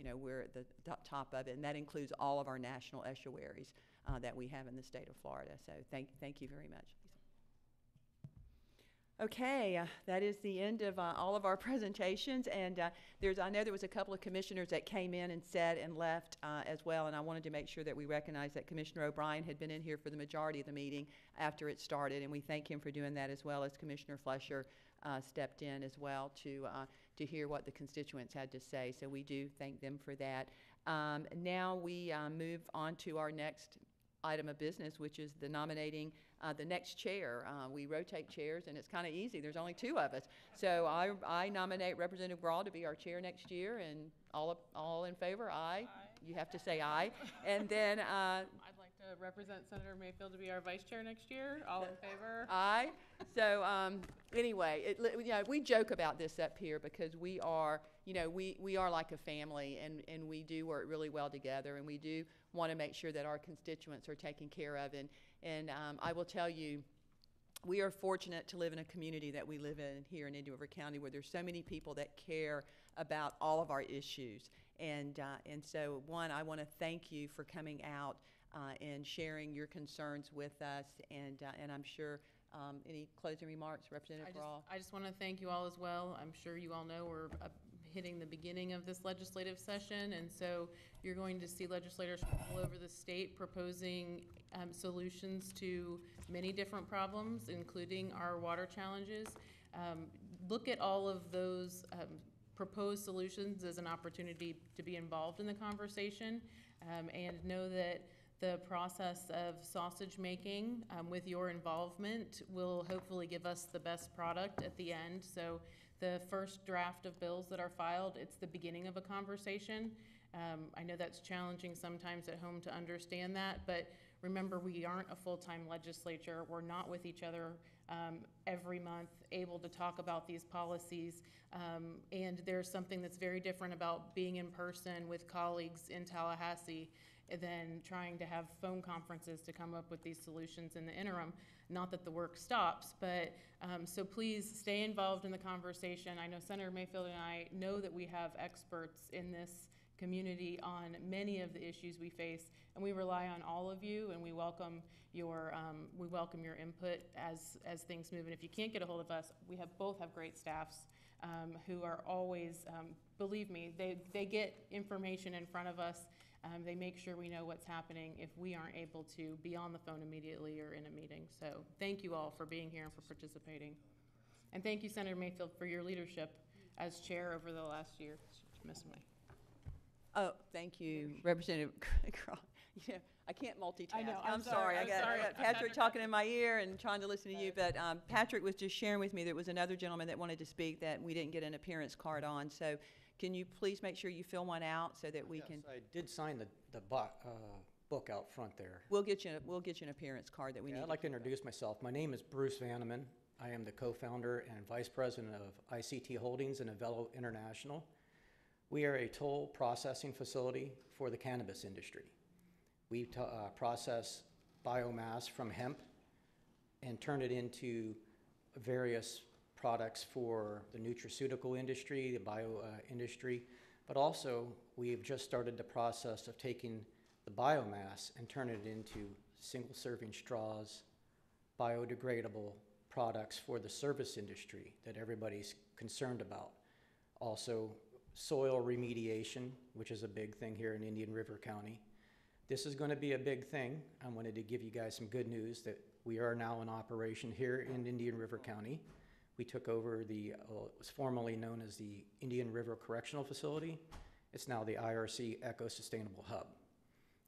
B: at the top of it, and that includes all of our national estuaries that we have in the state of Florida. So thank you very much. Okay, that is the end of all of our presentations, and I know there was a couple of commissioners that came in and said and left as well, and I wanted to make sure that we recognize that Commissioner O'Brien had been in here for the majority of the meeting after it started, and we thank him for doing that, as well as Commissioner Flesher stepped in as well to hear what the constituents had to say. So we do thank them for that. Now we move on to our next item of business, which is the nominating the next chair. We rotate chairs, and it's kind of easy. There's only two of us. So I nominate Representative Graw to be our chair next year, and all in favor? Aye. You have to say aye. And then
F: I'd like to represent Senator Mayfield to be our vice chair next year. All in favor?
B: Aye. So anyway, we joke about this up here because we are, we are like a family, and we do work really well together, and we do want to make sure that our constituents are taken care of. And I will tell you, we are fortunate to live in a community that we live in here in Indian River County, where there's so many people that care about all of our issues. And so, one, I want to thank you for coming out and sharing your concerns with us. And I'm sure, any closing remarks, Representative Graw?
F: I just want to thank you all as well. I'm sure you all know we're hitting the beginning of this legislative session, and so you're going to see legislators from all over the state proposing solutions to many different problems, including our water challenges. Look at all of those proposed solutions as an opportunity to be involved in the conversation, and know that the process of sausage making with your involvement will hopefully give us the best product at the end. So the first draft of bills that are filed, it's the beginning of a conversation. I know that's challenging sometimes at home to understand that, but remember, we aren't a full-time legislature. We're not with each other every month, able to talk about these policies. And there's something that's very different about being in person with colleagues in Tallahassee than trying to have phone conferences to come up with these solutions in the interim. Not that the work stops, but so please stay involved in the conversation. I know Senator Mayfield and I know that we have experts in this community on many of the issues we face, and we rely on all of you, and we welcome your input as things move. And if you can't get a hold of us, we both have great staffs who are always, believe me, they get information in front of us. They make sure we know what's happening if we aren't able to be on the phone immediately or in a meeting. So thank you all for being here and for participating. And thank you, Senator Mayfield, for your leadership as chair over the last year. Miss me.
B: Oh, thank you, Representative Graw. I can't multitask.
F: I know.
B: I'm sorry. I got Patrick talking in my ear and trying to listen to you. But Patrick was just sharing with me there was another gentleman that wanted to speak that we didn't get an appearance card on. So can you please make sure you fill one out so that we can?
O: I did sign the book out front there.
B: We'll get you an appearance card that we need.
O: I'd like to introduce myself. My name is Bruce Vanneman. I am the co-founder and vice president of ICT Holdings and Avello International. We are a toll processing facility for the cannabis industry. We process biomass from hemp and turn it into various products for the nutraceutical industry, the bio industry, but also we've just started the process of taking the biomass and turning it into single-serving straws, biodegradable products for the service industry that everybody's concerned about. Also, soil remediation, which is a big thing here in Indian River County. This is going to be a big thing. I wanted to give you guys some good news that we are now in operation here in Indian River County. We took over what was formerly known as the Indian River Correctional Facility. It's now the IRC Eco-Sustainable Hub.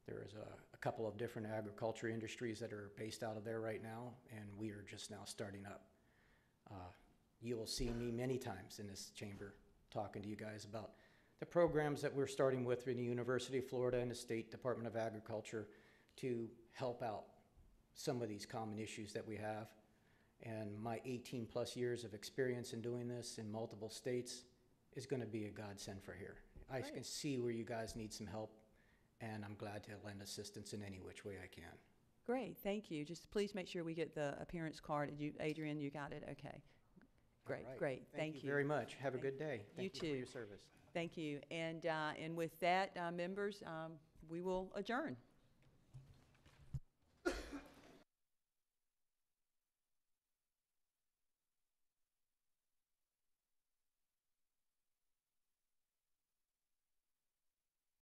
O: There is a couple of different agriculture industries that are based out of there right now, and we are just now starting up. You will see me many times in this chamber talking to you guys about the programs that we're starting with in the University of Florida and the State Department of Agriculture to help out some of these common issues that we have. And my 18 plus years of experience in doing this in multiple states is going to be a godsend for here. I can see where you guys need some help, and I'm glad to lend assistance in any which way I can.
B: Great, thank you. Just please make sure we get the appearance card. Adrian, you got it? Okay. Great,
O: All right.
B: great. Thank you
O: very much. Have a good day. Thank you
B: too.
O: for your service.
B: Thank you. And with that, members, we will adjourn.